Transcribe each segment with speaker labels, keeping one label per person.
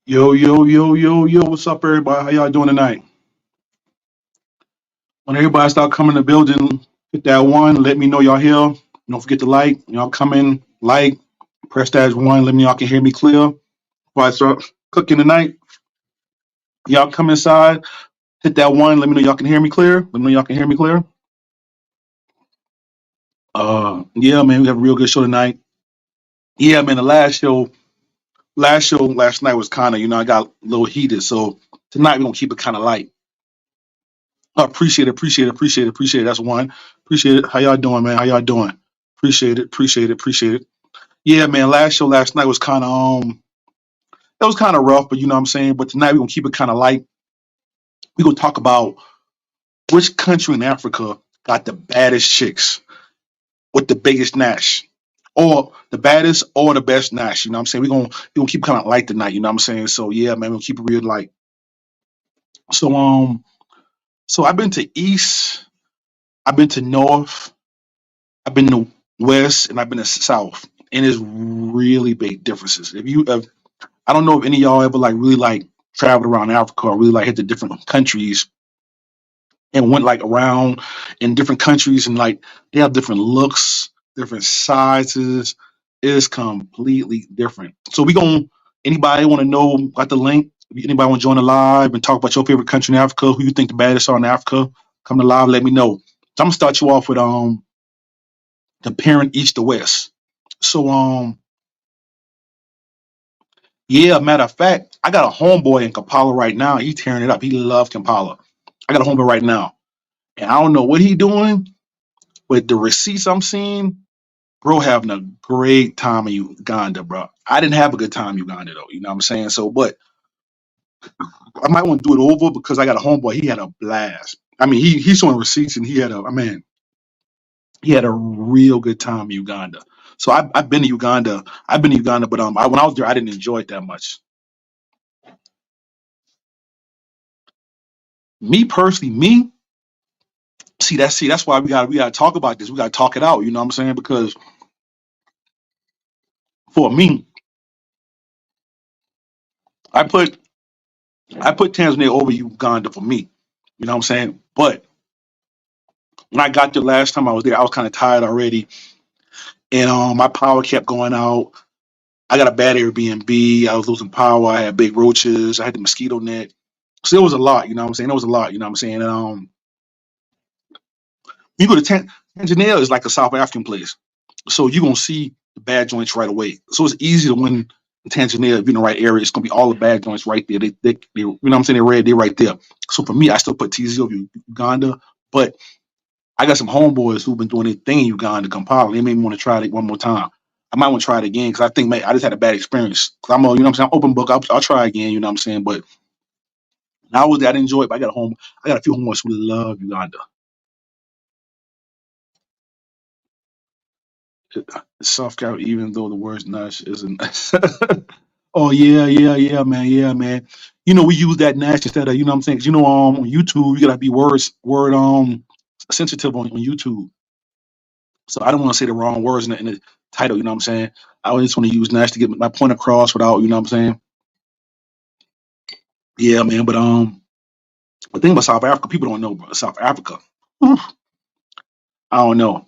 Speaker 1: Yo, yo, yo, yo, yo, what's up, everybody? How y'all doing tonight? When everybody start coming to the building, hit that one, let me know y'all here. Don't forget to like. Y'all come in, like, press that one, let me know y'all can hear me clear. Before I start cooking tonight, y'all come inside, hit that one, let me know y'all can hear me clear. Let me know y'all can hear me clear. Yeah, man, we have a real good show tonight. Yeah, man, the last night was kind of, I got a little heated. So tonight we're gonna keep it kind of light. Appreciate it, appreciate it, appreciate it, appreciate it. That's one. Appreciate it. How y'all doing, man? How y'all doing? Appreciate it, appreciate it, appreciate it. Yeah, man. Last show last night was kind of it was kind of rough, but you know what I'm saying. But tonight we're gonna keep it kind of light. We're gonna talk about which country in Africa got the baddest chicks with the biggest Nash, or the baddest or the best Nash. You know what I'm saying? We're gonna keep kind of light tonight. You know what I'm saying? So yeah, man, we'll keep it real light. So so I've been to East, I've been to North, I've been to West, and I've been to South, and there's really big differences. If you, have, I don't know if any of y'all ever like really like traveled around Africa or really like hit the different countries and went like around in different countries and like they have different looks, different sizes. It's completely different. So we gonna anybody want to know got the link? If anybody want to join the live and talk about your favorite country in Africa, who you think the baddest are in Africa? Come to live, let me know. So I'm gonna start you off with comparing east to west. So yeah, matter of fact, I got a homeboy in Kampala right now. He tearing it up. He loves Kampala. I got a homeboy right now. And I don't know what he doing, but the receipts I'm seeing, bro, having a great time in Uganda, bro. I didn't have a good time in Uganda though. You know what I'm saying? So, but I might want to do it over because I got a homeboy. He had a blast. I mean, he's showing receipts and he had a real good time in Uganda. So I've been to Uganda. I've been to Uganda, but when I was there, I didn't enjoy it that much. Me personally, me that's why we gotta talk about this. We gotta talk it out. You know what I'm saying? Because for me, I put I put Tanzania over Uganda for me. You know what I'm saying? But when I got there last time I was there, I was kind of tired already, and my power kept going out. I got a bad Airbnb. I was losing power. I had big roaches. I had the mosquito net. So it was a lot. You know what I'm saying? It was a lot. You know what I'm saying? And you go to Tanzania is like a South African place. So you're gonna see the bad joints right away. So it's easy to win in Tanzania if you're in the right area. It's gonna be all the bad joints right there. You know what I'm saying? They're red, they're right there. So for me, I still put TZ over Uganda, but I got some homeboys who've been doing their thing in Uganda, Kampala. They made me want to try it one more time. I might want to try it again because I think I just had a bad experience. Cause I'm a, you know what I'm saying, open book. I'll try again. You know what I'm saying. But I was there, I didn't enjoy it. But I got a few homeboys who love Uganda. South Carolina, even though the word Nash isn't. Oh yeah, yeah, yeah, man, yeah, man. We use that Nash instead of you know what I'm saying. 'Cause, on YouTube you gotta be word sensitive on YouTube. So I don't want to say the wrong words in the title. You know what I'm saying. I always want to use Nash to get my point across without you know what I'm saying. Yeah, man. But the thing about South Africa, people don't know, bro. South Africa, oof, I don't know.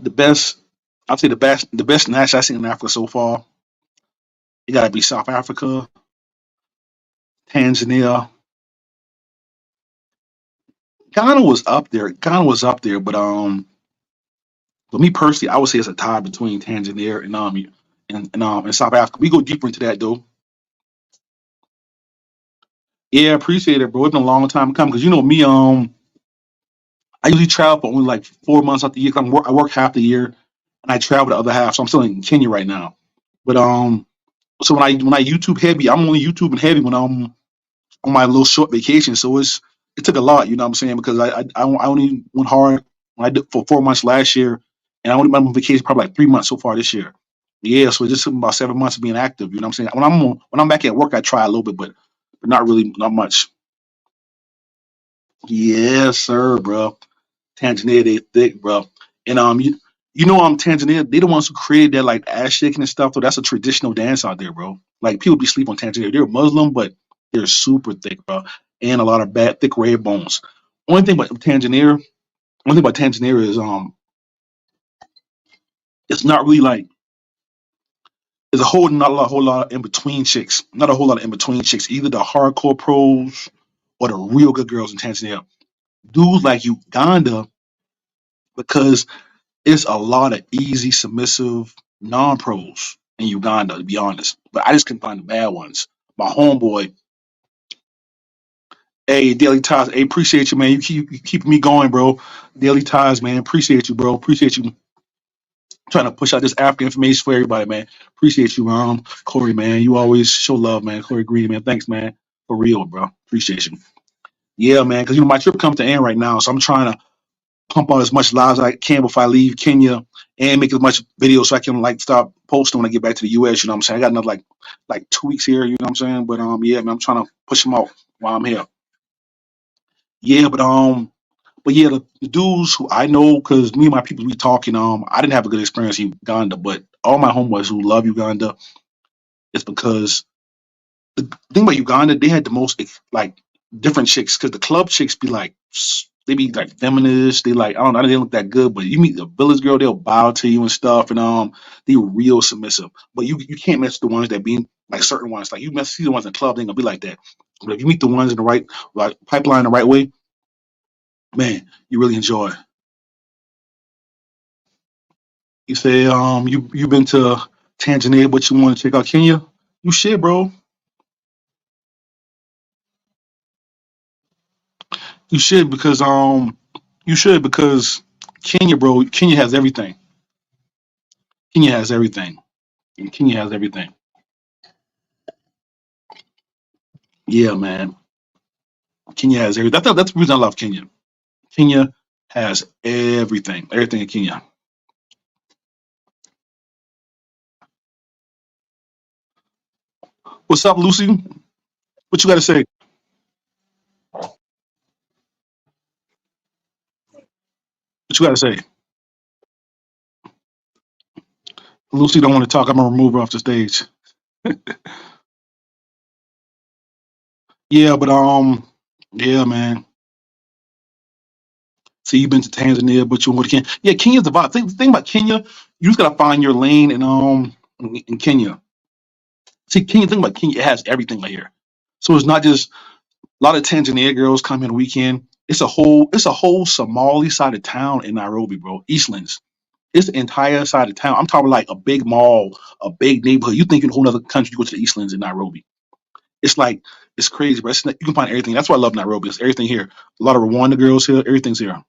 Speaker 1: The best, I'll say the best Nash I've seen in Africa so far. It gotta be South Africa, Tanzania. Ghana was up there. Ghana was up there, but me personally, I would say it's a tie between Tanzania and South Africa. We go deeper into that though. Yeah, appreciate it, bro. It's been a long time coming because you know me. I usually travel for only like 4 months out the year. 'Cause I work half the year and I travel the other half. So I'm still in Kenya right now. But so when I YouTube heavy, I'm only YouTubing heavy when I'm on my little short vacation. So it took a lot, you know what I'm saying? Because I only went hard when I did for 4 months last year, and I only been on vacation probably like 3 months so far this year. Yeah, so it just took me about 7 months of being active. You know what I'm saying? When I'm back at work, I try a little bit, but not really, not much. Yes, sir, bro. Tanzania, they thick, bro. And Tanzania, they the ones who created that like ass shaking and stuff. So that's a traditional dance out there, bro. Like people be sleep on Tanzania. They're Muslim, but they're super thick, bro, and a lot of bad thick red bones. Only thing about Tanzania, One thing about Tanzania is it's not really like there's a whole lot of in between chicks. Not a whole lot of in between chicks. Either the hardcore pros or the real good girls in Tanzania. Dudes like Uganda because it's a lot of easy submissive non pros in Uganda, to be honest. But I just couldn't find the bad ones. My homeboy, hey, Daily Ties, hey, appreciate you, man. You keeping me going, bro. Daily Ties, man. Appreciate you, bro. Appreciate you trying to push out this African information for everybody, man. Appreciate you, Corey, man. You always show love, man. Corey Green, man. Thanks, man. For real, bro. Appreciate you. Yeah, man. Because my trip comes to end right now, so I'm trying to pump out as much lives as I can before I leave Kenya and make as much videos so I can like start posting when I get back to the US. You know what I'm saying? I got another like 2 weeks here. You know what I'm saying? But yeah, man, I'm trying to push them out while I'm here. Yeah, but yeah, the dudes who I know, because me and my people we talking. I didn't have a good experience in Uganda, but all my homeboys who love Uganda, it's because the thing about Uganda, they had the most like different chicks because the club chicks be like they be like feminists. They like I don't know, they don't look that good, but you meet the village girl, they'll bow to you and stuff, and they real submissive. But you can't mess with the ones that be like certain ones. Like you mess see the ones in the club, they ain't gonna be like that. But if you meet the ones in the right like pipeline the right way, man, you really enjoy. You say you been to Tanzania, but you want to check out Kenya? You should, bro. You should because you should because Kenya, bro. Kenya has everything. Kenya has everything. And Kenya has everything. Yeah, man. Kenya has everything. That's the reason I love Kenya. Kenya has everything. Everything in Kenya. What's up, Lucy? What you got to say? What you got to say? Lucy don't want to talk. I'm gonna remove her off the stage. Yeah, but yeah, man. See, you've been to Tanzania, but you want to Kenya. Yeah, Kenya's the vibe. Thing about Kenya, you just gotta find your lane in Kenya. See, Kenya, thing about Kenya, it has everything right here. So it's not just a lot of Tanzania girls come in the weekend. It's a whole Somali side of town in Nairobi, bro. Eastlands. It's the entire side of town. I'm talking like a big mall, a big neighborhood. You think in a whole other country, you go to the Eastlands in Nairobi. It's like it's crazy, but you can find everything. That's why I love Nairobi. It's everything here. A lot of Rwanda girls here. Everything's here.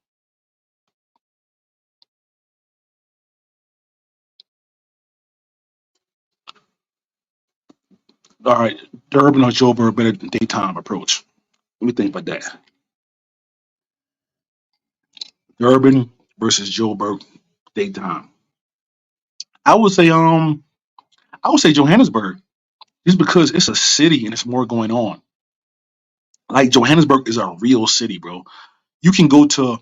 Speaker 1: All right, Durban or Joburg better than daytime approach. Let me think about that. Durban versus Joburg daytime. I would say I would say Johannesburg. Just because it's a city and it's more going on. Like Johannesburg is a real city, bro. You can go to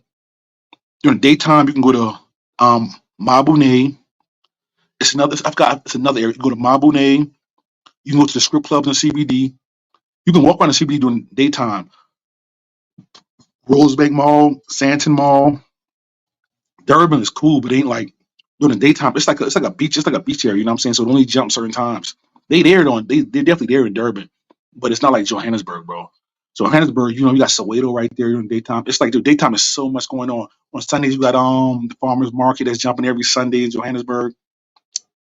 Speaker 1: during daytime. You can go to Mabune. It's another area. You go to Mabune. You can go to the strip clubs in CBD. You can walk around the CBD during daytime. Rosebank Mall, Santon Mall. Durban is cool, but it ain't like during the daytime. It's like a beach. It's like a beach area. You know what I'm saying? So it only jump certain times. They're definitely there in Durban, but it's not like Johannesburg, bro. Johannesburg, you got Soweto right there during the daytime. It's like the daytime is so much going on. On Sundays, you got the farmers market that's jumping every Sunday in Johannesburg,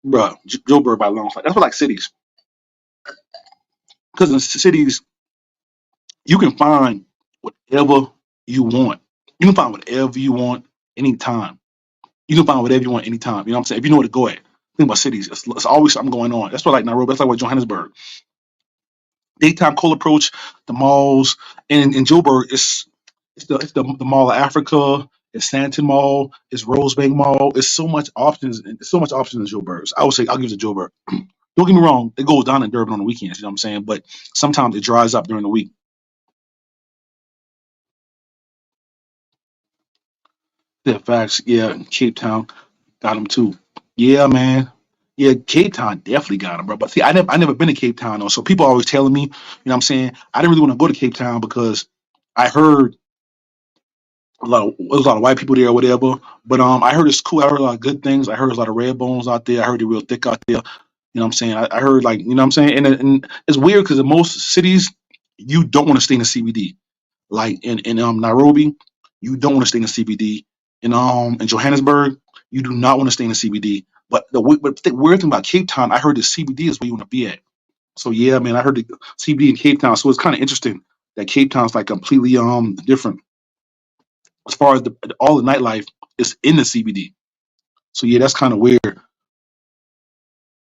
Speaker 1: bro. Joburg by a long shot. That's what like cities, because in cities you can find whatever you want. You can find whatever you want anytime. You can find whatever you want anytime. You know what I'm saying? If you know where to go at. Think about cities. It's always something going on. That's why like Nairobi. That's like what Johannesburg. Daytime cold approach, the malls, and in Joburg, it's the Mall of Africa, it's Santon Mall, it's Rosebank Mall. It's so much options. It's so much options in Joburg. So I would say I'll give it to Joburg. Don't get me wrong, it goes down in Durban on the weekends. You know what I'm saying? But sometimes it dries up during the week. Yeah, facts. Yeah, Cape Town. Got him too. Yeah, man. Yeah, Cape Town definitely got him, bro. But see, I never been to Cape Town though. So people always telling me, you know what I'm saying? I didn't really want to go to Cape Town because I heard there was a lot of white people there or whatever. But I heard it's cool. I heard a lot of good things. I heard there's a lot of red bones out there. I heard they're real thick out there. You know what I'm saying? I heard like, you know what I'm saying? And it's weird because in most cities, you don't want to stay in the CBD. Like in Nairobi, you don't want to stay in the CBD. In Johannesburg, you do not want to stay in the CBD. But the weird thing about Cape Town, I heard the CBD is where you want to be at. So yeah, man, I heard the CBD in Cape Town. So it's kind of interesting that Cape Town's like completely different as far as all the nightlife is in the CBD. So yeah, that's kind of weird.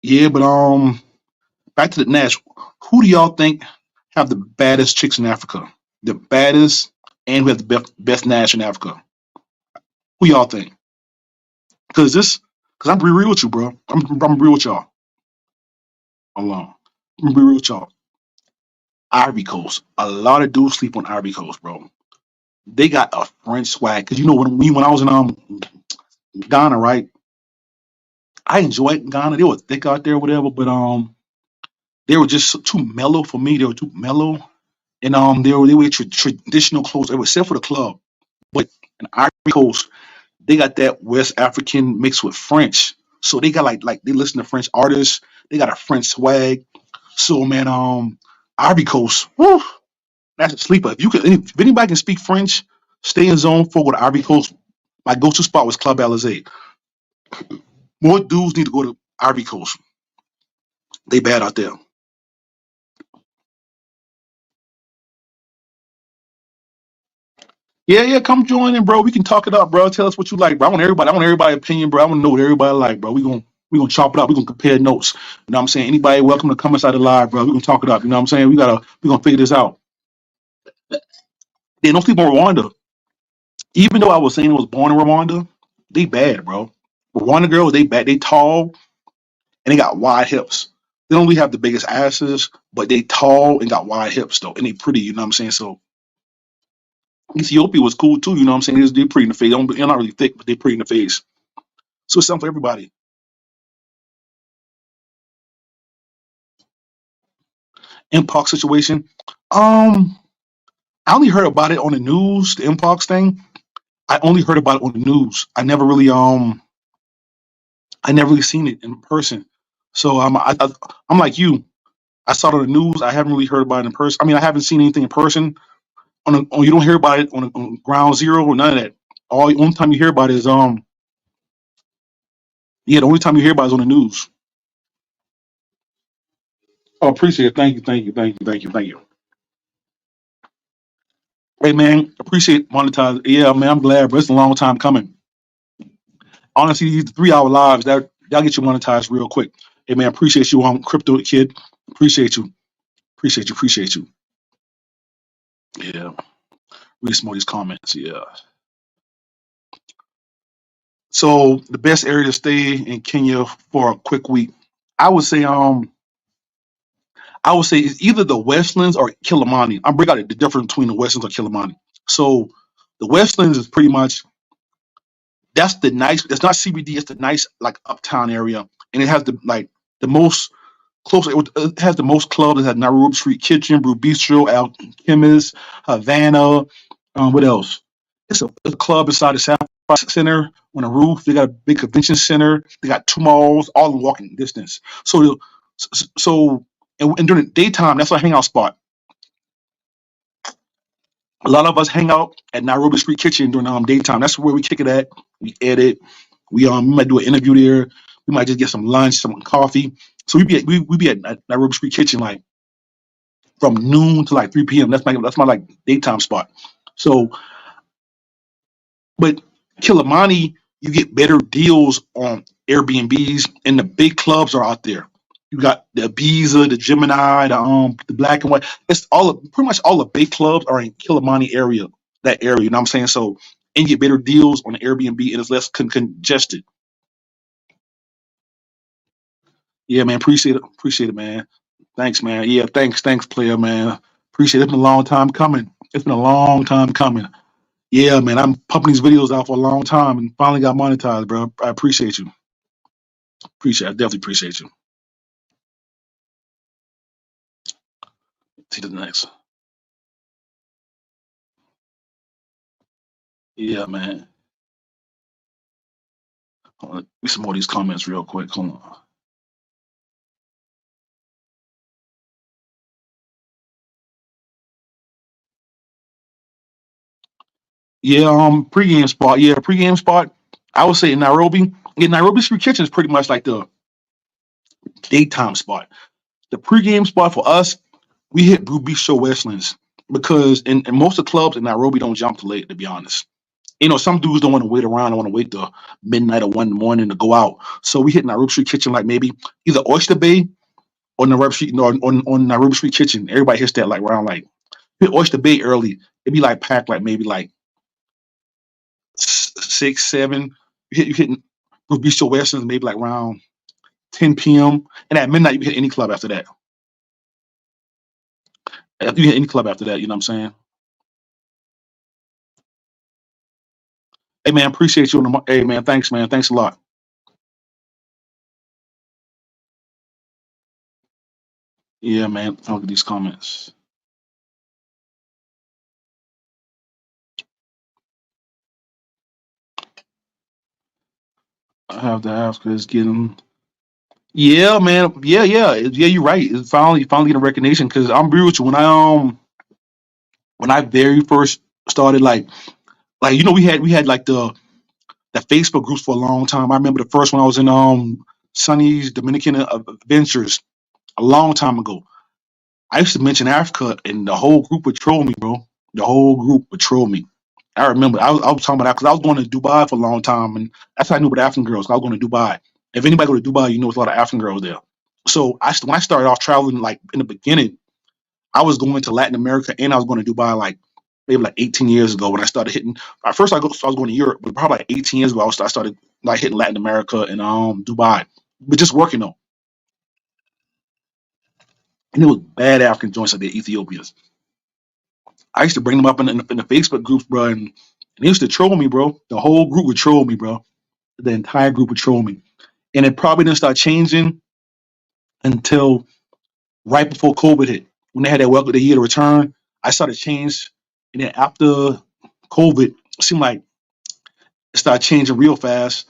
Speaker 1: Yeah, but back to the Nash. Who do y'all think have the baddest chicks in Africa? The baddest, and who have the best Nash in Africa? Who y'all think? Because I'm be real with you, bro. I'm real with y'all. Alone. I'm be real with y'all. Ivory Coast. A lot of dudes sleep on Ivory Coast, bro. They got a French swag. Cause you know when I was in Ghana, right? I enjoyed Ghana. They were thick out there, whatever, but they were just too mellow for me. They were too mellow, and they wear traditional clothes, except for the club. But in Ivory Coast, they got that West African mixed with French. So they got like they listen to French artists. They got a French swag. So man, Ivory Coast, whew, that's a sleeper. If anybody can speak French, stay in zone for with Ivory Coast. My go-to spot was Club Alizé. More dudes need to go to Ivory Coast. They bad out there. Yeah, yeah, come join in, bro. We can talk it up, bro. Tell us what you like, bro. I want everybody's opinion, bro. I want to know what everybody like, bro. We gonna chop it up. We gonna compare notes. You know what I'm saying? Anybody welcome to come inside the live, bro. We gonna talk it up. You know what I'm saying? We gonna figure this out. They don't sleep on Rwanda. Even though I was saying I was born in Rwanda, they bad, bro. Rwanda girls, they bad. They tall and they got wide hips. They don't really have the biggest asses, but they tall and got wide hips though, and they pretty. You know what I'm saying? So Ethiopia was cool too. You know what I'm saying? They're pretty in the face. They're not really thick, but they're pretty in the face. So it's something for everybody. Mpox situation. Um, I only heard about it on the news. The Mpox thing. I only heard about it on the news. I never really seen it in person. So I'm like you. I saw it on the news. I haven't really heard about it in person. I mean, I haven't seen anything in person. You don't hear about it on ground zero or none of that. Only time you hear about it is yeah, the only time you hear about it is on the news. Oh, appreciate it. Thank you, thank you, thank you, thank you, thank you. Hey man, appreciate monetize. Yeah, man, I'm glad, but it's a long time coming. Honestly, these 3 hour lives that'll get you monetized real quick. Hey man, appreciate you on crypto kid. Appreciate you. Appreciate you. Appreciate you. Yeah. Read some more of these comments. Yeah. So the best area to stay in Kenya for a quick week. I would say I would say it's either the Westlands or Kilimani. I'm bringing out the difference between the Westlands or Kilimani. So the Westlands is pretty much that's the nice. It's not CBD. It's the nice like uptown area, and it has the most close. It has the most clubs. It has Nairobi Street Kitchen, Brew Bistro, Alchemist, Havana. What else? It's a club inside the Sapphire Center on the roof. They got a big convention center. They got two malls, all in walking distance. So during the daytime, that's our hangout spot. A lot of us hang out at Nairobi Street Kitchen during daytime. That's where we kick it at. We edit. We might do an interview there. We might just get some lunch, some coffee. So we be at Nairobi Street Kitchen like from noon to like 3 p.m. That's my like daytime spot. So, but Kilimani, you get better deals on Airbnbs, and the big clubs are out there. You got the Ibiza, the Gemini, the Black and White. It's pretty much all the big clubs are in Kilimani area, that area. You know what I'm saying? So, and you get better deals on the Airbnb, and it's less congested. Yeah, man. Appreciate it, man. Thanks, man. Yeah, thanks, player, man. Appreciate it. It's been a long time coming. It's been a long time coming. Yeah, man, I'm pumping these videos out for a long time and finally got monetized, bro. I appreciate you. I definitely appreciate you. See the next. Yeah, man. Hold on, read some more of these comments real quick. Hold on. Yeah, pregame spot. Yeah, pregame spot. I would say in Nairobi. Yeah, Nairobi Street Kitchen is pretty much like the daytime spot. The pregame spot for us, we hit Blue Beach Show Westlands because in most of the clubs in Nairobi don't jump too late, to be honest. Some dudes don't want to wait around. Don't want to wait till midnight or 1 in the morning to go out. So we hit Nairobi Street Kitchen like maybe either Oyster Bay or Nairobi Street on Nairobi Street Kitchen. Everybody hits that like around like hit Oyster Bay early. It'd be like packed like maybe like 6, 7. You hitting Bistro Westerns maybe like around 10 p.m. And at midnight you can hit any club after that. You can hit any club after that. You know what I'm saying? Hey man, appreciate you. Hey man, thanks man, thanks a lot. Yeah man, look at these comments. I have to ask because getting. Yeah, man. Yeah. You're right. It's finally getting recognition. Because I'm real with you. When I very first started, like we had like the Facebook groups for a long time. I remember the first one I was in Sonny's Dominican Adventures a long time ago. I used to mention Africa, and the whole group would troll me, bro. The whole group would troll me. I remember I was talking about that because I was going to Dubai for a long time, and that's how I knew about African girls. I was going to Dubai. If anybody go to Dubai, you know there's a lot of African girls there. So when I started off traveling, like in the beginning, I was going to Latin America and I was going to Dubai like maybe like 18 years ago when I started hitting. At first, I was going to Europe, but probably like 18 years ago, I started like hitting Latin America and Dubai, but just working though. And it was bad African joints like the Ethiopians. I used to bring them up in the Facebook groups, bro, and they used to troll me, bro. The whole group would troll me, bro. The entire group would troll me, and it probably didn't start changing until right before COVID hit. When they had that welcome the year to return, I started change, and then after COVID, it seemed like it started changing real fast.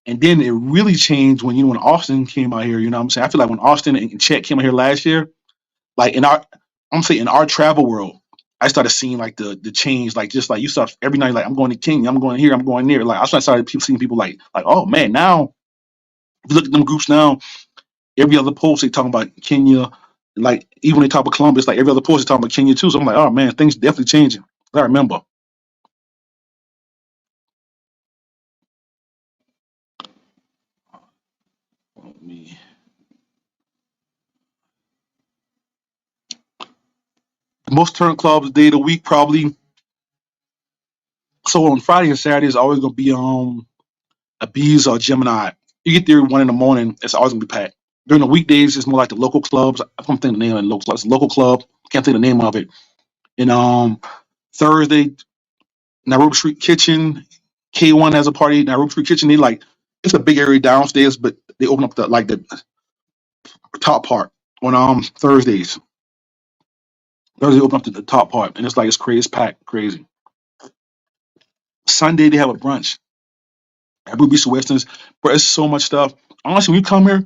Speaker 1: And then it really changed when Austin came out here. You know what I'm saying? I feel like when Austin and Chet came out here last year, like I'm saying in our travel world, I started seeing like the change, like just like you start every night, like I'm going to Kenya, I'm going here, I'm going there. Like I started seeing people like oh man, now if you look at them groups now, every other post they talking about Kenya, like even when they talk about Columbus, like every other post they talking about Kenya too. So I'm like, oh man, things definitely changing. I remember. Me. Most turn clubs day of the week probably. So on Friday and Saturday is always gonna be a Bees or Gemini. You get there 1 in the morning, it's always gonna be packed. During the weekdays, it's more like the local clubs. I don't think the name of the local club. It's a local club. Can't think of the name of it. And Thursday, Nairobi Street Kitchen, K1 has a party. Nairobi Street Kitchen, they like it's a big area downstairs, but they open up the top part on Thursdays. Thursday open up to the top part, and it's crazy, it's packed, crazy. Sunday they have a brunch at Ruby Westerns, but it's so much stuff. Honestly, when you come here,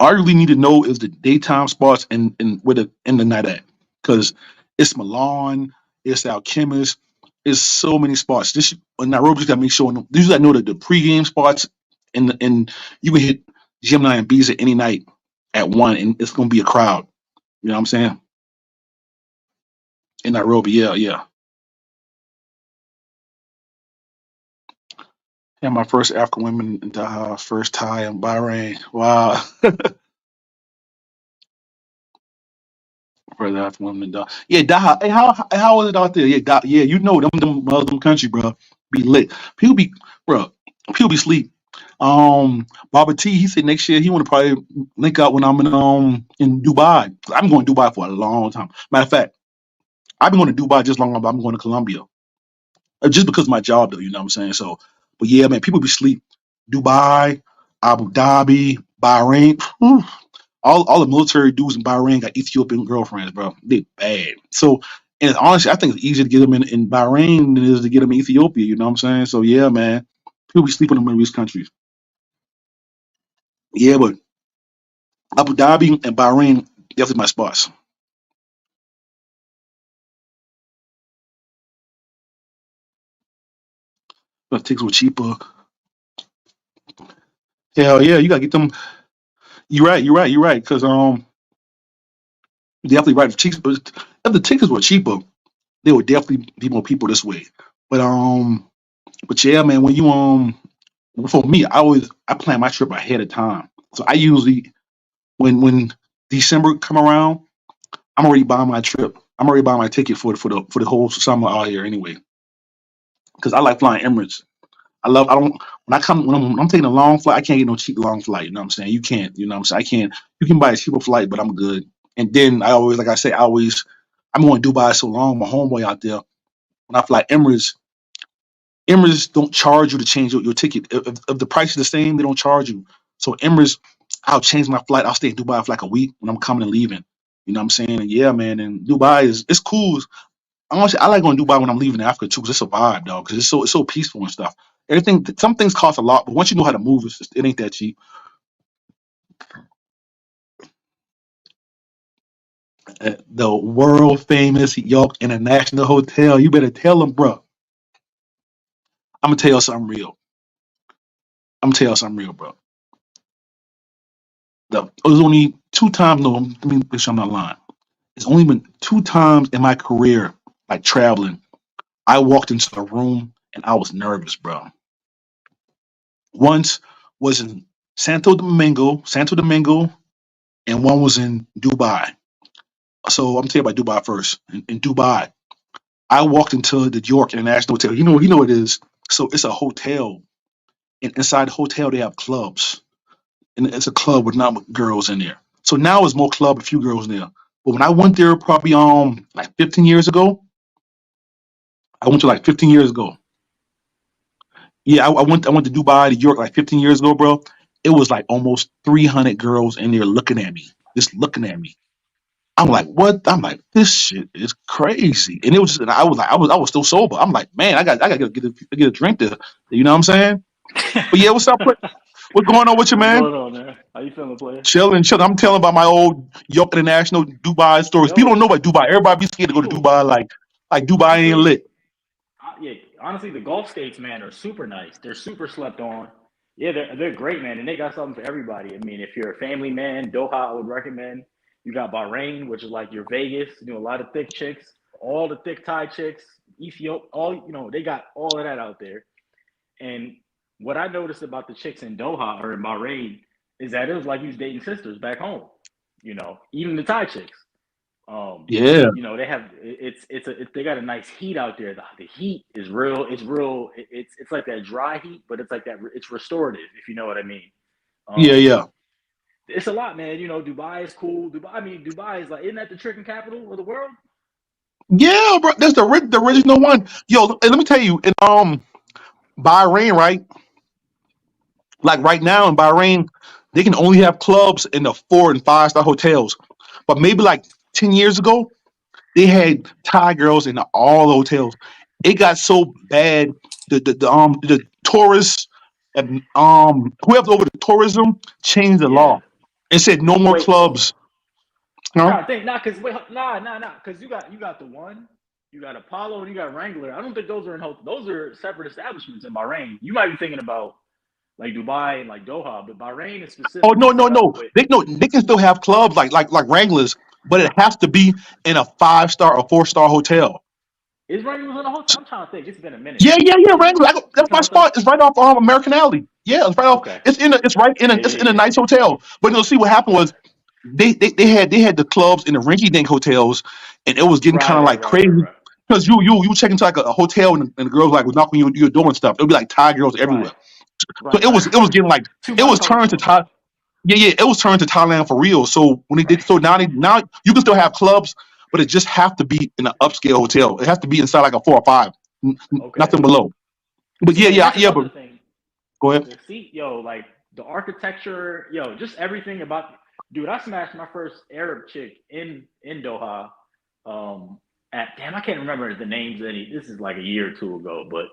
Speaker 1: all you really need to know is the daytime spots and where the in the night at, because it's Milan, it's Alchemist, it's so many spots. This in Nairobi, you gotta make sure. You just gotta know that the pregame spots, and you can hit Gemini and Bees at any night at 1, and it's gonna be a crowd. You know what I'm saying? In Nairobi, yeah, yeah. Yeah, my first African women in Daha, first Thai in Bahrain. Wow. For the African women in Daha. Yeah, Daha. Hey, how is it out there? Yeah, yeah, them Muslim country, bro. Be lit. People be, bro. People be sleep. Baba T, he said next year he want to probably link up when I'm in Dubai. I'm going to Dubai for a long time. Matter of fact, I've been going to Dubai just long as I'm going to Colombia. just because of my job though. You know what I'm saying? So, but yeah, man, people be sleep. Dubai, Abu Dhabi, Bahrain. Whew, all the military dudes in Bahrain got Ethiopian girlfriends, bro. They bad. So, and honestly, I think it's easier to get them in Bahrain than it is to get them in Ethiopia. You know what I'm saying? So yeah, man, people be sleeping in the Middle East countries. Yeah, but Abu Dhabi and Bahrain definitely my spots. But tickets were cheaper. Hell yeah, you gotta get them. You're right. You're right. You're right. Because definitely right. If the tickets were cheaper, there would definitely be more people this way. But but yeah, man, when you for me, I plan my trip ahead of time. So I usually when December come around, I'm already buying my trip. I'm already buying my ticket for the whole summer out here anyway. Because I like flying Emirates. I don't when I'm taking a long flight, I can't get no cheap long flight. You know what I'm saying? You can't. You know what I'm saying? I can't. You can buy a cheaper flight, but I'm good. And then I always, like I say, I'm going to Dubai so long. My homeboy out there. When I fly Emirates, Emirates don't charge you to change your ticket. If the price is the same, they don't charge you. So Emirates, I'll change my flight. I'll stay in Dubai for like a week when I'm coming and leaving. You know what I'm saying? And yeah, man. And Dubai is it's cool. Honestly, I like going to Dubai when I'm leaving Africa too, because it's a vibe, dog. Because it's so peaceful and stuff. Everything, some things cost a lot, but once you know how to move, it ain't that cheap. The world famous York International Hotel. You better tell them, bro. I'm gonna tell you something real. I'm gonna tell you something real, bro. It was only two times. No, let me make sure I'm not lying. It's only been two times in my career, like traveling. I walked into a room and I was nervous, bro. Once was in Santo Domingo, and one was in Dubai. So I'm telling you about Dubai first. In Dubai, I walked into the York International Hotel. You know what it is. So it's a hotel, and inside the hotel they have clubs, and it's a club with not girls in there. So now it's more club, a few girls in there. But when I went there, probably like 15 years ago, I went to like 15 years ago. Yeah, I went to Dubai, to York like 15 years ago, bro. It was like almost 300 girls in there looking at me, just looking at me. I'm like, what? I'm like, this shit is crazy. And it was just, and I was still sober. I'm like, man, I got to get a drink there. You know what I'm saying? But yeah, what's up? What's going on with you,
Speaker 2: What's
Speaker 1: man?
Speaker 2: going on, man? How you feeling, player?
Speaker 1: Chilling, chilling. I'm telling about my old York International Dubai stories. People don't
Speaker 2: Yo,
Speaker 1: know about Dubai. Everybody be scared to go to
Speaker 2: people,
Speaker 1: Dubai. Like Dubai ain't
Speaker 2: honestly,
Speaker 1: lit.
Speaker 2: yeah, honestly, the Gulf states, man, are super nice. They're super slept on. Yeah, they're great, man, and they got something for everybody. I mean, if you're a family man, Doha, I would recommend. You got Bahrain, which is like your Vegas. You know, a lot of thick chicks, all the thick Thai chicks, Ethiopia, all they got all of that out there. And what I noticed about the chicks in Doha or in Bahrain is that it was like you was dating sisters back home. Even the Thai chicks. Um,
Speaker 1: Yeah,
Speaker 2: they have they got a nice heat out there. The heat is real. It's real. It's like that dry heat, but it's like that. It's restorative, if you know what I mean.
Speaker 1: yeah,
Speaker 2: Um,
Speaker 1: yeah,
Speaker 2: it's a lot, man. Dubai is cool. Dubai is like, isn't that the chicken capital of the world?
Speaker 1: yeah, bro. That's the original one. Yo, and let me tell you, in Bahrain, right? Like right now in Bahrain, they can only have clubs in the 4 and 5 star hotels. But maybe like 10 years ago, they had Thai girls in all the hotels. It got so bad. The tourists and whoever over the tourism changed the
Speaker 2: Yeah.
Speaker 1: law and said no more
Speaker 2: Wait.
Speaker 1: clubs.
Speaker 2: I'm
Speaker 1: Huh?
Speaker 2: trying to think. Nah, cause wait, nah. Cause you got the one, you got Apollo, and you got Wrangler. I don't think those are those are separate establishments in Bahrain. You might be thinking about like Dubai and like Doha, but Bahrain is
Speaker 1: Oh
Speaker 2: specifically
Speaker 1: no, no,
Speaker 2: set up
Speaker 1: no.
Speaker 2: with.
Speaker 1: They can still have clubs like Wranglers, but it has to be in a 5 star or 4 star hotel.
Speaker 2: Is Wrangler in a hotel? I'm trying to think. It's been a minute.
Speaker 1: Yeah, yeah, yeah.
Speaker 2: Is it?
Speaker 1: Wrangler.
Speaker 2: I'm
Speaker 1: That's my
Speaker 2: trying to think.
Speaker 1: spot. It's right off American Alley. Yeah, it's right off.
Speaker 2: Okay. Yeah,
Speaker 1: It's
Speaker 2: yeah,
Speaker 1: in a
Speaker 2: yeah.
Speaker 1: nice hotel. But you'll see what happened
Speaker 2: Okay.
Speaker 1: was they had the clubs in the rinky dink hotels, and it was getting
Speaker 2: Right,
Speaker 1: kind of
Speaker 2: right,
Speaker 1: like
Speaker 2: right, right,
Speaker 1: crazy
Speaker 2: right.
Speaker 1: because you check into like a hotel and the girls like was knocking you your door and stuff. It would be like Thai girls everywhere.
Speaker 2: Right,
Speaker 1: So
Speaker 2: right,
Speaker 1: it was
Speaker 2: right.
Speaker 1: getting like
Speaker 2: Too
Speaker 1: it
Speaker 2: much
Speaker 1: was turned to
Speaker 2: culture.
Speaker 1: Thai. Yeah, yeah, it was turned to Thailand for real. So when they
Speaker 2: Right.
Speaker 1: did, so now you can still have clubs, but it just have to be in an upscale hotel. It has to be inside like a 4 or 5.
Speaker 2: Okay.
Speaker 1: nothing below. But
Speaker 2: So, and that's
Speaker 1: yeah. But
Speaker 2: another thing.
Speaker 1: go ahead.
Speaker 2: The seat, yo, like the architecture, yo, just everything about. Dude, I smashed my first Arab chick in Doha. At damn, I can't remember the names any. This is like a year or two ago, but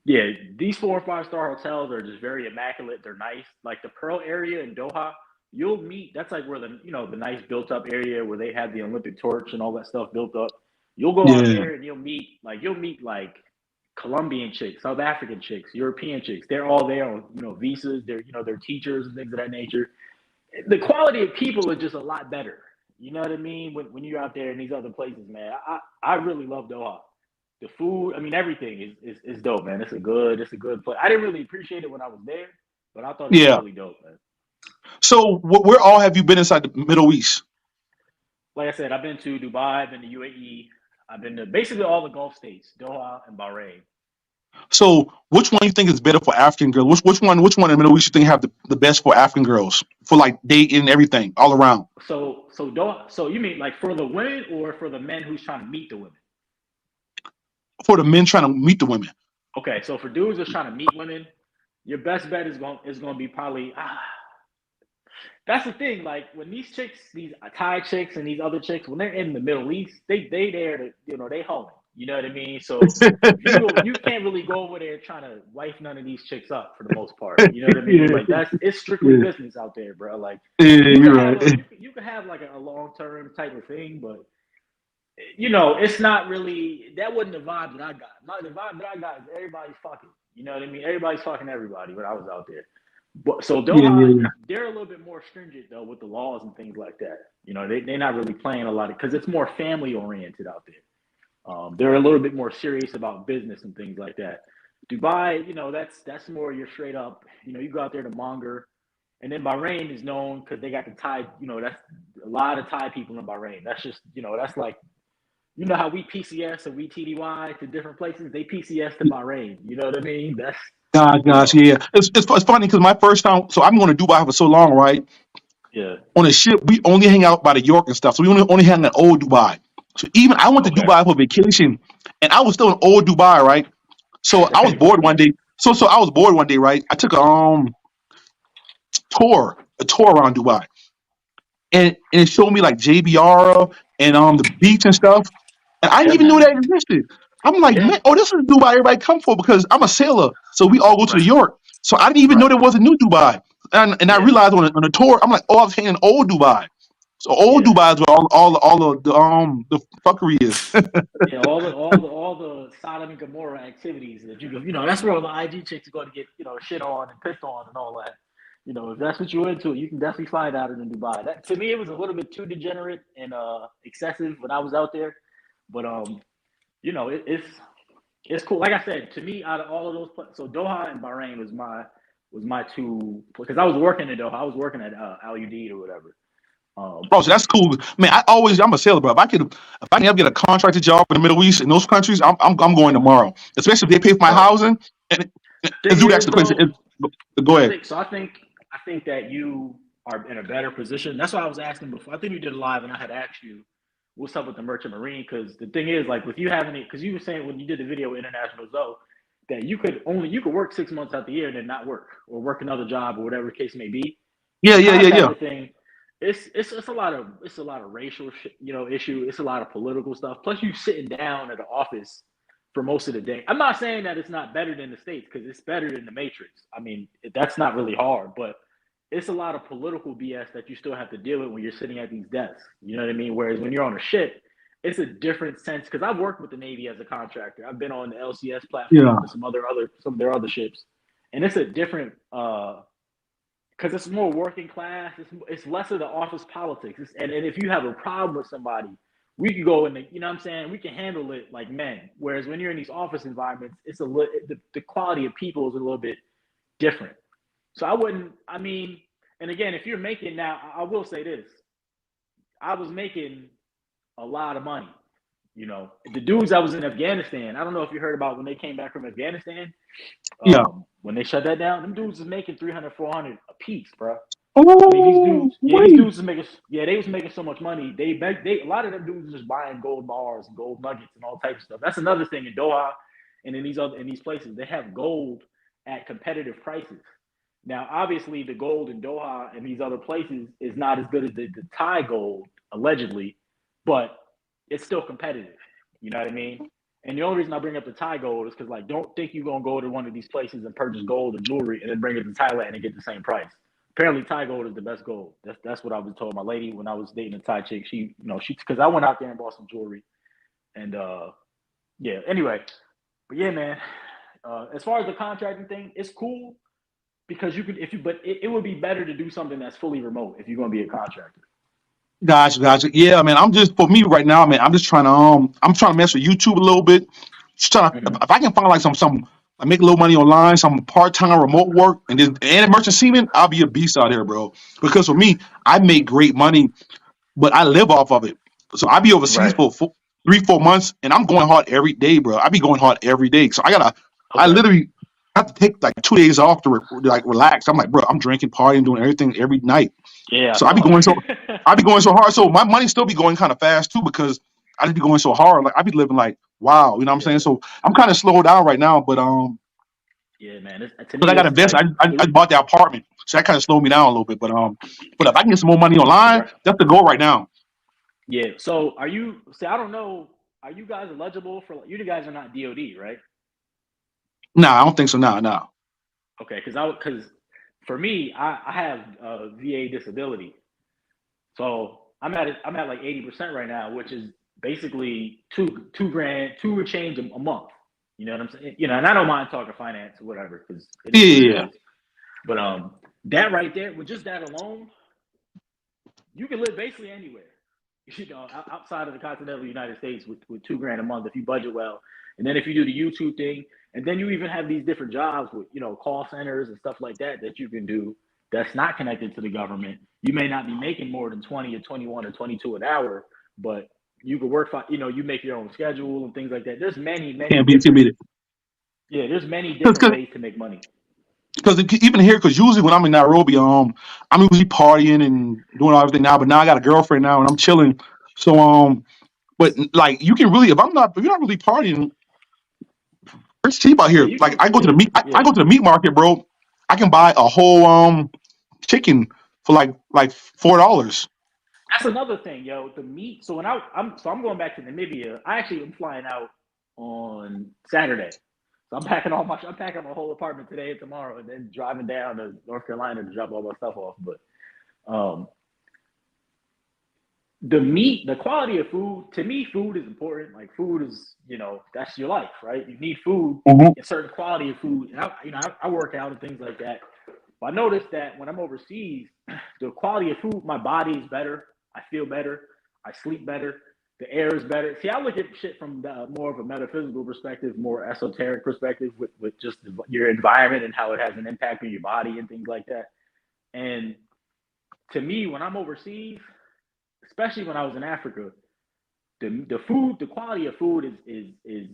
Speaker 2: yeah, these 4 or 5 star hotels are just very immaculate. They're nice. Like the Pearl area in Doha, you'll meet. That's like where the nice built up area where they have the Olympic torch and all that stuff built up. You'll go out
Speaker 1: Yeah,
Speaker 2: there and you'll meet Colombian chicks, South African chicks, European chicks. They're all there on visas. They're teachers and things of that nature. The quality of people is just a lot better. You know what I mean? When you're out there in these other places, man. I really love Doha. The food, I mean, everything is dope, man. It's a good place. I didn't really appreciate it when I was there, but I thought it was
Speaker 1: yeah.
Speaker 2: really dope, man.
Speaker 1: So where all have you been inside the Middle East?
Speaker 2: Like I said, I've been to Dubai, I've been to UAE, I've been to basically all the Gulf states, Doha and Bahrain.
Speaker 1: So which one you think is better for African girls? Which one in the Middle East you think have the best for African girls for like dating and everything all around?
Speaker 2: So Doha. So you mean like for the women or for the men who's trying to meet the women?
Speaker 1: For the men trying to meet the women.
Speaker 2: Okay, so for dudes that's trying to meet women, your best bet is going to be probably that's the thing. Like when these chicks, these Thai chicks and these other chicks, when they're in the Middle East, they there to they home. You know what I mean? So you can't really go over there trying to wife none of these chicks up for the most part. You know what I mean?
Speaker 1: Yeah,
Speaker 2: Like it's strictly
Speaker 1: yeah,
Speaker 2: business out there, bro. Like
Speaker 1: yeah.
Speaker 2: you
Speaker 1: You're
Speaker 2: could have
Speaker 1: right.
Speaker 2: you could have like a long term type of thing, but it's not really that wasn't the vibe that I got. The vibe that I got is everybody's fucking. You know what I mean? Everybody's fucking everybody when I was out there. But so
Speaker 1: Yeah,
Speaker 2: Doha,
Speaker 1: yeah,
Speaker 2: they're a little bit more stringent though with the laws and things like that. They're not really playing a lot of because it's more family oriented out there. They're a little bit more serious about business and things like that. Dubai, that's more your straight up. You go out there to monger, and then Bahrain is known because they got the Thai. That's a lot of Thai people in Bahrain. That's just that's like how we PCS and we TDY to different places. They PCS to
Speaker 1: yeah.
Speaker 2: Bahrain. You know what I mean? That's you
Speaker 1: Gosh,
Speaker 2: know
Speaker 1: yeah. It's funny because my first time, so I'm going to Dubai for so long, right?
Speaker 2: yeah.
Speaker 1: On a ship, we only hang out by the York and stuff. So we only hang in old Dubai. So even I went to
Speaker 2: Okay.
Speaker 1: Dubai for vacation, and I was still in old Dubai, right? So I was
Speaker 2: Right.
Speaker 1: bored one
Speaker 2: Right.
Speaker 1: day. So I was bored one day, right? I took a tour around Dubai, and it showed me like JBR and the beach and stuff, and I didn't
Speaker 2: Yeah,
Speaker 1: even know
Speaker 2: man.
Speaker 1: that existed. I'm like,
Speaker 2: Yeah.
Speaker 1: man, oh, this is Dubai everybody come for because I'm a sailor, so we all go to the
Speaker 2: Right.
Speaker 1: York. So I didn't even know
Speaker 2: Right.
Speaker 1: there was a new Dubai, and I
Speaker 2: Yeah.
Speaker 1: realized on the tour, I'm like, oh, I was hanging in old Dubai. So old
Speaker 2: Yeah.
Speaker 1: Dubai is where all of the fuckery is.
Speaker 2: Yeah. All the Sodom and Gomorrah activities that that's where all the IG chicks are going to get shit on and pissed on and all that. If that's what you're into, you can definitely find out in Dubai. That to me, it was a little bit too degenerate and excessive when I was out there, but it's cool. Like I said, to me, out of all of those, so Doha and Bahrain was my two because I was working in Doha. I was working at Al Udeid or whatever. Um,
Speaker 1: Oh, so that's cool, man. I'm a sailor, bro. If I can ever get a contracted job in the Middle East in those countries, I'm going tomorrow. Especially if they pay for my
Speaker 2: bro,
Speaker 1: housing. And
Speaker 2: thing
Speaker 1: dude, that's
Speaker 2: is
Speaker 1: the question.
Speaker 2: though,
Speaker 1: Go
Speaker 2: I
Speaker 1: ahead.
Speaker 2: think so. I think that you are in a better position. That's why I was asking before. I think you did a live, and I had asked you what's up with the merchant marine because the thing is, like, with you having it, because you were saying when you did the video with International Zoe that you could work 6 months out the year and then not work or work another job or whatever the case may be.
Speaker 1: Yeah,
Speaker 2: The
Speaker 1: yeah, yeah, yeah.
Speaker 2: contractor thing, it's a lot of racial issue. It's a lot of political stuff. Plus, you sitting down at the office for most of the day. I'm not saying that it's not better than the states because it's better than the Matrix. I mean, that's not really hard, but it's a lot of political BS that you still have to deal with when you're sitting at these desks. You know what I mean? Whereas when you're on a ship, it's a different sense because I've worked with the Navy as a contractor. I've been on the LCS platform
Speaker 1: Yeah.
Speaker 2: for some of their other ships, and it's a different because it's more working class. It's less of the office politics. And if you have a problem with somebody, we can go in you know what I'm saying? We can handle it like men. Whereas when you're in these office environments, the quality of people is a little bit different. So I mean, and again, if you're making now, I will say this. I was making a lot of money. The dudes that was in Afghanistan, I don't know if you heard about when they came back from Afghanistan,
Speaker 1: Yeah.
Speaker 2: when they shut that down, them dudes was making 300, 400 a piece, bro. I mean,
Speaker 1: Oh,
Speaker 2: these
Speaker 1: wait.
Speaker 2: dudes was making, they was making so much money. A lot of them dudes was just buying gold bars and gold nuggets and all types of stuff. That's another thing in Doha. and in these places, they have gold at competitive prices. Now, obviously, the gold in Doha and these other places is not as good as the Thai gold, allegedly, but it's still competitive. You know what I mean? And the only reason I bring up the Thai gold is because, like, don't think you're gonna go to one of these places and purchase gold and jewelry and then bring it to Thailand and get the same price. Apparently, Thai gold is the best gold. That's what I was told. My lady, when I was dating a Thai chick, she, because I went out there and bought some jewelry, and yeah. Anyway, but yeah, man. As far as the contracting thing, it's cool because you could, but it would be better to do something that's fully remote if you're gonna be a contractor.
Speaker 1: Gotcha. Yeah, man. I'm just for me right now, man. I'm just trying to I'm trying to mess with YouTube a little bit. Just trying to,
Speaker 2: Mm-hmm.
Speaker 1: if I can find like some I make a little money online, some part time remote work, and then and merchant seaman, I'll be a beast out here, bro. Because for me, I make great money, but I live off of it. So I be overseas
Speaker 2: Right.
Speaker 1: for 3 4 months, and I'm going hard every day, bro. I be going hard every day. So I
Speaker 2: Okay.
Speaker 1: literally have to take like 2 days off to like relax. I'm like, bro, I'm drinking, partying, doing everything every night.
Speaker 2: Yeah, I
Speaker 1: So
Speaker 2: saw.
Speaker 1: I be going so hard. So my money still be going kind of fast too because I just be going so hard. Like I be living like wow, you know what I'm saying?
Speaker 2: Yeah.
Speaker 1: So I'm kind of slowed down right now, but
Speaker 2: Yeah, man. To
Speaker 1: because I
Speaker 2: me,
Speaker 1: got
Speaker 2: it's
Speaker 1: invested.
Speaker 2: like
Speaker 1: I bought that apartment, so that kind of slowed me down a little bit. But if I can get some more money online,
Speaker 2: right.
Speaker 1: that's the goal right now.
Speaker 2: Yeah. So are you? See, I don't know. Are you guys eligible for? You guys are not DoD, right?
Speaker 1: Nah, I don't think so. Nah.
Speaker 2: Okay, because for me, I have VA disability, so I'm at like 80% right now, which is basically two grand, two and change a month. You know what I'm saying? And I don't mind talking finance or whatever because it is what it
Speaker 1: Yeah.
Speaker 2: is. But that right there, with just that alone, you can live basically anywhere. Outside of the continental United States with 2 grand a month if you budget well, and then if you do the YouTube thing, and then you even have these different jobs with call centers and stuff like that you can do that's not connected to the government. You may not be making more than 20 or 21 or 22 an hour, but you could work. You make your own schedule and things like that. There's many
Speaker 1: Can't
Speaker 2: different
Speaker 1: beat it.
Speaker 2: there's many different ways to make money.
Speaker 1: Because even here, because usually when I'm in Nairobi, I'm usually partying and doing everything now. But now I got a girlfriend now, and I'm chilling. So but like you can really, if you're not really partying, it's cheap out
Speaker 2: Yeah,
Speaker 1: here.
Speaker 2: you
Speaker 1: Like
Speaker 2: can.
Speaker 1: I
Speaker 2: Yeah.
Speaker 1: go to the meat market, bro. I can buy a whole chicken for like $4.
Speaker 2: That's another thing, yo. The meat. So I'm going back to Namibia. I actually am flying out on Saturday. So I'm packing my whole apartment today and tomorrow, and then driving down to North Carolina to drop all my stuff off. But um, the meat, the quality of food. To me, food is important. Like food is, that's your life, right? You need food,
Speaker 1: Mm-hmm.
Speaker 2: a certain quality of food. And I work out and things like that. But I noticed that when I'm overseas, the quality of food, my body is better. I feel better. I sleep better. The air is better. See, I look at shit from more of a metaphysical perspective, more esoteric perspective with just your environment and how it has an impact on your body and things like that. And to me, when I'm overseas, especially when I was in Africa, the quality of food is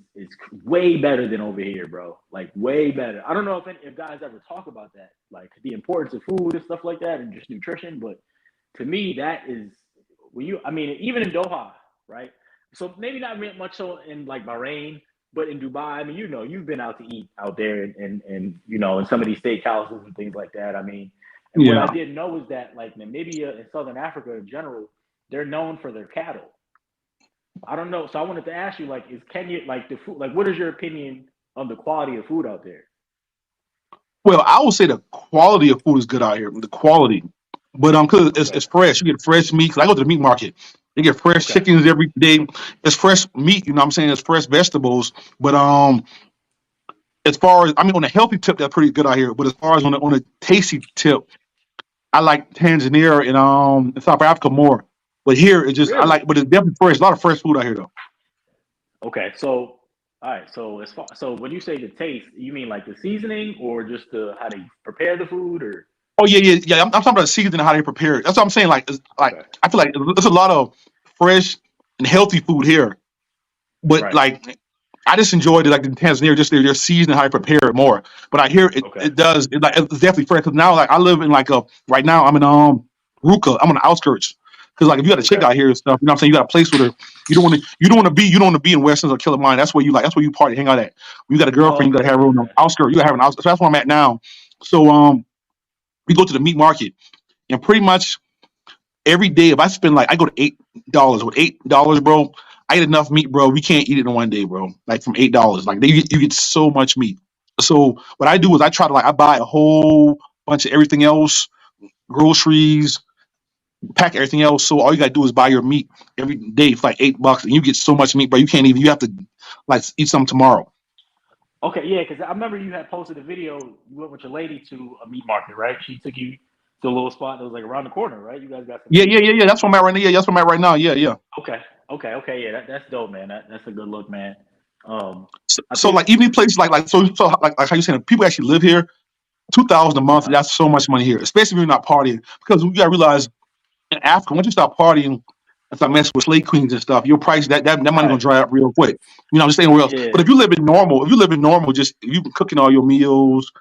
Speaker 2: way better than over here, bro. Like way better. I don't know if guys ever talk about that, like the importance of food and stuff like that, and just nutrition. But to me, that is I mean, even in Doha, right? So maybe not much so in like Bahrain, but in Dubai. I mean, you've been out to eat out there, and in some of these steakhouses and things like that. I mean, and what I
Speaker 1: Yeah.
Speaker 2: didn't know is that like Namibia and Southern Africa in general, they're known for their cattle. I don't know. So I wanted to ask you, like, is Kenya like the food? Like, what is your opinion on the quality of food out there?
Speaker 1: Well, I would say the quality of food is good out here. The quality, but because
Speaker 2: Okay.
Speaker 1: it's fresh. You get fresh meat. 'Cause I go to the meat market. You get fresh
Speaker 2: Okay.
Speaker 1: chickens every day. It's fresh meat. You know what I'm saying? It's fresh vegetables. But as far as I mean, on a healthy tip, that's pretty good out here. But as far as on a tasty tip, I like Tanzania and South Africa more. But here it's just I
Speaker 2: Really?
Speaker 1: like, but it's definitely fresh. A lot of fresh food out here though.
Speaker 2: Okay. So, all right. So when you say the taste, you mean like the seasoning or just how they prepare the food, or?
Speaker 1: Oh yeah. I'm talking about the seasoning and how they prepare it. That's what I'm saying. Like
Speaker 2: Okay.
Speaker 1: I feel like there's a lot of fresh and healthy food here. But
Speaker 2: Right.
Speaker 1: like I just enjoyed it, like in Tanzania, just their seasoning, how they prepare it more. But I hear
Speaker 2: Okay.
Speaker 1: it's definitely fresh. Because now, like I live in right now, I'm in Ruka. I'm on the outskirts, Because like if you got a chick
Speaker 2: Okay.
Speaker 1: out here and stuff, you know what I'm saying, you got a place with her. You don't want to be in West Ends or Killer Mine. That's where you like. That's where you party, hang out at. When you got a girlfriend, you got to
Speaker 2: Okay.
Speaker 1: have her on the
Speaker 2: Okay.
Speaker 1: outskirts. You got to have an outskirts. So that's where I'm at now. So we go to the meat market, and pretty much every day, if I spend like I go to $8 with $8, bro, I eat enough meat, bro. We can't eat it in one day, bro. Like from $8, like you get so much meat. So what I do is I try to like I buy a whole bunch of everything else, groceries, pack everything else. So all you gotta do is buy your meat every day for like $8, and you get so much meat, bro. You can't even. You have to like eat some tomorrow.
Speaker 2: Okay, yeah, because I remember you had posted a video. You went with your lady to a meat market, right? She took you to a little spot that was like around the corner, right? You guys got some
Speaker 1: Yeah,
Speaker 2: meat.
Speaker 1: yeah, yeah, yeah. That's where I'm at right now. Yeah, that's where I'm at right now. Yeah, yeah.
Speaker 2: Okay, okay. Yeah, that's dope, man. That's a good look, man. Um, I
Speaker 1: So
Speaker 2: think,
Speaker 1: like even places like how you saying people actually live here. 2,000 a month.
Speaker 2: yeah,
Speaker 1: That's so much money here, especially if you're not partying. Because you gotta realize in Africa, once you start partying and start messing with slave queens and stuff, your price that money gonna
Speaker 2: right,
Speaker 1: dry up real quick. You know, I'm just saying where else. But
Speaker 2: yeah,
Speaker 1: if you live in normal, just if you been cooking all your meals,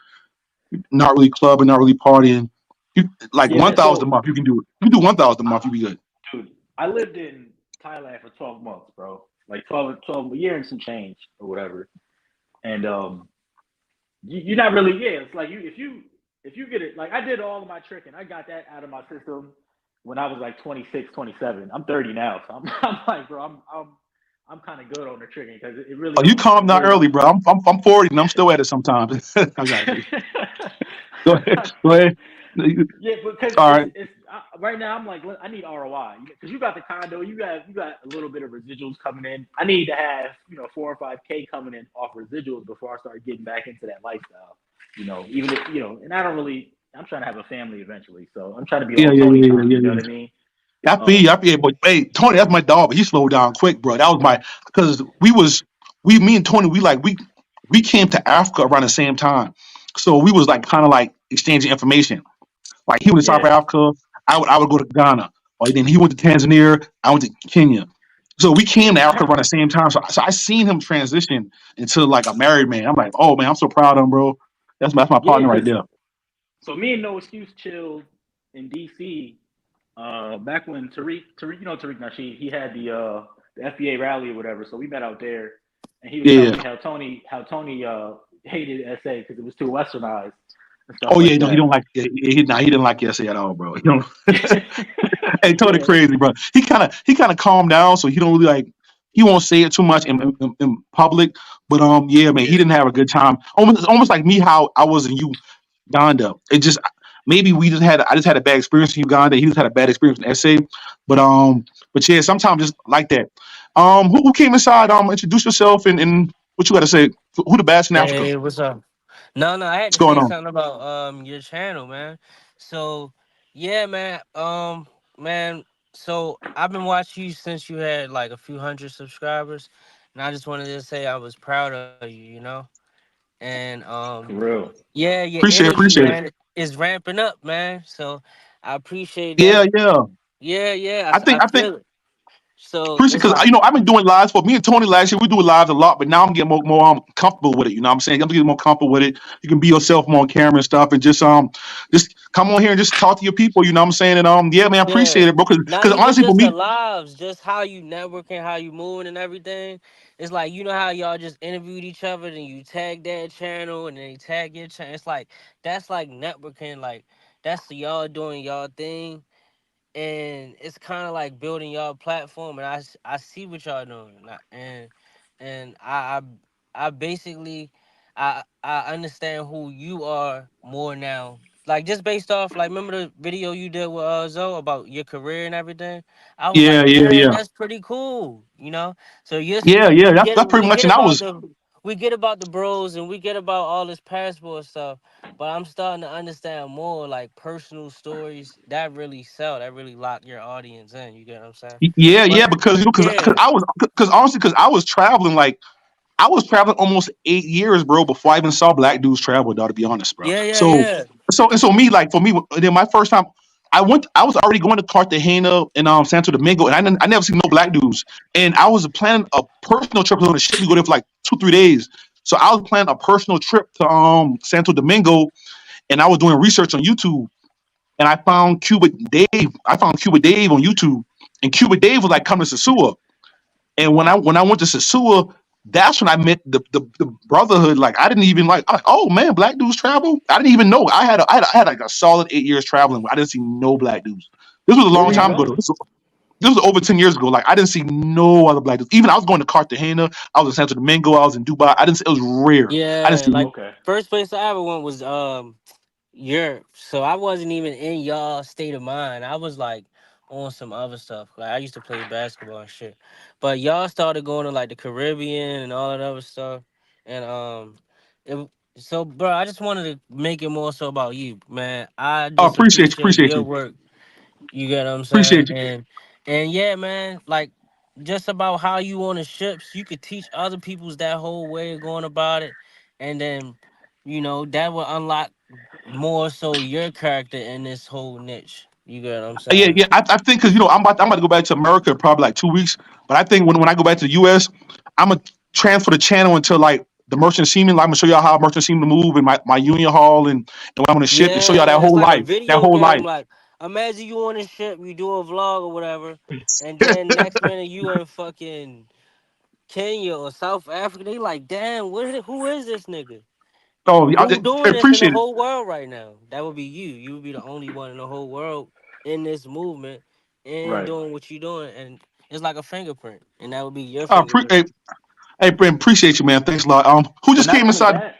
Speaker 1: not really clubbing, not really partying, you like
Speaker 2: yeah,
Speaker 1: one
Speaker 2: man.
Speaker 1: thousand a
Speaker 2: So,
Speaker 1: month. You can do it. You do 1,000 a
Speaker 2: I,
Speaker 1: month, you be good.
Speaker 2: dude, I lived in Thailand for 12 months, bro. Like 12 a year and some change or whatever. And you're not really, yeah. It's like if you get it, like I did all of my tricking. I got that out of my system when I was like 26, 27. I'm 30 now, so I'm like, bro, I'm kind of good on the tricking because it really
Speaker 1: Oh, you
Speaker 2: don't,
Speaker 1: calm
Speaker 2: it
Speaker 1: down
Speaker 2: really
Speaker 1: early,
Speaker 2: don't.
Speaker 1: bro. I'm 40 and I'm still at it sometimes. I got you. Go ahead. Go ahead.
Speaker 2: Yeah, because
Speaker 1: All right.
Speaker 2: it's right now. I'm like, I need ROI because you got the condo, you got a little bit of residuals coming in. I need to have 4 or 5K coming in off residuals before I start getting back into that lifestyle. Even if and I don't really. I'm trying to have a family eventually, so I'm trying to be
Speaker 1: Yeah,
Speaker 2: all
Speaker 1: yeah,
Speaker 2: Tony
Speaker 1: yeah, yeah,
Speaker 2: time.
Speaker 1: yeah,
Speaker 2: You know
Speaker 1: yeah.
Speaker 2: what I mean?
Speaker 1: I feel you. I feel you. But hey, Tony, that's my dog. But he slowed down quick, bro. That was my because me and Tony, we came to Africa around the same time, so we was like kind of like exchanging information. Like he went to South
Speaker 2: Yeah,
Speaker 1: Africa, I would go to Ghana, or then he went to Tanzania, I went to Kenya. So we came to Africa around the same time. So I seen him transition into like a married man. I'm like, oh man, I'm so proud of him, bro. That's my
Speaker 2: yeah.
Speaker 1: partner right
Speaker 2: Because
Speaker 1: there.
Speaker 2: so me and No Excuse chilled in DC. Back when Tariq, Tariq Nasheed, he had the FBA rally or whatever. So we met out there, and he was telling
Speaker 1: Yeah.
Speaker 2: me how Tony hated SA because it was too westernized and stuff
Speaker 1: Oh yeah,
Speaker 2: like
Speaker 1: no, he
Speaker 2: that.
Speaker 1: don't like. He didn't like SA at all, bro. He don't. Hey, Tony
Speaker 2: Yeah,
Speaker 1: crazy, bro. He kind of calmed down, so he don't really like. He won't say it too much in public, but yeah, man, he
Speaker 2: yeah,
Speaker 1: didn't have a good time. Almost like me, how I was in Uganda. It just maybe I just had a bad experience in Uganda. He just had a bad experience in SA, but yeah, sometimes just like that. Who came inside? Introduce yourself and what you got to say. Who the baddest in Africa?
Speaker 3: Hey, what's up? No, I had
Speaker 1: What's
Speaker 3: to
Speaker 1: going
Speaker 3: say
Speaker 1: on?
Speaker 3: something about your channel, man. So yeah, man, so I've been watching you since you had like a few hundred subscribers, and I just wanted to say I was proud of you. And
Speaker 2: for real.
Speaker 3: yeah, your energy,
Speaker 1: Appreciate it.
Speaker 3: man, is ramping up, man. So I appreciate that.
Speaker 1: Yeah, yeah.
Speaker 3: Yeah,
Speaker 1: I
Speaker 3: I
Speaker 1: think I think
Speaker 3: feel it. So
Speaker 1: appreciate
Speaker 3: it's
Speaker 1: because
Speaker 3: like
Speaker 1: I've been doing lives for me and Tony last year. We do lives a lot, but now I'm getting more comfortable with it. You know what I'm saying? I'm getting more comfortable with it. You can be yourself more on camera and stuff, and just come on here and just talk to your people. You know what I'm saying? And yeah, man, I appreciate
Speaker 3: yeah.
Speaker 1: it, bro.
Speaker 3: Not
Speaker 1: Because
Speaker 3: even
Speaker 1: honestly, for
Speaker 3: just the
Speaker 1: me,
Speaker 3: lives, just how you networking, how you moving and everything. It's like you know how y'all just interviewed each other, and you tag that channel, and then they tag your channel. It's like that's like networking, like that's y'all doing y'all thing, and it's kind of like building y'all platform. And I see what y'all doing, and I basically I understand who you are more now. Like just based off like remember the video you did with Zoe about your career and everything. I was
Speaker 1: yeah,
Speaker 3: like,
Speaker 1: yeah,
Speaker 3: man,
Speaker 1: yeah,
Speaker 3: that's pretty cool. So yes,
Speaker 1: yeah,
Speaker 3: like
Speaker 1: yeah. That's
Speaker 3: we
Speaker 1: pretty much.
Speaker 3: get
Speaker 1: And I
Speaker 3: about
Speaker 1: was
Speaker 3: the bros and we get about all this passport stuff, but I'm starting to understand more like personal stories that really sell, that really lock your audience in. You get what I'm saying?
Speaker 1: yeah, yeah.
Speaker 3: But
Speaker 1: Because
Speaker 3: yeah,
Speaker 1: because I was traveling like. I was traveling almost 8 years, bro, before I even saw black dudes travel, dog, to be honest, bro.
Speaker 3: yeah, yeah,
Speaker 1: So,
Speaker 3: yeah,
Speaker 1: so me, like for me, then my first time, I was already going to Cartagena and Santo Domingo, and I never seen no black dudes. And I was planning a personal trip on the ship. We go there for like 2, 3 days. So I was planning a personal trip to Santo Domingo, and I was doing research on YouTube. and I found Cuba Dave. I found Cuba Dave on YouTube, and Cuba Dave was like coming to Sasua. And when I went to Sasua, that's when I met the brotherhood. Like I didn't even like. I'm like, oh man, black dudes travel. I didn't even know. I had like a solid 8 years traveling. I didn't see no black dudes. This was a
Speaker 2: Where
Speaker 1: long
Speaker 2: did you
Speaker 1: time ago.
Speaker 2: go?
Speaker 1: This was over 10 years ago. Like I didn't see no other black dudes. Even I was going to Cartagena. I was in Santo Domingo. I was in Dubai. I didn't. It was rare. I didn't
Speaker 3: Yeah,
Speaker 1: see.
Speaker 3: like
Speaker 2: Okay.
Speaker 3: first place I ever went was Europe. So I wasn't even in y'all state of mind. I was like on some other stuff. Like I used to play basketball and shit. But y'all started going to like the Caribbean and all that other stuff. And it, so bro, I just wanted to make it more so about you, man. I
Speaker 1: Oh,
Speaker 3: just
Speaker 1: appreciate you.
Speaker 3: appreciate
Speaker 1: Appreciate
Speaker 3: your
Speaker 1: you.
Speaker 3: work. You get what I'm saying?
Speaker 1: Appreciate you.
Speaker 3: And yeah, man, like just about how you on the ships, you could teach other people's that whole way of going about it, and then that will unlock more so your character in this whole niche. You get what I'm
Speaker 1: Yeah,
Speaker 3: saying?
Speaker 1: yeah. I think because I'm about to go back to America in probably like 2 weeks. But I think when I go back to the US, I'm gonna transfer the channel into like the merchant seaman. Like, I'm gonna show y'all how merchant seaman move and my union hall and when I'm on the ship and show y'all that
Speaker 3: Yeah, it's
Speaker 1: whole
Speaker 3: like a
Speaker 1: life. That
Speaker 3: video
Speaker 1: whole
Speaker 3: game.
Speaker 1: life.
Speaker 3: Like imagine you on a ship, you do a vlog or whatever, and then next minute you in fucking Kenya or South Africa. They like, damn, who is this nigga?
Speaker 1: Oh,
Speaker 3: Who doing this in the
Speaker 1: appreciate it.
Speaker 3: whole world right now? That would be you. You would be the only one in the whole world in this movement and
Speaker 2: Right.
Speaker 3: doing what you're doing. And it's like a fingerprint. And that would be your
Speaker 1: I pre-
Speaker 3: fingerprint.
Speaker 1: hey, hey, Brent, appreciate you, man. Thanks a lot. Who
Speaker 2: But
Speaker 1: just
Speaker 2: not
Speaker 1: came
Speaker 2: only
Speaker 1: inside?
Speaker 2: that,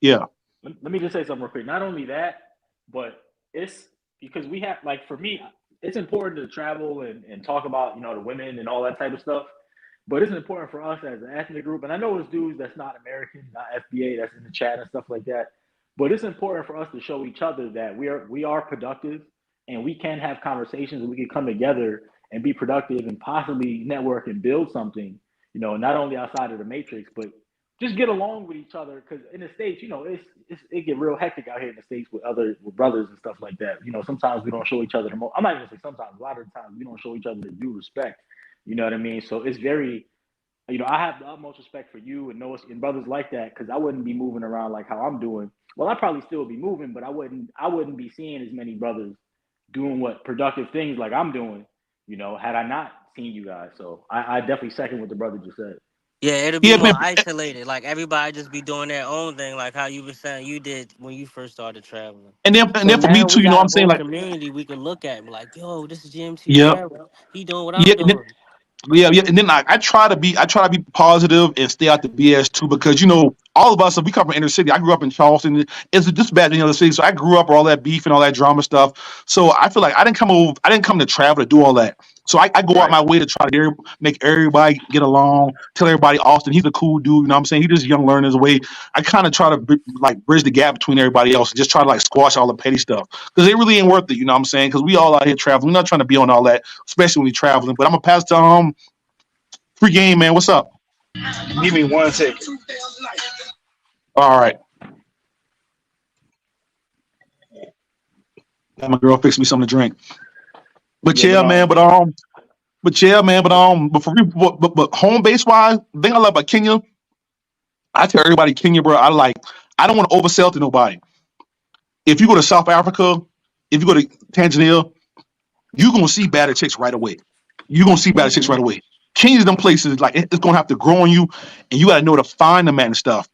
Speaker 1: Yeah.
Speaker 2: let me just say something real quick. Not only that, but it's because we have like for me, it's important to travel and talk about the women and all that type of stuff. But it's important for us as an ethnic group, and I know it's dudes that's not American, not FBA, that's in the chat and stuff like that. But it's important for us to show each other that we are productive and we can have conversations and we can come together and be productive and possibly network and build something, not only outside of the matrix, but just get along with each other. Because in the states, it get real hectic out here in the states with brothers and stuff like that. Sometimes we don't show each other the most. I'm not even gonna say sometimes. A lot of the times we don't show each other the due respect. You know what I mean? So it's very, I have the utmost respect for you and Noah and brothers like that because I wouldn't be moving around like how I'm doing. Well, I'd probably still be moving, but I wouldn't be seeing as many brothers doing what productive things like I'm doing, had I not seen you guys. So I definitely second what the brother just said.
Speaker 3: Yeah, it'll be
Speaker 1: Yeah,
Speaker 3: more
Speaker 1: man.
Speaker 3: isolated. Like everybody just be doing their own thing, like how you were saying you did when you first started traveling.
Speaker 1: And
Speaker 3: So
Speaker 1: then for me
Speaker 3: now
Speaker 1: too,
Speaker 3: we got
Speaker 1: I'm
Speaker 3: a
Speaker 1: saying
Speaker 3: whole
Speaker 1: like,
Speaker 3: community we can look at and be like, yo, this is GMT
Speaker 1: yeah,
Speaker 3: Travel. He doing what
Speaker 1: yeah.
Speaker 3: I'm doing.
Speaker 1: Yeah, yeah, and then I try to be positive and stay out the BS too because all of us if we come from inner city. I grew up in Charleston. It's just bad in the other city, so I grew up with all that beef and all that drama stuff. So I feel like I didn't come to travel to do all that. So I go out
Speaker 2: Right.
Speaker 1: my way to try to make everybody get along. Tell everybody Austin, he's a cool dude. You know what I'm saying? He just young learners way. I kind of try to like bridge the gap between everybody else and just try to like squash all the petty stuff because it really ain't worth it. You know what I'm saying? Because we all out here traveling. We're not trying to be on all that, especially when we traveling. But I'm gonna pass to free game, man. What's up?
Speaker 4: Give me 1 second.
Speaker 1: All right. Got my girl fix me something to drink. But
Speaker 2: Yeah, but
Speaker 1: yeah, man. But for real, but home base wise, the thing I love about Kenya, I tell everybody Kenya, bro. I don't want to oversell to nobody. If you go to South Africa, if you go to Tanzania, you're gonna see better chicks right away. You're gonna see better chicks
Speaker 2: mm-hmm.
Speaker 1: right away. Kenya's them places like it's gonna have to grow on you, and you gotta know to find them and stuff.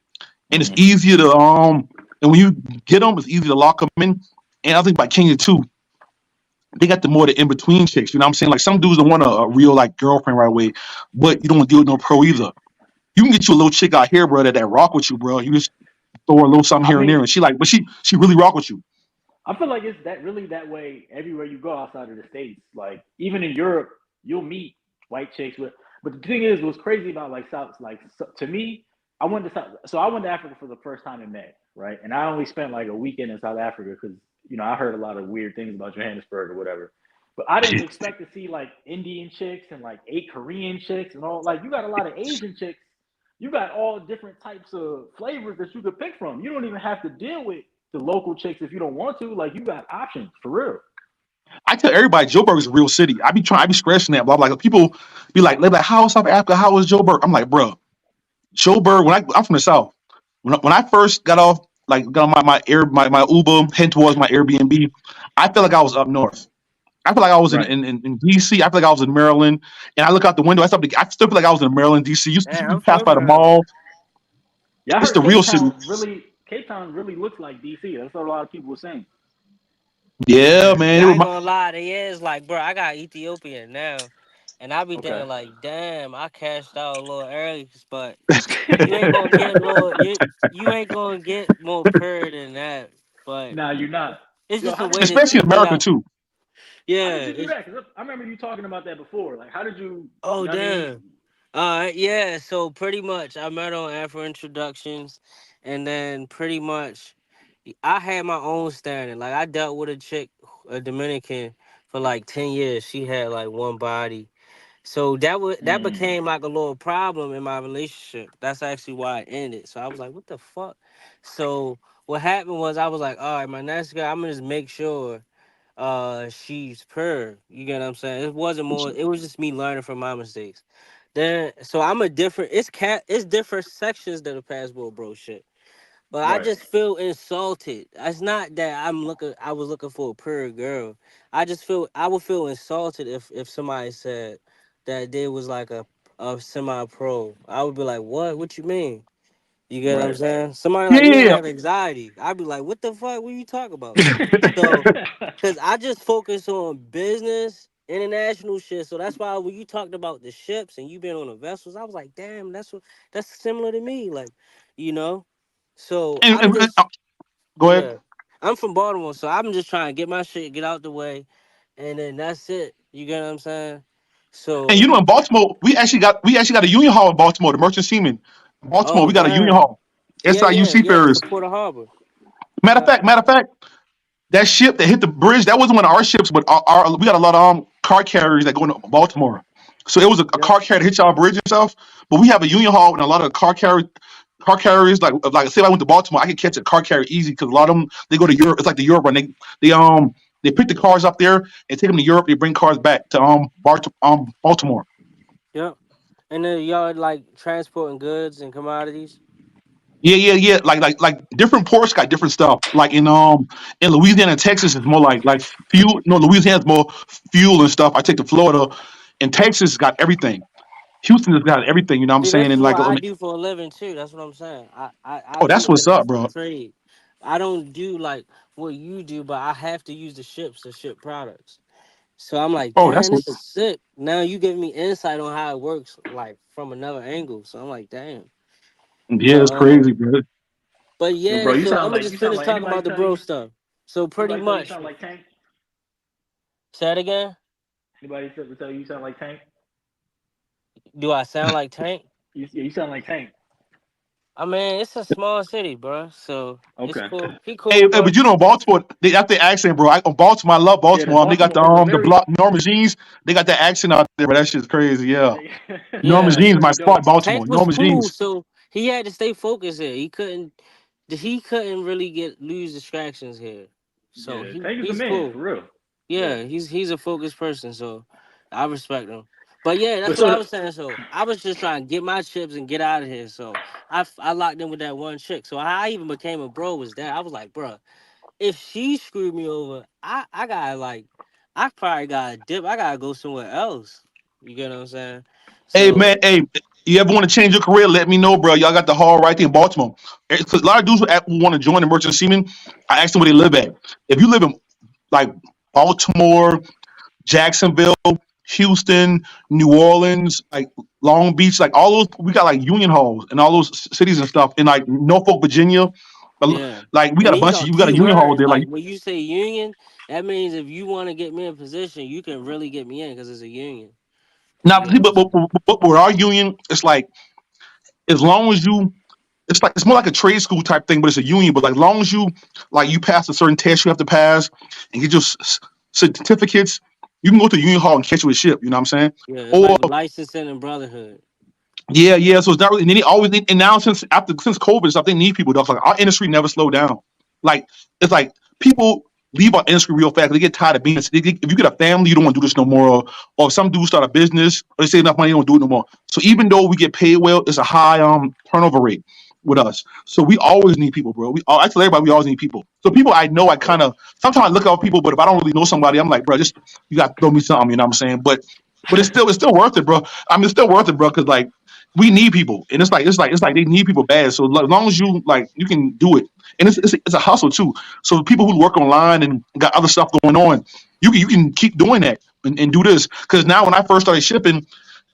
Speaker 1: And it's
Speaker 2: Mm-hmm.
Speaker 1: easier to and when you get them, it's easy to lock them in. And I think by Kenya too, they got the more the in between chicks. You know what I'm saying? Like some dudes don't want a real like girlfriend right away, but you don't want to deal with no pro either. You can get you a little chick out here, bro, that rock with you, bro. You just throw her a little something
Speaker 2: I
Speaker 1: here and there,
Speaker 2: mean,
Speaker 1: and she like, but she really rock with you.
Speaker 2: I feel like it's that really that way everywhere you go outside of the states. Like even in Europe, you'll meet white chicks with. But the thing is, what's crazy about like South, like to me, I went to South, so I went to Africa for the first time in May, right? And I only spent like a weekend in South Africa because I heard a lot of weird things about Johannesburg or whatever. But I didn't expect to see like Indian chicks and like 8 Korean chicks and all. Like you got a lot of Asian chicks. You got all different types of flavors that you could pick from. You don't even have to deal with the local chicks if you don't want to. Like you got options for real.
Speaker 1: I tell everybody Joburg is a real city. I be scratching that, blah blah. Like people they're like, how is South Africa? How is Joburg? I'm like, bro, Joburg. I'm from the South. When I first got off like got on my Uber heading towards my Airbnb, I felt like I was up north. I feel like I was
Speaker 2: Right.
Speaker 1: in DC. I feel like I was in I look out the window. I still feel like I was in Maryland, DC.
Speaker 3: Man,
Speaker 1: You
Speaker 3: I'm
Speaker 1: pass
Speaker 3: from
Speaker 1: by the
Speaker 3: Maryland.
Speaker 1: mall.
Speaker 2: Yeah, I
Speaker 1: It's
Speaker 2: heard
Speaker 1: the real city.
Speaker 2: Cape Town really looks like DC. That's what a lot of people were saying.
Speaker 1: Yeah,
Speaker 3: Man,
Speaker 1: man.
Speaker 3: yeah, I ain't gonna lie, they is like, bro, I got Ethiopian now, and I be
Speaker 2: Okay.
Speaker 3: thinking like, damn, I cashed out a little early, but you ain't gonna get little, you ain't gonna get more purr than that. But
Speaker 2: Nah, you're not.
Speaker 3: it's
Speaker 2: Yo,
Speaker 3: just
Speaker 2: how
Speaker 3: a
Speaker 2: did
Speaker 3: way
Speaker 2: you
Speaker 3: to
Speaker 2: do
Speaker 1: Especially in
Speaker 2: that?
Speaker 3: get
Speaker 1: America
Speaker 3: out.
Speaker 1: too.
Speaker 2: How
Speaker 3: Yeah.
Speaker 2: did you do that? Because I remember you talking about that before. Like, how did you?
Speaker 3: Oh
Speaker 2: You know what I mean?
Speaker 3: damn. Yeah. So pretty much, I met on Afro Introductions, and then pretty much, I had my own standing. Like I dealt with a chick, a Dominican, for like 10 years. She had like one body. So that
Speaker 2: Mm,
Speaker 3: became like a little problem in my relationship. That's actually why it ended. So I was like, what the fuck? So what happened was I was like, all right, my next guy, I'm gonna just make sure she's pure. You get what I'm saying? It wasn't more, it was just me learning from my mistakes. Then so I'm a different it's different sections that the passport bro shit. But I
Speaker 2: right.
Speaker 3: just feel insulted. It's not that I was looking for a pure girl. I would feel insulted if somebody said that they was like a semi pro. I would be like, what? What you mean? You get what I'm
Speaker 2: Right.
Speaker 3: saying? Somebody
Speaker 1: Yeah,
Speaker 3: like me
Speaker 1: yeah,
Speaker 3: would
Speaker 1: yeah.
Speaker 3: have anxiety. I'd be like, what the fuck? What you talking about? So, cause I just focus on business, international shit. So that's why when you talked about the ships and you been on the vessels, I was like, damn, that's similar to me. Like, you know. So I'm
Speaker 1: And
Speaker 3: just
Speaker 1: go ahead.
Speaker 3: yeah. I'm from Baltimore, so I'm just trying to get my shit, get out the way, and then that's it. You get what I'm saying?
Speaker 1: And
Speaker 3: So,
Speaker 1: in Baltimore, we actually got a union hall in Baltimore, the Merchant Seamen. In Baltimore,
Speaker 3: oh
Speaker 1: we got a union
Speaker 3: damn.
Speaker 1: hall.
Speaker 3: Yeah,
Speaker 1: SIU
Speaker 3: yeah, yeah.
Speaker 1: seafarers.
Speaker 3: For Port Harbor. Yeah.
Speaker 1: Matter of fact, that ship that hit the bridge, that wasn't one of our ships, but we got a lot of car carriers that go into Baltimore. So it was a
Speaker 3: Yep.
Speaker 1: car carrier that hit y'all bridge and stuff. But we have a union hall and a lot of car carriers like say if I went to Baltimore, I could catch a car carrier easy because a lot of them they go to Europe. It's like the Europe run. They pick the cars up there and take them to Europe. They bring cars back to Baltimore.
Speaker 3: Yep. And then y'all like transporting goods and commodities.
Speaker 1: Yeah, yeah, yeah. Like different ports got different stuff. Like in Louisiana and Texas, it's more like fuel. No, Louisiana's more fuel and stuff. I take to Florida, and Texas got everything. Houston has got everything. You know what I'm
Speaker 3: See,
Speaker 1: saying?
Speaker 3: this is
Speaker 1: And
Speaker 3: what
Speaker 1: like,
Speaker 3: I do for a living too. That's what I'm saying. I
Speaker 1: oh,
Speaker 3: do
Speaker 1: that's
Speaker 3: like
Speaker 1: what's up, bro.
Speaker 3: trade. I don't do like what you do, but I have to use the ships to ship products. So I'm like,
Speaker 1: Oh, that's
Speaker 3: damn,
Speaker 1: what's
Speaker 3: this is sick. Now you give me insight on how it works, like from another angle. So I'm like, damn.
Speaker 1: yeah,
Speaker 3: But
Speaker 1: it's crazy, bro.
Speaker 2: Yo,
Speaker 3: yeah,
Speaker 2: bro,
Speaker 3: so I'm gonna
Speaker 2: you
Speaker 3: just
Speaker 2: sound
Speaker 3: finish
Speaker 2: like
Speaker 3: talking about the bro stuff. So pretty
Speaker 2: anybody tell you
Speaker 3: much,
Speaker 2: sound like Tank.
Speaker 3: say it again.
Speaker 2: Anybody tell you sound like Tank.
Speaker 3: Do I sound like Tank?
Speaker 2: You sound like Tank.
Speaker 3: I mean, it's a small city, bro. So it's
Speaker 2: Okay.
Speaker 3: cool. He
Speaker 1: Hey,
Speaker 3: cool,
Speaker 1: but
Speaker 3: but
Speaker 1: Baltimore, they got their accent, bro. Baltimore, I love
Speaker 2: Yeah, the
Speaker 1: Baltimore. They got
Speaker 2: Baltimore is a
Speaker 1: the
Speaker 2: very
Speaker 1: block Norma Jeans. They got that accent out there, but that shit's crazy. Yeah, Norma
Speaker 3: yeah.
Speaker 2: it's
Speaker 1: Jeans, my
Speaker 2: very
Speaker 1: spot,
Speaker 2: dope.
Speaker 1: Baltimore.
Speaker 3: Tank was
Speaker 1: Norma
Speaker 3: cool,
Speaker 1: Jeans.
Speaker 3: so he had to stay focused here. He couldn't really get lose distractions here. So
Speaker 2: Yeah, Tank is the
Speaker 3: he's
Speaker 2: man
Speaker 3: cool.
Speaker 2: for real. Yeah.
Speaker 3: Yeah, he's a focused person, so I respect him. But yeah, that's
Speaker 2: But
Speaker 3: what
Speaker 2: so
Speaker 3: I was saying. So I was just trying to get my chips and get out of here. So I locked in with that one chick. So how I even became a bro was that I was like, bro, if she screwed me over, I gotta like, I probably gotta dip. I gotta go somewhere else. You get what I'm saying?
Speaker 1: Hey
Speaker 3: So
Speaker 1: man, hey, you ever want to change your career? Let me know, bro. Y'all got the hall right there in Baltimore. Because a lot of dudes who want to join the Merchant Seaman, I asked them where they live at. If you live in like Baltimore, Jacksonville, Houston, New Orleans, like Long Beach, like all those, we got like union halls and all those cities and stuff. In like Norfolk, Virginia,
Speaker 3: yeah.
Speaker 1: like we
Speaker 3: And
Speaker 1: got a
Speaker 3: these
Speaker 1: bunch of
Speaker 3: are
Speaker 1: we got
Speaker 3: key
Speaker 1: a union hall
Speaker 3: words.
Speaker 1: there. Like
Speaker 3: Like when you say union, that means if you want to get me in position, you can really get me in because it's a union. You
Speaker 1: now,
Speaker 3: get what I'm saying?
Speaker 1: but with our union, it's like as long as you it's more like a trade school type thing, but it's a union. But like long as you pass a certain test you have to pass and get your certificates, you can go to the union hall and catch you a ship. You know what I'm saying?
Speaker 3: Yeah, it's
Speaker 1: Or
Speaker 3: like licensing and brotherhood.
Speaker 1: yeah, yeah. So it's not really. And then they always and now since COVID and stuff, they need people. Though. It's like our industry never slowed down. Like it's like people leave our industry real fast. They get tired of being. If you get a family, you don't want to do this no more. Or if some dudes start a business, or they save enough money, they don't do it no more. So even though we get paid well, it's a high turnover rate. with us. So we always need people, bro. I tell everybody we always need people. So people I know, I kind of sometimes I look out people, but if I don't really know somebody, I'm like, bro, just you got to throw me something. You know what I'm saying? But it's still worth it, bro. I mean, it's still worth it, bro, because like we need people, and it's like they need people bad. So as long as you like, you can do it, and it's a hustle too. So people who work online and got other stuff going on, you can keep doing that and do this. Because now when I first started shipping,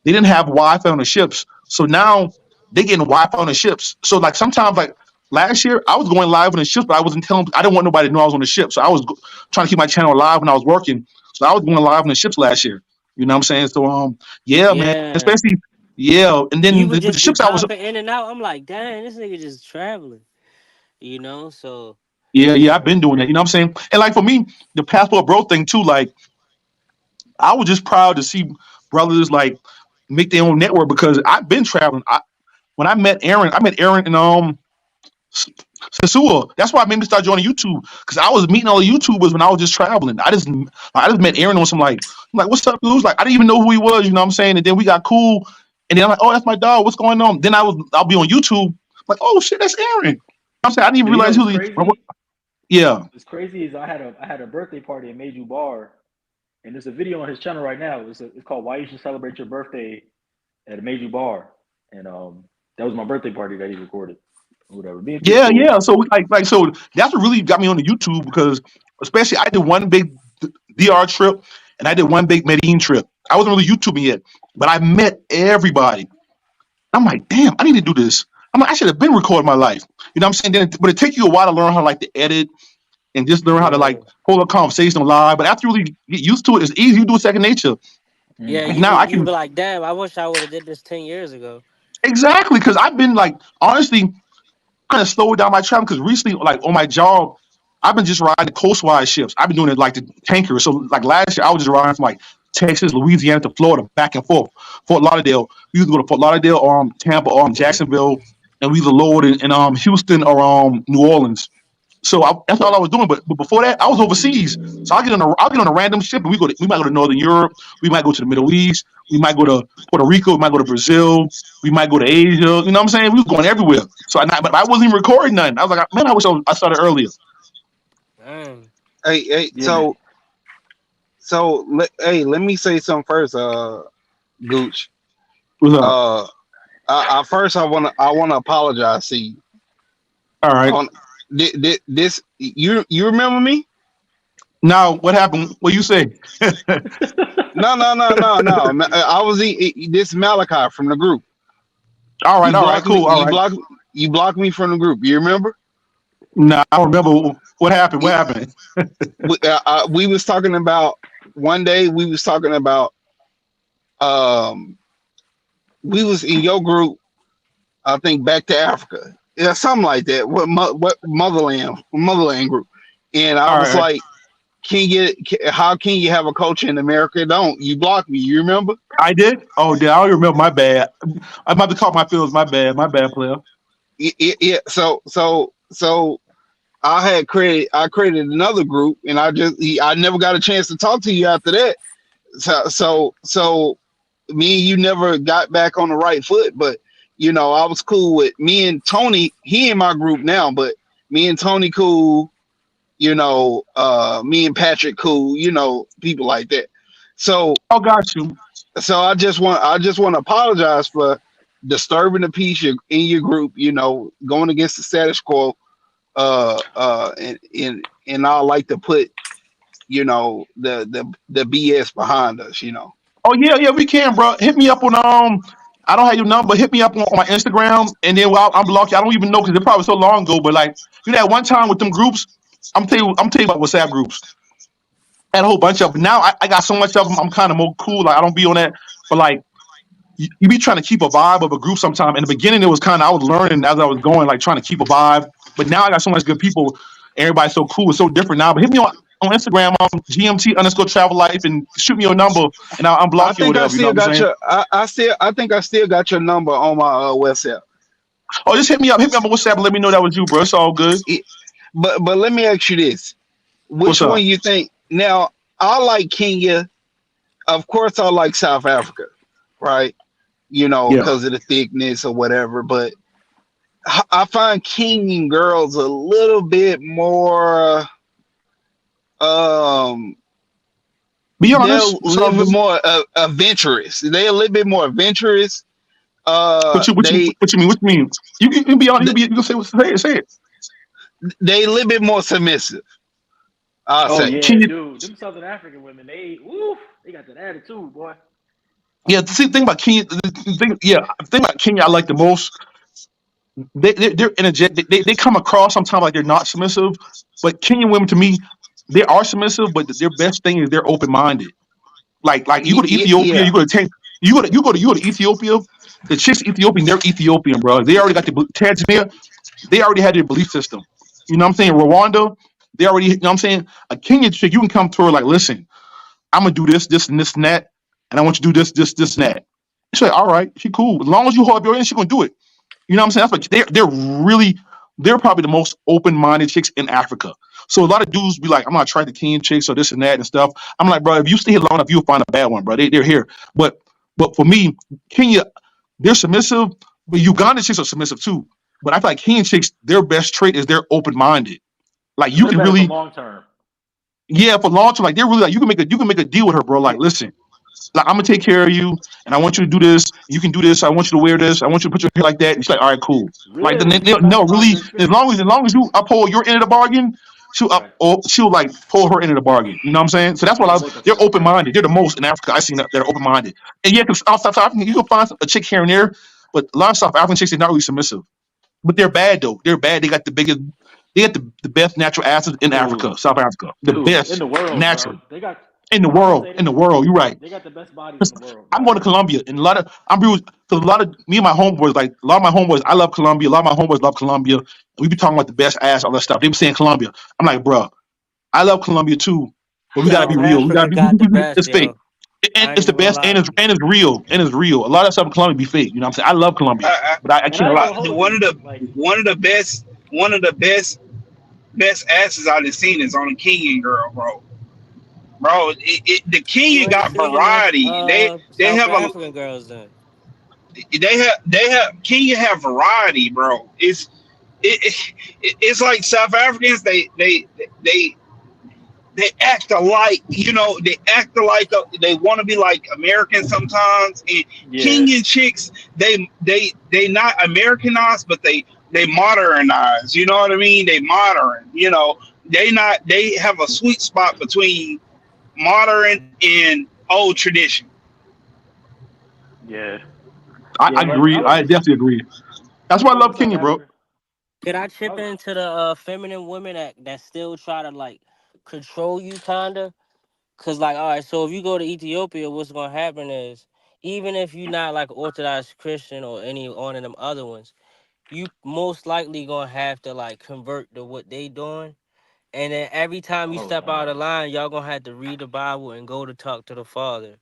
Speaker 1: they didn't have Wi-Fi on the ships. So now they getting Wi-Fi on the ships. So like sometimes like last year I was going live on the ships, but I wasn't telling. I didn't want nobody to know I was on the ship. So I was trying to keep my channel alive when I was working. So I was going live on the ships last year. You know what I'm saying? So yeah, man.
Speaker 3: Yeah.
Speaker 1: Especially yeah, and
Speaker 3: You
Speaker 1: then
Speaker 3: would
Speaker 1: with the
Speaker 3: just be
Speaker 1: ships I was
Speaker 3: popping in and out. I'm like, dang, this nigga just traveling. You know, so
Speaker 1: yeah, I've been doing that. You know what I'm saying? And like for me, the passport bro thing too. Like I was just proud to see brothers like make their own network because I've been traveling. When I met Aaron in Sasua. That's why I made me start joining YouTube because I was meeting all the YouTubers when I was just traveling. I just met Aaron on some like I'm like what's up, dudes? Like I didn't even know who he was. You know what I'm saying? And then we got cool. And then I'm like, oh, that's my dog. What's going on? Then I'll be on YouTube like, oh shit, that's Aaron. I'm saying I didn't even
Speaker 2: Yo, you know
Speaker 1: realize
Speaker 2: what's
Speaker 1: who he.
Speaker 2: crazy?
Speaker 1: Yeah.
Speaker 2: What's crazy is I had a birthday party in Meju Bar, and there's a video on his channel right now. It's called "Why You Should Celebrate Your Birthday at a Meju Bar," and that was my birthday party that he recorded. Or whatever. Me and Q
Speaker 1: Yeah,
Speaker 2: cool.
Speaker 1: yeah. So so that's what really got me on the YouTube because especially I did one big DR trip and I did one big Medellin trip. I wasn't really YouTubing yet, but I met everybody. I'm like, damn, I need to do this. I'm like, I should have been recording my life. You know what I'm saying? But it takes you a while to learn how like to edit and just learn how to like
Speaker 3: yeah.
Speaker 1: hold a conversation live. But after you really get used to it, it's easy. You do it second nature.
Speaker 3: Yeah,
Speaker 1: Like
Speaker 2: Hmm.
Speaker 1: now I
Speaker 3: you
Speaker 1: can
Speaker 3: be like, damn, I wish I would have did this 10 years ago.
Speaker 1: exactly because I've been like honestly kind of slowed down my travel because recently, like on my job, I've been just riding coastwise ships. I've been doing it like the tanker. So like last year, I was just riding from like Texas, Louisiana to Florida, back and forth. Fort Lauderdale. We used to go to Fort Lauderdale, Tampa, Jacksonville, and we either load in Houston or New Orleans. So that's all I was doing. But before that, I was overseas. So I'll get on a random ship and we might go to Northern Europe, we might go to the Middle East, we might go to Puerto Rico, we might go to Brazil, we might go to Asia. You know what I'm saying? We was going everywhere. But I wasn't even recording nothing. I was like, man, I wish I started earlier.
Speaker 3: Damn.
Speaker 5: Hey,
Speaker 2: Yeah, man.
Speaker 5: hey, let me say something first, Gooch.
Speaker 1: What's up?
Speaker 5: Uh, first I wanna apologize to you
Speaker 1: All right.
Speaker 5: on this. You remember me?
Speaker 1: Now what happened? What you say?
Speaker 5: No. I was this Malachi from the group. You
Speaker 1: All right,
Speaker 5: blocked me.
Speaker 1: cool. All right.
Speaker 5: You blocked me from the group. You remember?
Speaker 1: Now I don't remember what happened. What happened?
Speaker 5: We was talking about one day. We was talking about um. We was in your group. I think back to Africa. Yeah, something like that. What motherland group? And I
Speaker 1: All
Speaker 5: was
Speaker 1: right.
Speaker 5: like, how can you have a culture in America? Don't you block me? You remember?
Speaker 1: I did. Oh, yeah. I don't remember. My bad. I'm about to call my feelings. My bad. My bad, player.
Speaker 5: Yeah. So I created another group, and I never got a chance to talk to you after that. So me and you never got back on the right foot. But I was cool with me and Tony. He in my group now, but me and Tony cool. Me and Patrick cool. People like that. So
Speaker 1: Oh, got you.
Speaker 5: I just want to apologize for disturbing the peace in your group. Going against the status quo. And I like to put the BS behind us.
Speaker 1: Oh yeah, yeah, we can, bro. Hit me up on I don't have your number. Hit me up on my Instagram, and then I'm block you. I don't even know because it probably so long ago. But like, that one time with them groups, I'm tell you about WhatsApp groups. I had a whole bunch of them. Now I got so much of them. I'm kind of more cool. Like I don't be on that. But like, you be trying to keep a vibe of a group sometime. In the beginning, it was kind of I was learning as I was going, like trying to keep a vibe. But now I got so much good people. Everybody's so cool. It's so different now. But hit me on Instagram GMT underscore travel life and shoot me your number and I'll
Speaker 5: I
Speaker 1: unblock you or
Speaker 5: think I
Speaker 1: whatever. You know
Speaker 5: still
Speaker 1: what I'm
Speaker 5: got
Speaker 1: saying?
Speaker 5: your. I think I still got your number on my WhatsApp.
Speaker 1: Oh, just hit me up. Hit me up on WhatsApp and let me know that was you, bro. It's all good.
Speaker 5: It, but let me ask you this:
Speaker 1: What's
Speaker 5: which one
Speaker 1: up?
Speaker 5: you think? Now I like Kenya. Of course, I like South Africa, right?
Speaker 1: Yeah.
Speaker 5: Because of the thickness or whatever. But I find Kenyan girls a little bit more um
Speaker 1: Be
Speaker 5: they're a
Speaker 1: honest. It's all
Speaker 5: little bit
Speaker 1: good.
Speaker 5: more adventurous. They're a little bit more adventurous. They
Speaker 1: What you mean? What you mean? You can be honest. You can say say it.
Speaker 5: they a little bit more submissive. I'll
Speaker 2: Oh
Speaker 5: say.
Speaker 2: yeah,
Speaker 1: Kenya,
Speaker 2: dude. Them Southern African women, they woo, they got that attitude, boy.
Speaker 1: yeah. See, the thing about Kenya, the thing about Kenya, I like the most. They're energetic. They come across sometimes like they're not submissive, but Kenyan women to me, they are submissive. But their best thing is they're open minded. Like you go to Ethiopia,
Speaker 5: Yeah.
Speaker 1: you go to Ethiopia. The chicks Ethiopian, they're Ethiopian, bro. They already got the Tanzania. They already had their belief system. You know what I'm saying? Rwanda, they already. You know what I'm saying? A Kenyan chick, you can come to her like, listen, I'm gonna do this and that, and I want you to do this and that. She's like, all right, she cool. As long as you hold up your end, she gonna do it. You know what I'm saying? That's what they're probably the most open minded chicks in Africa. So a lot of dudes be like, I'm not trying to Kenyan chicks or this and that and stuff. I'm like, bro, if you stay here long enough, you'll find a bad one, bro. They're here. But for me, Kenya, they're submissive, but Uganda chicks are submissive too. But I feel like Kenyan chicks, their best trait is they're open minded. Like
Speaker 2: So
Speaker 1: you
Speaker 2: they're
Speaker 1: can
Speaker 2: better for
Speaker 1: really,
Speaker 2: long term.
Speaker 1: yeah, for long term, like they're really like you can make a deal with her, bro. Like, listen, like I'm gonna take care of you, and I want you to do this. You can do this. I want you to wear this. I want you to put your hair like that. And she's like, all right, cool. Like
Speaker 2: Yeah, that's
Speaker 1: no,
Speaker 2: some
Speaker 1: really,
Speaker 2: positive experience.
Speaker 1: as long as you uphold your end of the bargain,
Speaker 2: Right.
Speaker 1: she'll like pull her end of the bargain. You know what I'm saying? So that's what
Speaker 2: They'll
Speaker 1: I.
Speaker 2: make a
Speaker 1: They're open
Speaker 2: sacrifice.
Speaker 1: minded. They're the most in Africa I seen that are open minded. And yeah, because outside South Africa, you can find a chick here and there, but a lot of South African chicks they're not really submissive. But they're bad though. They're bad. They got the biggest. They got the best natural acids in
Speaker 2: Dude,
Speaker 1: Africa, South Africa. The
Speaker 2: dude, in
Speaker 1: best
Speaker 2: the world, bro.
Speaker 1: natural
Speaker 2: They got.
Speaker 1: in the
Speaker 2: I'm gonna
Speaker 1: world.
Speaker 2: say
Speaker 1: In the
Speaker 2: this.
Speaker 1: world, you're right.
Speaker 2: They got the best bodies in the world,
Speaker 1: I'm
Speaker 2: bro.
Speaker 1: going to Colombia, and a lot of I'm because a lot of me and my homeboys, like a lot of my homeboys, I love Colombia. A lot of my homeboys love Colombia. And we be talking about the best ass, all that stuff. They be saying Colombia. I'm like, bro, I love Colombia too, but we gotta be
Speaker 3: South
Speaker 1: real. We gotta
Speaker 3: Africa
Speaker 1: be.
Speaker 3: got the best,
Speaker 1: It's fake,
Speaker 3: yo.
Speaker 1: and
Speaker 3: I ain't
Speaker 1: it's the
Speaker 3: even gonna
Speaker 1: best,
Speaker 3: lie.
Speaker 1: and it's real, and it's real. A lot of stuff in Colombia be fake. You know what I'm saying? I love Colombia,
Speaker 5: I,
Speaker 1: but I
Speaker 2: And I
Speaker 1: can't
Speaker 2: ain't
Speaker 1: lie.
Speaker 2: gonna hold
Speaker 5: one of
Speaker 2: you.
Speaker 5: the
Speaker 2: Like,
Speaker 5: one of the best one of the best asses I've seen is on a Kenyan girl, bro. Bro, the
Speaker 3: You
Speaker 5: Kenyan
Speaker 3: ain't
Speaker 5: got
Speaker 3: seen enough
Speaker 5: variety. They
Speaker 3: South
Speaker 5: have a
Speaker 3: African girls then.
Speaker 5: they have Kenya have variety, bro. It's like South Africans. They they act alike. You know, they act alike. They want to be like Americans sometimes. And
Speaker 2: yeah,
Speaker 5: Kenyan chicks, they not Americanized, but they modernize. You know what I mean? They modern. You know, they have a sweet spot between modern and old tradition.
Speaker 2: yeah,
Speaker 1: I
Speaker 2: yeah. But
Speaker 1: agree. I definitely agree. That's
Speaker 2: I
Speaker 1: why I
Speaker 2: fuck with
Speaker 1: love
Speaker 2: South
Speaker 1: Kenya, bro.
Speaker 2: Africa.
Speaker 3: Could I
Speaker 2: I
Speaker 3: chip
Speaker 2: was,
Speaker 3: into the feminine women that still try to like control you kinda? Cause like, all right, so if you go to Ethiopia, what's gonna happen is even if you're not like Orthodox Christian or any one of them other ones, you most likely gonna have to like convert to what they doing. And then every time you
Speaker 2: oh
Speaker 3: step out
Speaker 2: no.
Speaker 3: of line, y'all gonna have to read the Bible and go to talk to the Father.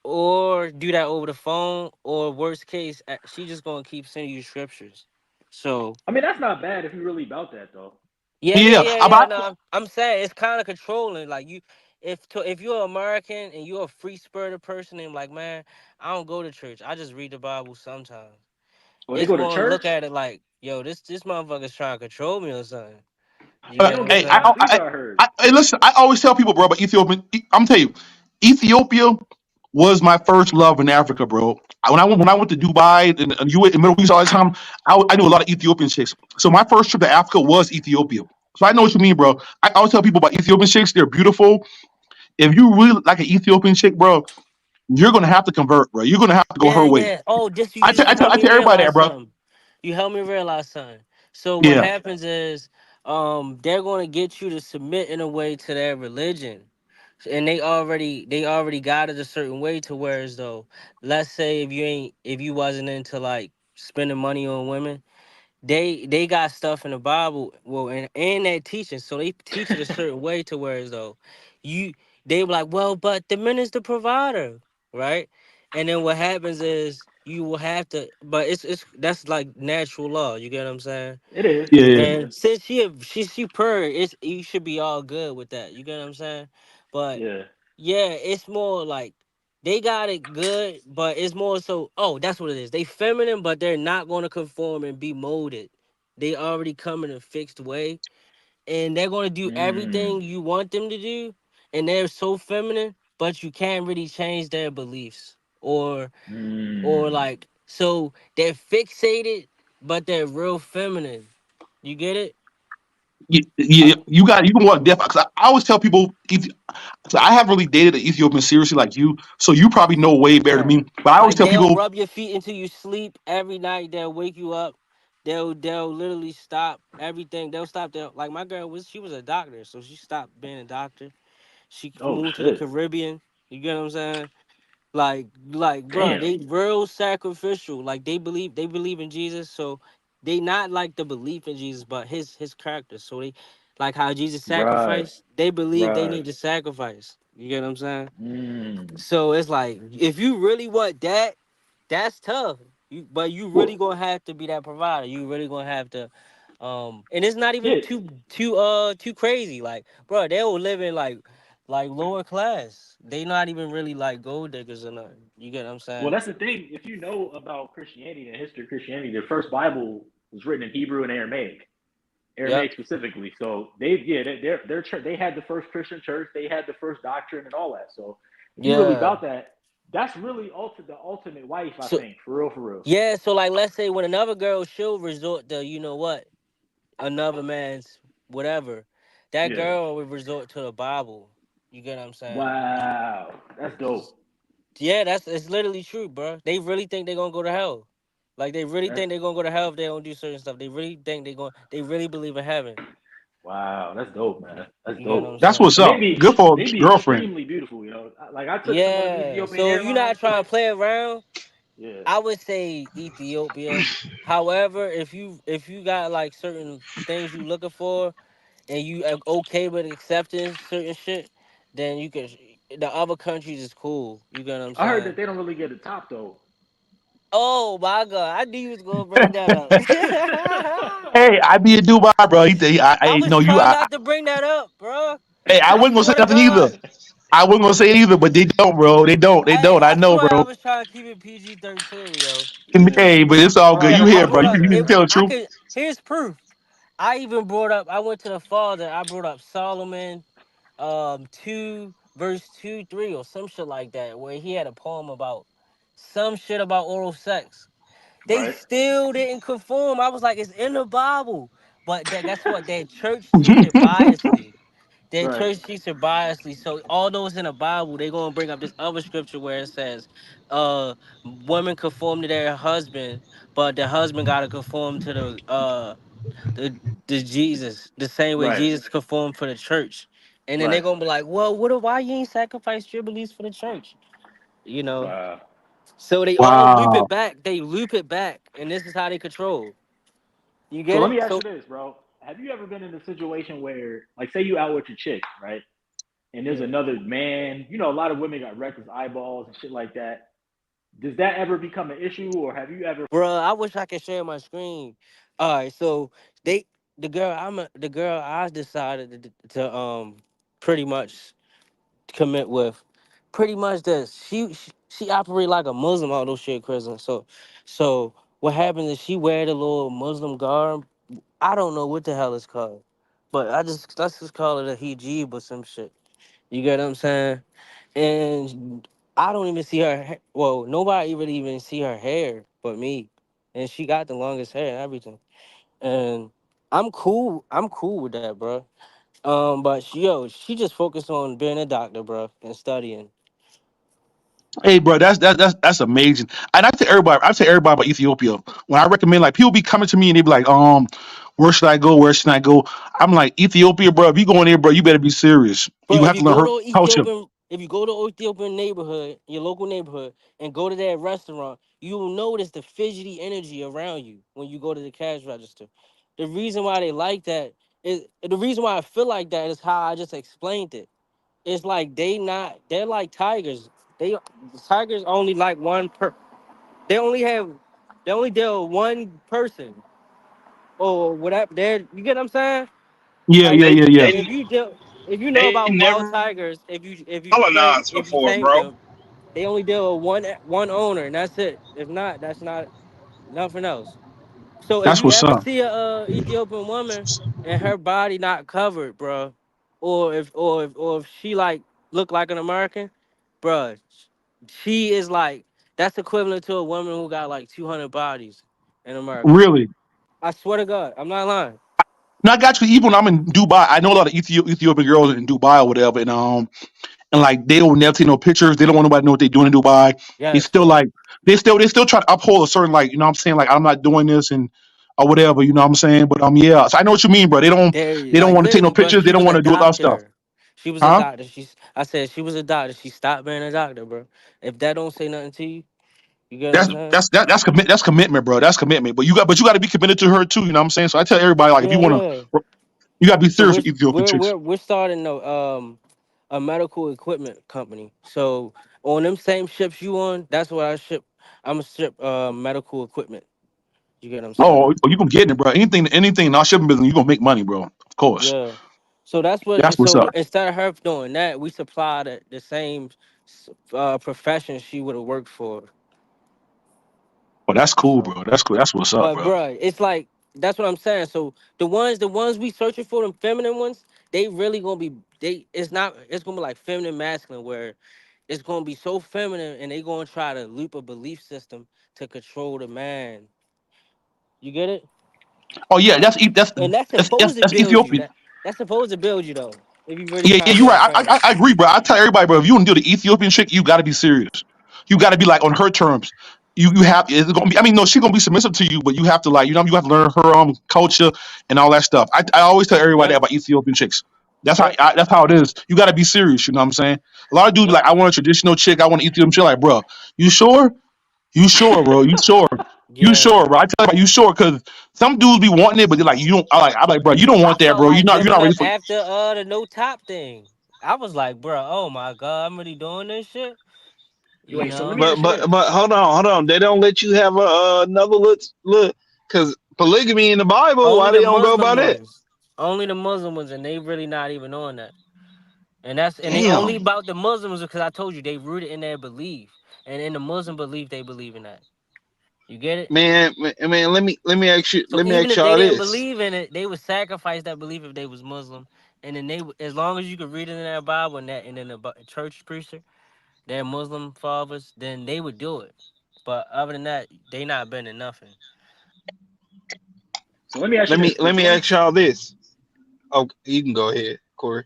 Speaker 3: Or do that over the phone, or worst case, she just gonna keep sending you scriptures. So
Speaker 2: I mean, that's not bad if you really about that though.
Speaker 3: yeah, yeah,
Speaker 1: Yeah,
Speaker 3: yeah, yeah.
Speaker 1: about
Speaker 3: No, I'm saying it's kind of controlling. Like you, if you're American and you're a free spirited person, and like, man, I don't go to church. I just read the Bible sometimes.
Speaker 2: Well, they
Speaker 3: It's
Speaker 2: go to
Speaker 3: gonna look
Speaker 2: church.
Speaker 3: at it like, yo, this motherfucker's trying to control me or something. You
Speaker 2: They
Speaker 3: get what
Speaker 2: don't
Speaker 3: I'm
Speaker 2: get
Speaker 1: hey,
Speaker 2: the
Speaker 3: saying?
Speaker 2: streets. I heard.
Speaker 1: hey, listen. I always tell people, bro, about Ethiopia. I'm telling you, Ethiopia was my first love in Africa, bro. When I went to Dubai and you went in the Middle East all the time, I knew a lot of Ethiopian chicks. So my first trip to Africa was Ethiopia. So I know what you mean, bro. I always tell people about Ethiopian chicks. They're beautiful. If you really like an Ethiopian chick, bro, you're gonna have to convert, bro. You're gonna have to go her
Speaker 3: Yeah,
Speaker 1: way.
Speaker 3: yeah. Oh, this you help
Speaker 1: I
Speaker 3: me
Speaker 1: tell everybody that,
Speaker 3: realize
Speaker 1: bro.
Speaker 3: something. You help me realize something. So what
Speaker 1: Yeah,
Speaker 3: happens is, they're gonna get you to submit in a way to their religion. And they already got it a certain way to where as though, let's say if you wasn't into like spending money on women, they got stuff in the Bible, well, and that teaching, so they teach it a certain way to where as though you they were like, well, but the man is the provider, right? And then what happens is you will have to, but it's that's like natural law. You get what I'm saying?
Speaker 2: It is.
Speaker 1: yeah, yeah.
Speaker 3: And since she purr, it's you should be all good with that. You get what I'm saying? But
Speaker 2: Yeah.
Speaker 3: yeah, it's more like. They got it good, but it's more so. Oh, that's what it is. They feminine, but they're not going to conform and be molded. They already come in a fixed way, and they're going to do
Speaker 2: Mm,
Speaker 3: everything you want them to do, and they're so feminine, but you can't really change their beliefs or
Speaker 2: mm.
Speaker 3: like so they're fixated, but they're real feminine. You get it?
Speaker 1: You,
Speaker 2: I,
Speaker 1: you can walk deaf. 'Cause I always tell people, so I haven't really dated an Ethiopian seriously like you, so you probably know way better than me. But I always
Speaker 3: Like
Speaker 1: tell
Speaker 3: they'll
Speaker 1: people,
Speaker 3: rub your feet until you sleep every night. They'll wake you up. They'll literally stop everything. They'll stop their like my girl was she was a doctor, so she stopped being a doctor. She
Speaker 2: oh
Speaker 3: moved to the
Speaker 2: shit.
Speaker 3: Caribbean. You get what I'm saying? Like, bro,
Speaker 2: Damn.
Speaker 3: they real sacrificial. Like they believe in Jesus, so they not like the belief in Jesus, but his character. So they like how Jesus
Speaker 2: Right.
Speaker 3: sacrificed. They believe they
Speaker 2: Right.
Speaker 3: need to sacrifice. You get what I'm saying?
Speaker 2: Mm.
Speaker 3: So it's like if you really want that, that's tough. But you really
Speaker 2: Well,
Speaker 3: gonna have to be that provider. You really gonna have to, and it's not even
Speaker 2: yeah.
Speaker 3: too crazy. Like, bro, they will live in like lower class. They not even really like gold diggers or nothing. You get what I'm
Speaker 2: Well,
Speaker 3: saying?
Speaker 2: that's the thing. If you know about Christianity and the history of Christianity, the first Bible was written in Hebrew and Aramaic.
Speaker 3: Yep.
Speaker 2: Aramaic specifically. So they, yeah, their church, they had the first Christian church, they had the first doctrine and all that. So if you really
Speaker 3: Yeah.
Speaker 2: about that, that's really the ultimate wife, I
Speaker 3: So
Speaker 2: think, for real, for real.
Speaker 3: yeah. So like, let's say when another girl she'll resort to you know what another man's whatever, that
Speaker 2: Yeah.
Speaker 3: girl would resort to the Bible. You get what I'm saying?
Speaker 2: Wow, that's dope.
Speaker 3: Yeah, that's it's literally true, bro. They really think they're gonna go to hell. Like they really
Speaker 2: That's
Speaker 3: think they're gonna go to hell if they don't do certain stuff. They really think they really believe in heaven.
Speaker 2: wow, that's dope, man. That's
Speaker 3: You get what
Speaker 2: dope.
Speaker 3: I'm
Speaker 1: that's
Speaker 3: saying?
Speaker 1: what's
Speaker 2: And
Speaker 1: up. Good for
Speaker 2: they
Speaker 1: a
Speaker 2: be
Speaker 1: girlfriend.
Speaker 2: extremely beautiful, you know. Like I took some of them
Speaker 3: Yeah.
Speaker 2: Ethiopian
Speaker 3: So if you're not
Speaker 2: airline
Speaker 3: trying to
Speaker 2: flights.
Speaker 3: play around,
Speaker 2: Yeah.
Speaker 3: I would say Ethiopia. However, if you got like certain things you looking for and you are okay with accepting certain shit, then you can. The other countries is cool. You get what I'm
Speaker 2: I heard that
Speaker 3: saying?
Speaker 2: they don't really get the top though.
Speaker 3: Oh my god, I knew you was gonna bring that up.
Speaker 1: Hey, I be a Dubai, bro.
Speaker 3: I
Speaker 1: I
Speaker 3: was
Speaker 1: know you.
Speaker 3: trying not to bring that up, bro.
Speaker 1: Hey, I
Speaker 3: I
Speaker 1: wasn't gonna say
Speaker 3: swear to
Speaker 1: nothing either.
Speaker 3: God.
Speaker 1: I wasn't gonna say it either, but they don't, bro. They don't. They don't. I
Speaker 3: I
Speaker 1: know,
Speaker 3: swear I
Speaker 1: bro.
Speaker 3: was trying to keep it PG-13, yo.
Speaker 2: Yeah.
Speaker 1: Hey, but it's all
Speaker 2: Oh,
Speaker 1: good.
Speaker 2: I
Speaker 3: Yeah,
Speaker 1: You
Speaker 2: got
Speaker 3: I
Speaker 1: here,
Speaker 2: something
Speaker 1: bro?
Speaker 3: brought
Speaker 2: for
Speaker 3: up
Speaker 2: you
Speaker 1: You
Speaker 3: it.
Speaker 1: can
Speaker 2: then.
Speaker 1: tell the
Speaker 3: I
Speaker 1: truth.
Speaker 3: could. Here's proof. I even brought up. I went to the father. I brought up Solomon, 2 verse 2 3 or some shit like that, where he had a poem about some shit about oral sex. They
Speaker 2: Right.
Speaker 3: still didn't conform. I was like, it's in the Bible, but that guess what? Their church teach it biasly. Their
Speaker 2: Right.
Speaker 3: church teach it biasly. So although it's in the Bible, they gonna bring up this other scripture where it says, women conform to their husband, but the husband gotta conform to the Jesus, the same way
Speaker 2: Right.
Speaker 3: Jesus conformed for the church. And then they're
Speaker 2: Right.
Speaker 3: gonna be like, well, why you ain't sacrifice your beliefs for the church? You know?
Speaker 2: Wow.
Speaker 3: So they all loop it
Speaker 1: Wow.
Speaker 3: back. They loop it back, and this is how they control. You
Speaker 2: So
Speaker 3: get
Speaker 2: let
Speaker 3: it?
Speaker 2: me ask
Speaker 3: So,
Speaker 2: you this, bro. Have you ever been in a situation where, like, say you out with your chick, right? And there's
Speaker 3: yeah.
Speaker 2: another man. You know, a lot of women got reckless eyeballs and shit like that. Does that ever become an issue, or have you ever?
Speaker 3: Bruh, I wish I could share my screen. All right, so they the girl I decided to pretty much commit with pretty much this. She operate like a Muslim all those shit prison. So what happens is she wear the little Muslim garb. I don't know what the hell it's called. But let's just call it a hijab or some shit. You get what I'm saying? And I don't even see her. Well, nobody really even see her hair but me, and she got the longest hair and everything. And I'm cool. I'm cool with that, bro. But she just focused on being a doctor, bro, and studying.
Speaker 1: Hey, bro, that's amazing. And I tell everybody about Ethiopia. When I recommend, like, people be coming to me and they be like, where should I go? Where should I go? I'm like, Ethiopia, bro. If you go in there, bro, you better be serious. You
Speaker 3: Bro,
Speaker 1: gonna have to learn her culture.
Speaker 3: If you go to Ethiopian neighborhood, your local neighborhood, and go to that restaurant, you will notice the fidgety energy around you when you go to the cash register. The reason why they like that is the reason why I feel like that is how I just explained it. It's like they're like tigers. Tigers only like they only have they only deal with one person or whatever. You get what I'm saying?
Speaker 1: Yeah,
Speaker 3: Like
Speaker 1: yeah,
Speaker 3: if
Speaker 1: yeah,
Speaker 3: you
Speaker 1: yeah.
Speaker 3: if you deal if you know
Speaker 4: they
Speaker 3: about wild
Speaker 4: never
Speaker 3: tigers, if you
Speaker 4: colonized
Speaker 3: if you
Speaker 4: before,
Speaker 3: tame
Speaker 4: bro.
Speaker 3: them, They only deal with one owner, and that's it. If not, that's not nothing else. So if
Speaker 1: That's
Speaker 3: you
Speaker 1: what's
Speaker 3: ever
Speaker 1: up.
Speaker 3: see a Ethiopian woman and her body not covered, bro, or if she like look like an American, bro, she is like that's equivalent to a woman who got like 200 bodies in America.
Speaker 1: Really.
Speaker 3: I swear to God, I'm not lying.
Speaker 1: Now I got you. Even when I'm in Dubai, I know a lot of Ethiopian girls in Dubai or whatever, and like they don't never take no pictures. They don't want nobody to know what they're doing in Dubai. They
Speaker 3: Yes,
Speaker 1: still
Speaker 3: bro.
Speaker 1: like they still try to uphold a certain like you know what I'm saying like I'm not doing this and or whatever you know what I'm saying. But yeah, so I know what you mean, bro.
Speaker 3: There,
Speaker 1: They don't
Speaker 3: like
Speaker 1: want to take no
Speaker 3: literally, bro.
Speaker 1: pictures.
Speaker 3: She
Speaker 1: They don't
Speaker 3: was
Speaker 1: want
Speaker 3: a
Speaker 1: to do a lot of stuff,
Speaker 3: doctor. She was a
Speaker 1: huh?
Speaker 3: doctor. I said she was a doctor. She stopped being a doctor, bro. If that don't say nothing to you, you get what I'm saying?
Speaker 1: That's commitment, bro. That's commitment. But you got to be committed to her too. You know what I'm saying. So I tell everybody like if you
Speaker 3: Yeah,
Speaker 1: want
Speaker 3: yeah.
Speaker 1: to, you got to be
Speaker 3: So
Speaker 1: serious with Ethiopian chicks.
Speaker 3: we're starting a medical equipment company. So on them same ships you on, that's what I ship. I'm a ship medical equipment. You get what I'm saying?
Speaker 1: Oh, you gonna get it, bro. Anything in our shipping business, you gonna make money, bro. Of course.
Speaker 3: Yeah. So that's what.
Speaker 1: That's what's up.
Speaker 3: So instead of her doing that, we supply the same profession she would have worked for.
Speaker 1: Oh, that's cool,
Speaker 3: So,
Speaker 1: bro. That's cool. That's what's up,
Speaker 3: but
Speaker 1: bro.
Speaker 3: bruh, it's like that's what I'm saying. So the ones we searching for, them feminine ones, they really gonna be. It's not. It's gonna be like feminine, masculine, where it's gonna be so feminine, and they gonna try to loop a belief system to control the man. You get it?
Speaker 1: Oh yeah,
Speaker 2: Right.
Speaker 3: And that's
Speaker 1: that's that's,
Speaker 3: supposed to
Speaker 1: that's
Speaker 3: build you.
Speaker 1: Ethiopian.
Speaker 3: That's supposed to build you though. If you really
Speaker 1: Yeah,
Speaker 3: trying to
Speaker 1: you're
Speaker 3: build a
Speaker 1: right.
Speaker 3: family.
Speaker 1: I agree, bro. I tell everybody, bro, if you want to deal with the Ethiopian chick, you got to be serious. You got to be like on her terms. You have it's gonna be. I mean, no, she's gonna be submissive to you, but you have to like you have to learn her culture and all that stuff. I always tell everybody that
Speaker 3: Yep.
Speaker 1: about Ethiopian chicks.
Speaker 3: Yep.
Speaker 1: That's how it is. You got to be serious. You know what I'm saying? A lot of dudes be
Speaker 3: Yep.
Speaker 1: like, I want a traditional chick. I want an Ethiopian chick. Like, bro, you sure? You sure, bro? You sure? You
Speaker 3: Yeah.
Speaker 1: sure, bro? I tell you, you sure? Because some dudes be wanting it, but they're like, you don't. I'm like, bro, you don't
Speaker 3: I
Speaker 1: want that,
Speaker 3: felt
Speaker 1: bro.
Speaker 3: like
Speaker 1: You're
Speaker 3: giving
Speaker 1: not ready
Speaker 3: up
Speaker 1: for.
Speaker 3: after the no top thing. I was like, bro, oh my god, I'm really doing this shit. You
Speaker 2: Wait, so let me
Speaker 3: know?
Speaker 2: ask you this.
Speaker 5: But hold on. They don't let you have another look because polygamy in the Bible.
Speaker 3: Only
Speaker 5: Why they
Speaker 3: the
Speaker 5: don't go
Speaker 3: Muslim
Speaker 5: about that?
Speaker 3: ones. Only the Muslim ones, and they really not even on that. And they only
Speaker 5: Damn,
Speaker 3: about the Muslims because I told you they rooted in their belief, and in the Muslim belief they believe in that. You get it?
Speaker 5: man.
Speaker 3: So
Speaker 5: Let me
Speaker 3: even
Speaker 5: ask
Speaker 3: if they
Speaker 5: y'all
Speaker 3: didn't
Speaker 5: this.
Speaker 3: believe in it, they would sacrifice that belief if they was Muslim, and then as long as you could read it in their Bible and then the church preacher, their Muslim fathers, then they would do it. But other than that, they not bending nothing.
Speaker 2: So let me ask you this: the
Speaker 5: Let me ask
Speaker 2: joints,
Speaker 5: y'all this. Oh, you can go ahead, Corey.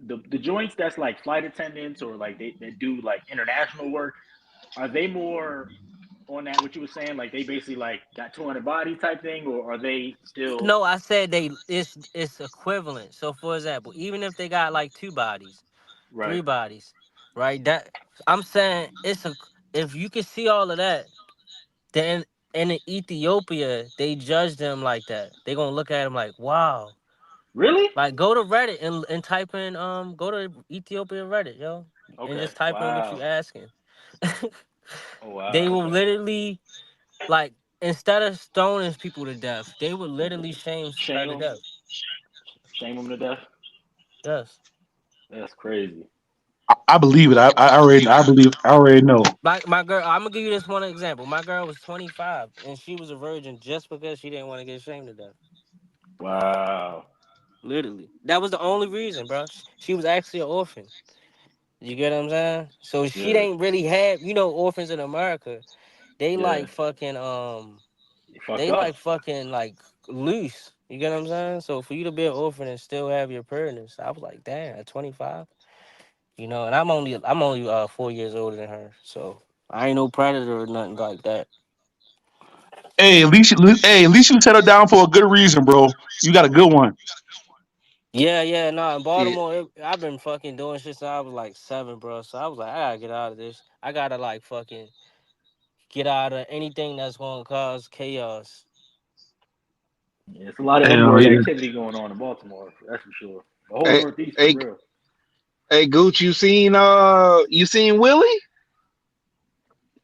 Speaker 2: the joints that's like flight attendants or like they do like international work. Are they more on that? What you were saying, like they basically like got 200 bodies type thing, or are they still
Speaker 3: No, I said it's equivalent. So for example, even if they got like two bodies,
Speaker 2: right?
Speaker 3: three bodies, right? That I'm saying if you can see all of that, then in Ethiopia they judge them like that. They gonna look at them like, wow.
Speaker 2: Really?
Speaker 3: Like go to Reddit and type in go to Ethiopian Reddit, yo, and
Speaker 2: Okay.
Speaker 3: just type in what you
Speaker 2: Wow.
Speaker 3: asking.
Speaker 2: Oh wow.
Speaker 3: They will
Speaker 2: Okay.
Speaker 3: literally like instead of stoning people to death, they would literally shame her
Speaker 2: Shame
Speaker 3: to
Speaker 2: them.
Speaker 3: death.
Speaker 2: Shame them to death.
Speaker 3: Yes.
Speaker 2: That's crazy.
Speaker 1: I believe it. I already know.
Speaker 3: My girl, I'm gonna give you this one example. My girl was 25 and she was a virgin just because she didn't want to get shamed to death.
Speaker 2: Wow.
Speaker 3: Literally, that was the only reason, bro. She was actually an orphan. You get what I'm saying? So she
Speaker 2: Yeah.
Speaker 3: ain't really have, orphans in America. They
Speaker 2: Yeah.
Speaker 3: like fucking
Speaker 2: You fucked
Speaker 3: they like
Speaker 2: up.
Speaker 3: fucking like loose. You get what I'm saying? So for you to be an orphan and still have your parents, I was like, damn, at 25. And I'm only 4 years older than her, so I ain't no predator or nothing like that.
Speaker 1: At least you settled down for a good reason, bro. You got a good one.
Speaker 3: Yeah, yeah, no. In
Speaker 5: Yeah,
Speaker 3: Baltimore, I've been fucking doing shit since I was like 7, bro. So I was like, I gotta get out of this. I gotta like fucking get out of anything that's gonna cause chaos.
Speaker 2: Yeah, it's a lot of
Speaker 1: Hell
Speaker 2: N-word
Speaker 1: yeah.
Speaker 2: activity going on in Baltimore. That's for sure. The whole
Speaker 5: hey,
Speaker 2: Northeast for
Speaker 5: hey,
Speaker 2: real.
Speaker 5: hey, Gooch, you seen Willie?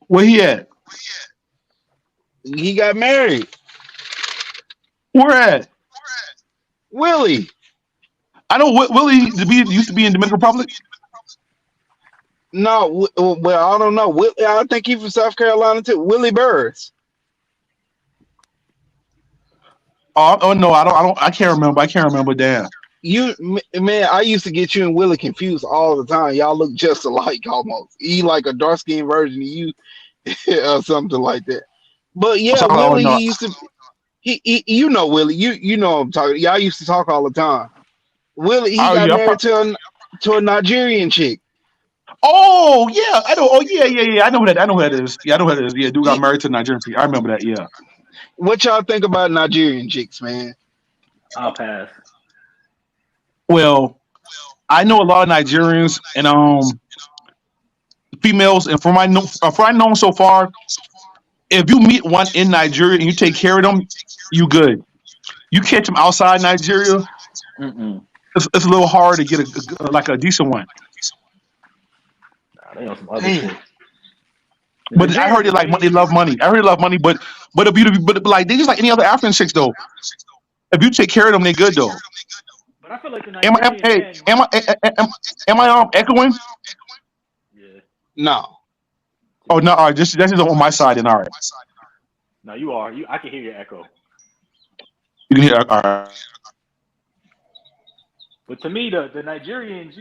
Speaker 1: Where he at?
Speaker 5: He got married.
Speaker 1: Where at?
Speaker 5: Willie.
Speaker 1: I know Willie used to be in Dominican Republic.
Speaker 5: No, well, I don't know. I think he's from South Carolina too. Willie Burris.
Speaker 1: Oh no, I don't. I can't remember. I can't remember. Damn.
Speaker 5: Man, I used to get you and Willie confused all the time. Y'all look just alike almost. He like a dark skinned version of you or something like that. But yeah,
Speaker 1: So, oh
Speaker 5: Willie,
Speaker 1: no.
Speaker 5: he used to you know Willie, you know I'm talking. Y'all used to talk all the time. Willie, he
Speaker 1: Oh
Speaker 5: got
Speaker 1: yeah.
Speaker 5: married to a Nigerian chick.
Speaker 1: Oh yeah. I know. Oh yeah, yeah, yeah. I know who that. I know who that is. Yeah, I know who that is. Yeah, dude got
Speaker 5: He,
Speaker 1: married to a Nigerian. I remember that. Yeah.
Speaker 5: what y'all think about Nigerian chicks, man?
Speaker 2: I'll pass.
Speaker 1: Well, I know a lot of Nigerians and females, and from I know so far, if you meet one in Nigeria and you take care of them, you good. You catch them outside Nigeria,
Speaker 2: Mm-mm.
Speaker 1: it's a little hard to get like a decent one.
Speaker 2: Nah, they on some other
Speaker 5: Damn.
Speaker 2: shit. The
Speaker 1: But I heard
Speaker 2: Nigerians
Speaker 1: they
Speaker 2: are
Speaker 1: like they
Speaker 2: way.
Speaker 1: love money. I heard they love money, but if you but like they just like any other African chicks though. If you take care of them, they good though.
Speaker 2: But I feel like the
Speaker 1: Am
Speaker 2: Nigerian
Speaker 1: hey,
Speaker 2: men.
Speaker 1: am I echoing?
Speaker 2: Yeah.
Speaker 5: No.
Speaker 1: Oh no, all right, that's just on my side. And all right,
Speaker 2: No, you are. You. I can hear your echo.
Speaker 1: you can hear. All right,
Speaker 2: But to me, the Nigerians,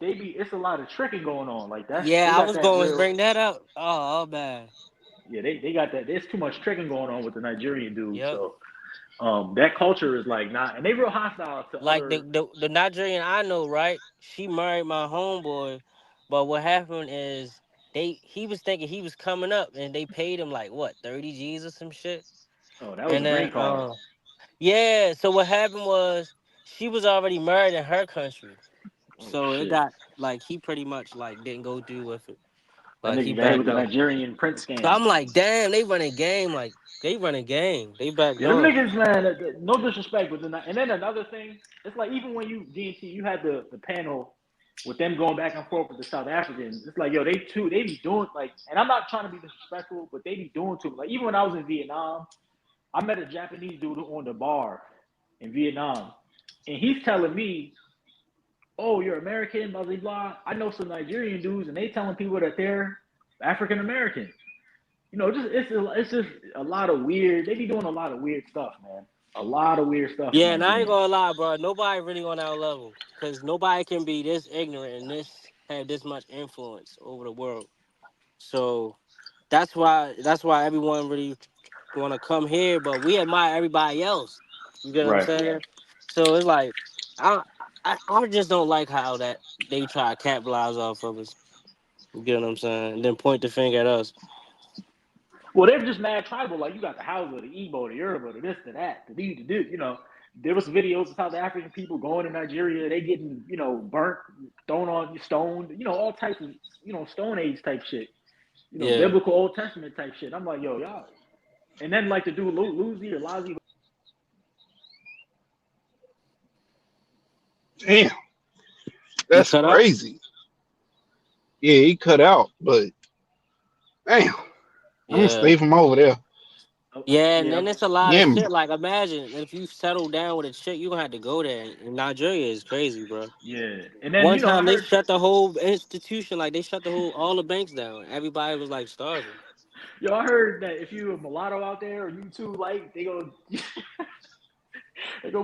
Speaker 2: they be. It's a lot of tricking going on. Like they
Speaker 3: Yeah, I
Speaker 2: got
Speaker 3: was
Speaker 2: that
Speaker 3: going to
Speaker 2: real.
Speaker 3: bring that up. Oh, man.
Speaker 2: Yeah, they got that. There's too much tricking going on with the Nigerian dudes.
Speaker 3: Yep.
Speaker 2: So that culture is like not, and they real hostile to
Speaker 3: Like
Speaker 2: other.
Speaker 3: the Nigerian I know, right? She married my homeboy, but what happened is he was thinking he was coming up, and they paid him like what 30 G's or some shit.
Speaker 2: Oh, that was
Speaker 3: And
Speaker 2: a green
Speaker 3: then
Speaker 2: card.
Speaker 3: yeah, so what happened was she was already married in her country,
Speaker 2: Oh
Speaker 3: so it
Speaker 2: shit.
Speaker 3: got like he pretty much like didn't go through with it.
Speaker 2: That
Speaker 3: Like he
Speaker 2: nigga got hit with
Speaker 3: backed
Speaker 2: the
Speaker 3: up.
Speaker 2: Nigerian print
Speaker 3: So
Speaker 2: scam.
Speaker 3: I'm like, damn, they running game. Like they running game. They backed
Speaker 2: Yeah, them
Speaker 3: up.
Speaker 2: niggas, man. No disrespect, but and then another thing, it's like even when you DNT, you had the panel with them going back and forth with the South Africans. It's like, yo, they be doing like, and I'm not trying to be disrespectful, but they be doing too. Like even when I was in Vietnam, I met a Japanese dude on the bar in Vietnam, and he's telling me, "Oh, you're American, blah blah blah." I know some Nigerian dudes, and they telling people that they're African American. Just it's just a lot of weird. They be doing a lot of weird stuff, man. A lot of weird stuff, the
Speaker 3: Yeah, and I ain't
Speaker 2: Nigerians.
Speaker 3: gonna lie, bro. Nobody really on our level, cause nobody can be this ignorant and this have this much influence over the world. So that's why everyone really want to come here, but we admire everybody else. You get what I'm
Speaker 2: Right.
Speaker 3: saying? So it's like I I just don't like how that they try to capitalize off of us. You get what I'm saying? And then point the finger at us.
Speaker 2: Well, they're just mad tribal. Like you got the Hausa, the Igbo, the Yoruba, the this, the that, the D, the do. There was videos of South African people going to Nigeria. They getting burnt, thrown on, stoned. All types of Stone Age type shit.
Speaker 3: Yeah.
Speaker 2: Biblical Old Testament type shit. I'm like, yo, y'all. And then like the dude Luzi or Lazi.
Speaker 5: Damn,
Speaker 3: You
Speaker 5: that's
Speaker 3: cut out?
Speaker 5: crazy. Yeah, he cut out, but damn, I'm gonna
Speaker 3: Yeah.
Speaker 5: stay from over there.
Speaker 3: Yeah, and
Speaker 2: Yeah,
Speaker 3: then it's a lot of
Speaker 5: Yeah,
Speaker 3: shit. Like, imagine if you settle down with a chick, you gonna have to go there. And Nigeria is crazy, bro.
Speaker 2: yeah. And then
Speaker 3: One
Speaker 2: I
Speaker 3: time they
Speaker 2: heard,
Speaker 3: shut the whole institution, like they shut the whole all the banks down. Everybody was like starving.
Speaker 2: I heard that if you a mulatto out there or you too, like they gonna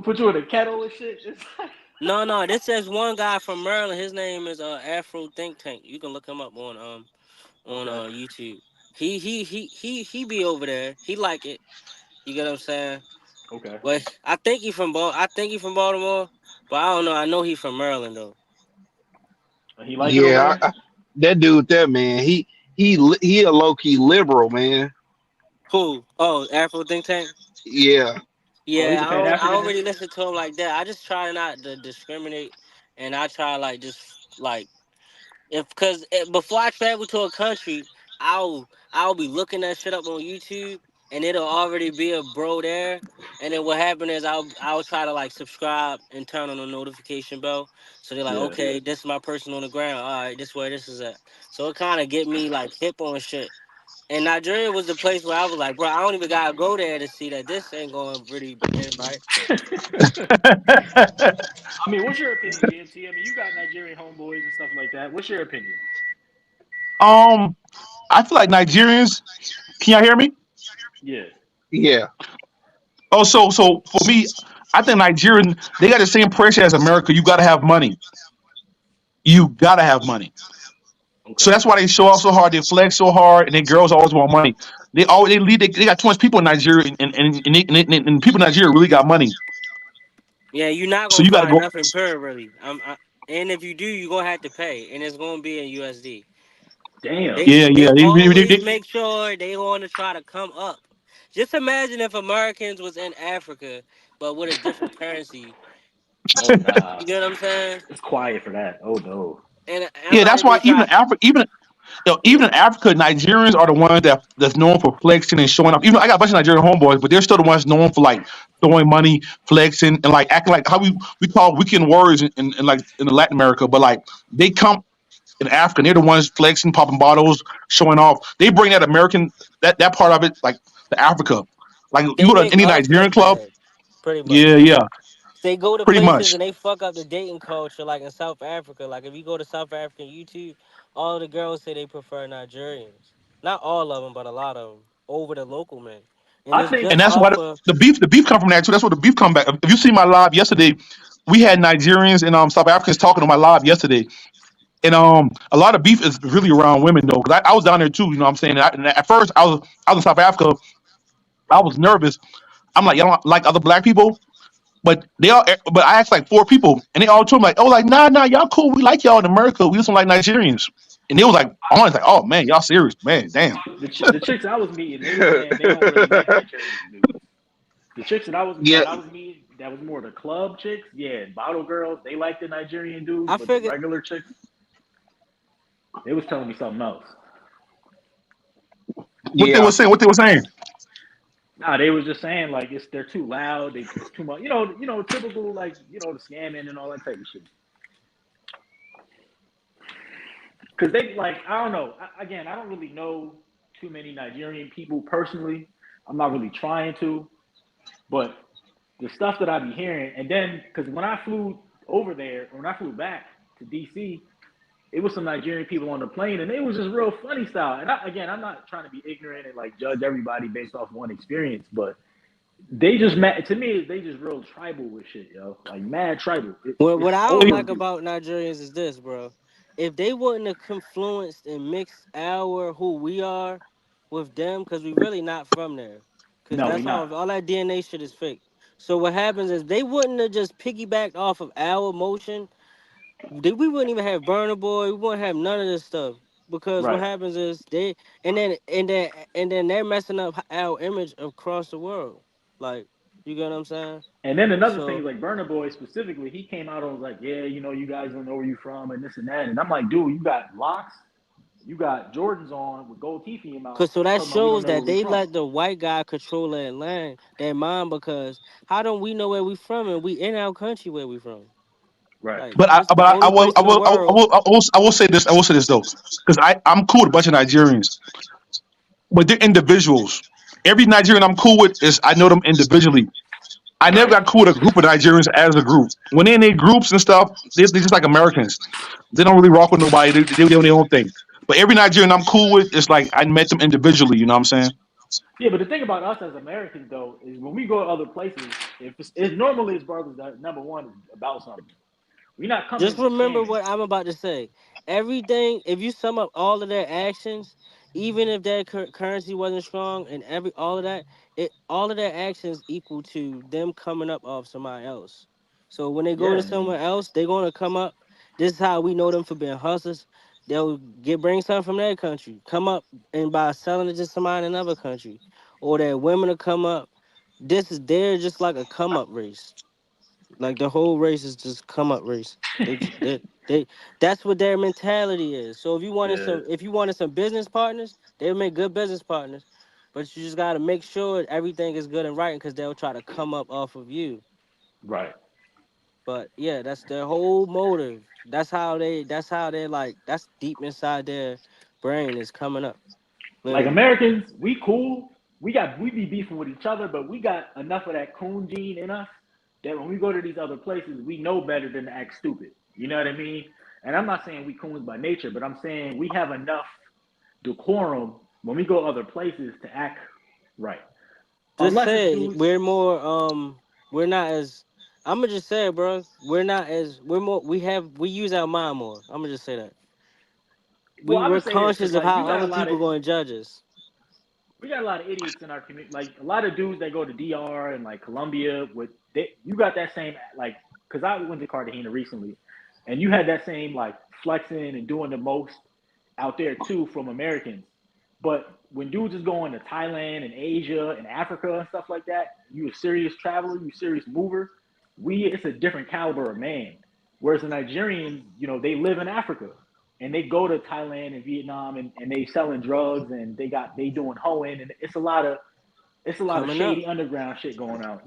Speaker 2: put you in a kettle and shit. It's like,
Speaker 3: No, no, this says one guy from Maryland. His name is Afro Think Tank. You can look him up on
Speaker 2: okay,
Speaker 3: YouTube. He be over there. He like it. You get what I'm saying?
Speaker 2: okay.
Speaker 3: But I think he from Baltimore, but I don't know. I know he from Maryland though.
Speaker 2: He like it over
Speaker 5: yeah.
Speaker 2: there.
Speaker 5: That dude, that man, he a low key liberal, man.
Speaker 3: Who? Oh, Afro Think Tank.
Speaker 5: Yeah,
Speaker 2: Oh, he's
Speaker 3: Yeah,
Speaker 2: a
Speaker 3: I
Speaker 2: Pan
Speaker 3: don't. I don't
Speaker 2: Africanist.
Speaker 3: really listen to him like that. I just try not to discriminate, and I try like just like if because before I travel to a country, I'll be looking that shit up on YouTube, and it'll already be a bro there. And then what happened is I'll try to like subscribe and turn on the notification bell, so they're like,
Speaker 2: Yeah.
Speaker 3: okay, this is my person on the ground. All right, this where this is at. So it kind of get me like hip on shit. And Nigeria was the place where I was like, bro, I don't even gotta go there to see that this ain't going really in right.
Speaker 2: I mean, what's your opinion, GMT? I mean, you got Nigerian homeboys and stuff like that. What's your opinion?
Speaker 1: Um, I feel like Nigerians. Can y'all hear me?
Speaker 2: Yeah.
Speaker 5: Yeah.
Speaker 1: Oh, so for me, I think Nigerian they got the same pressure as America. You got to have money. You got to have money. So
Speaker 2: Okay.
Speaker 1: that's why they show off so hard. They flex so hard, and they girls always want money. They always they lead. They got too much people in Nigeria, and people in Nigeria really got money.
Speaker 3: Yeah, you're not
Speaker 1: So
Speaker 3: gonna
Speaker 1: you got to
Speaker 3: find
Speaker 1: go.
Speaker 3: nothing pure really. And if you do, you're gonna have to pay, and it's gonna be in USD.
Speaker 2: Damn.
Speaker 3: They
Speaker 1: Yeah,
Speaker 3: they
Speaker 1: yeah.
Speaker 3: always make sure they want to try to come up. Just imagine if Americans was in Africa, but with a different currency.
Speaker 2: Oh nah.
Speaker 3: You get what I'm saying?
Speaker 2: It's quiet for that. Oh no.
Speaker 3: And I'm
Speaker 1: Yeah,
Speaker 3: not
Speaker 1: that's
Speaker 3: even
Speaker 1: why even
Speaker 3: trying.
Speaker 1: Africa, even
Speaker 3: Yeah,
Speaker 1: in Africa, Nigerians are the ones that's known for flexing and showing off. Even though I got a bunch of Nigerian homeboys, but they're still the ones known for like throwing money, flexing, and like acting like how we call weekend warriors in like in Latin America. But like they come in Africa, and they're the ones flexing, popping bottles, showing off. They bring that American that part of it like to Africa. Like you
Speaker 3: they
Speaker 1: go to
Speaker 3: make
Speaker 1: any
Speaker 3: us
Speaker 1: Nigerian
Speaker 3: look
Speaker 1: club,
Speaker 3: bad, pretty
Speaker 1: yeah,
Speaker 3: much.
Speaker 1: yeah,
Speaker 3: They go to
Speaker 1: pretty
Speaker 3: places
Speaker 1: much.
Speaker 3: and they fuck up the dating culture, like in South Africa. Like if you go to South African YouTube, all the girls say they prefer Nigerians. Not all of them, but a lot of them over the local men, and
Speaker 2: I
Speaker 3: it's
Speaker 2: think
Speaker 1: And
Speaker 3: just
Speaker 1: that's why
Speaker 3: off of
Speaker 1: the beef come from that too. That's where the beef come back. If you see my live yesterday, we had Nigerians and South Africans talking on my live yesterday, and a lot of beef is really around women though. Because I was down there too. You know what I'm saying? And at first I was in South Africa. I was nervous. I'm like, y'all don't like other black people, but I asked like four people, and they all told me like, oh, like nah, y'all cool. We like y'all in America. We just don't like Nigerians. And they was like, honest, like, oh man, y'all serious, man, damn.
Speaker 2: the chicks I was meeting, they were saying they don't really like Nigerian dudes. The chicks
Speaker 5: Yeah.
Speaker 2: that I was meeting, that was more the club chicks. Yeah, bottle girls, they like the Nigerian dudes,
Speaker 3: I
Speaker 2: but the
Speaker 3: figured.
Speaker 2: regular chicks, they was telling me something else.
Speaker 5: Yeah.
Speaker 1: What they were saying.
Speaker 2: Nah, they was just saying like they're too loud. It's too much. Typical like the scamming and all that type of shit. Because they like I don't know. Again, I don't really know too many Nigerian people personally. I'm not really trying to, but the stuff that I be hearing, and then because when I flew over there, or when I flew back to DC, it was some Nigerian people on the plane, and it was just real funny style. And again, I'm not trying to be ignorant and like judge everybody based off one experience, but they just to me they just real tribal with shit, yo. Like mad tribal.
Speaker 3: What
Speaker 2: It's
Speaker 3: I don't like
Speaker 2: overview.
Speaker 3: about Nigerians is this, bro. If they wouldn't have confluenced and mixed our who we are with them, because we really not from there, because
Speaker 2: No, we
Speaker 3: that's
Speaker 2: not.
Speaker 3: all that DNA shit is fake. So what happens is they wouldn't have just piggybacked off of our emotion. We wouldn't even have Burner Boy. We wouldn't have none of this stuff because what
Speaker 2: Right.
Speaker 3: happens is then they're messing up our image across the world. Like you get what I'm saying?
Speaker 2: And then another thing is
Speaker 3: So
Speaker 2: like Burner Boy specifically, he came out and was like, yeah, you guys don't know where you from and this and that. And I'm like, dude, you got locks, you got Jordans on with gold teeth in your mouth,
Speaker 3: Cause so
Speaker 2: and you
Speaker 3: that
Speaker 2: talking about we don't
Speaker 3: shows
Speaker 2: know where
Speaker 3: that
Speaker 2: we
Speaker 3: they
Speaker 2: from.
Speaker 3: let the white guy control their land, their mind. Because how don't we know where we from and we in our country where we from?
Speaker 2: Right.
Speaker 3: Like
Speaker 1: But
Speaker 3: it's the only place in the world.
Speaker 1: I will say this. I will say this though, because I'm cool with a bunch of Nigerians, but they're individuals. Every Nigerian I'm cool with is I know them individually. I never
Speaker 2: Right.
Speaker 1: got cool with a group of Nigerians as a group. When they're in their groups and stuff, they're just like Americans. They don't really rock with nobody. They do their own thing. But every Nigerian I'm cool with, it's like I met them individually. You know what I'm saying?
Speaker 2: Yeah, but the thing about us as Americans though is when we go to other places, if it's normally it's brothers that number one is about something. We're not
Speaker 3: Just
Speaker 2: coming
Speaker 3: remember
Speaker 2: scamming.
Speaker 3: what I'm about to say. Everything, if you sum up all of their actions, even if their currency wasn't strong and all of that, all of their actions equal to them coming up off somebody else. So when they go
Speaker 2: Yeah,
Speaker 3: to
Speaker 2: I mean,
Speaker 3: somewhere else, they're gonna come up. This is how we know them for being hustlers. They'll bring something from their country, come up and by selling it to somebody in another country, or their women will come up. They're just like a come up race. Like the whole race is just come up race. They that's what their mentality is. So
Speaker 2: yeah,
Speaker 3: if you wanted some business partners, they'll make good business partners. But you just gotta make sure everything is good and right because they'll try to come up off of you.
Speaker 2: right.
Speaker 3: But yeah, that's their whole motive. That's how they like that's deep inside their brain is coming up.
Speaker 2: Like
Speaker 3: Literally.
Speaker 2: Americans, we cool. We be beefing with each other, but we got enough of that coon gene in us that when we go to these other places, we know better than to act stupid. You know what I mean? And I'm not saying we coons by nature, but I'm saying we have enough. decorum when we go other places to act right.
Speaker 3: Just
Speaker 2: Unless it's
Speaker 3: say it.
Speaker 2: dudes.
Speaker 3: We're more we're not as I'm gonna just say it, bro. We're more we use our mind more. I'm gonna just say that.
Speaker 2: Well, I'm
Speaker 3: We're
Speaker 2: gonna say this
Speaker 3: conscious
Speaker 2: because
Speaker 3: of
Speaker 2: like
Speaker 3: how other people going to judge us.
Speaker 2: we got a lot of idiots in our community. Like a lot of dudes that go to DR and like Colombia with you got that same like because I went to Cartagena recently, and you had that same like flexing and doing the most out there too from Americans. But when dudes is going to Thailand and Asia and Africa and stuff like that, you a serious traveler, you a serious mover. It's a different caliber of man. Whereas the Nigerians, they live in Africa and they go to Thailand and Vietnam and they selling drugs and they doing hoeing and it's a lot of
Speaker 3: Coming up.
Speaker 2: shady underground shit going on,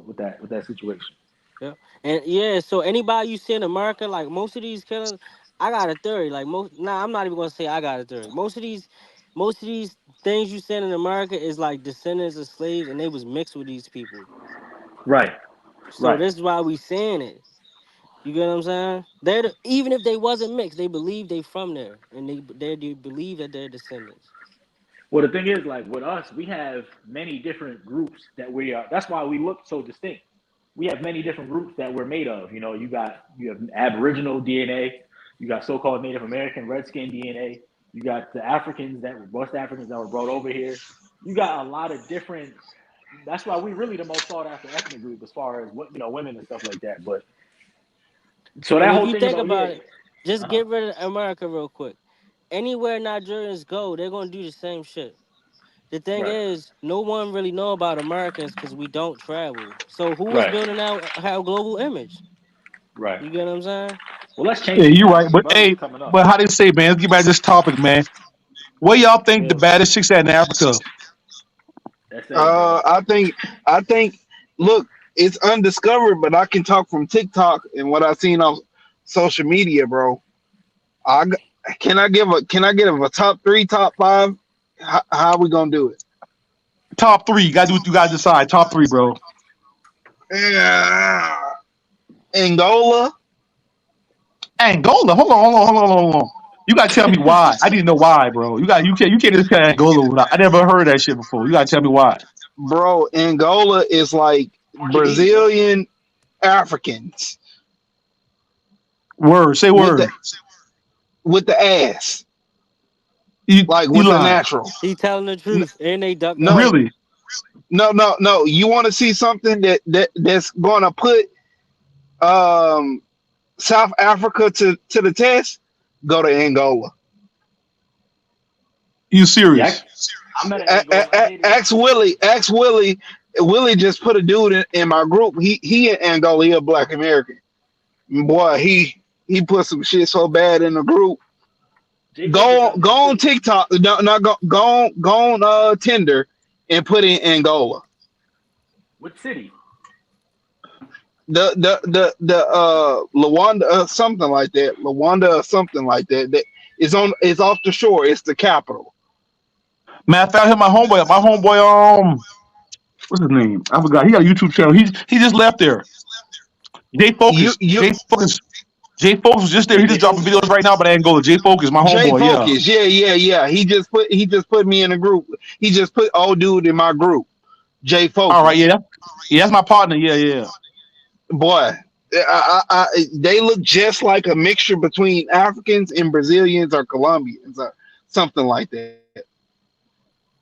Speaker 2: with that situation.
Speaker 3: Yeah. And yeah, so anybody you see in America, like most of these killers, I got a theory. Like I'm not even gonna say I got a theory. Most of these things you said in America is like descendants of slaves and they was mixed with these people.
Speaker 2: Right,
Speaker 3: So
Speaker 2: right.
Speaker 3: this is why we saying it. You get what I'm saying? Even if they wasn't mixed, they believe they from there, and they believe that they're descendants.
Speaker 2: Well, the thing is, like with us, we have many different groups that we are. That's why we look so distinct. We have many different groups that we're made of. You have Aboriginal DNA, you got so-called Native American Redskin DNA, you got the Africans that were West Africans that were brought over here. You got a lot of different. That's why we really the most sought after ethnic group as far as what women and stuff like that. But so
Speaker 3: And
Speaker 2: that
Speaker 3: if
Speaker 2: whole
Speaker 3: you
Speaker 2: thing
Speaker 3: think
Speaker 2: about
Speaker 3: about
Speaker 2: yeah,
Speaker 3: it, just
Speaker 2: uh-huh.
Speaker 3: get rid of America real quick. Anywhere Nigerians go, they're gonna do the same shit. The thing
Speaker 2: Right,
Speaker 3: is, no one really know about Americans because we don't travel. So who is
Speaker 2: right,
Speaker 3: building out our global image?
Speaker 2: right.
Speaker 3: You get what I'm saying?
Speaker 2: Well, let's
Speaker 1: Yeah,
Speaker 2: change it
Speaker 1: you're
Speaker 2: now.
Speaker 1: right.
Speaker 2: Some
Speaker 1: But
Speaker 2: brothers is
Speaker 1: hey,
Speaker 2: coming up.
Speaker 1: but how they say, man? Let's get back to this topic, man. Where y'all think the
Speaker 2: Well,
Speaker 1: baddest chicks at in Africa?
Speaker 2: SA, brother.
Speaker 5: I think look, it's undiscovered, but I can talk from TikTok and what I've seen on social media, bro. I g- can I get a top three, top five? How we gonna do it?
Speaker 1: Top three. You gotta do. You gotta decide. Top three, bro.
Speaker 5: Yeah. Angola.
Speaker 1: Angola. Hold on. You gotta tell me why. I didn't know why, bro. You can't just say Angola. I never heard that shit before. You gotta tell me why.
Speaker 5: Bro, Angola is like
Speaker 2: Portuguese, bro.
Speaker 5: Brazilian Africans
Speaker 1: Word. Say
Speaker 5: with the
Speaker 1: word.
Speaker 5: with the ass, like
Speaker 1: You
Speaker 5: with the
Speaker 1: lying.
Speaker 5: natural.
Speaker 3: He telling the
Speaker 5: N-
Speaker 3: truth, and they duck
Speaker 5: No,
Speaker 3: out.
Speaker 1: Really?
Speaker 5: no. You want to see something that's gonna put um South Africa to the test? Go to Angola.
Speaker 1: You
Speaker 2: Yeah,
Speaker 1: serious?
Speaker 2: I met an Angolan. I dated one.
Speaker 5: Ask Willie. Ask Willie. Willie just put a dude in my group. He in Angola. He a Black American. Boy, he put some shit so bad in the group.
Speaker 2: J Focus sent me
Speaker 5: Go
Speaker 2: a
Speaker 5: on
Speaker 2: city.
Speaker 5: TikTok. No, no, go on Tinder and put in Angola.
Speaker 2: What city?
Speaker 5: The Luanda something like that. Luanda or something like that. That is off the shore. It's the capital.
Speaker 1: Matter of fact, I hit my homeboy. My homeboy, what's his name? I forgot. He got a YouTube channel. He just left there. J
Speaker 5: You
Speaker 1: Focus.
Speaker 5: you
Speaker 1: J Focus was just there. He
Speaker 2: Jay
Speaker 1: just dropping
Speaker 2: Focus.
Speaker 1: videos right now about Angola. J Focus, my
Speaker 5: J
Speaker 1: homeboy. Yeah.
Speaker 5: Focus. Yeah. He just put me in a group. He just put old dude in my group. J
Speaker 1: All right.
Speaker 5: Focus.
Speaker 1: Yeah, that's my partner. Yeah.
Speaker 5: Boy, they look just like a mixture between Africans and Brazilians or Colombians or something like that.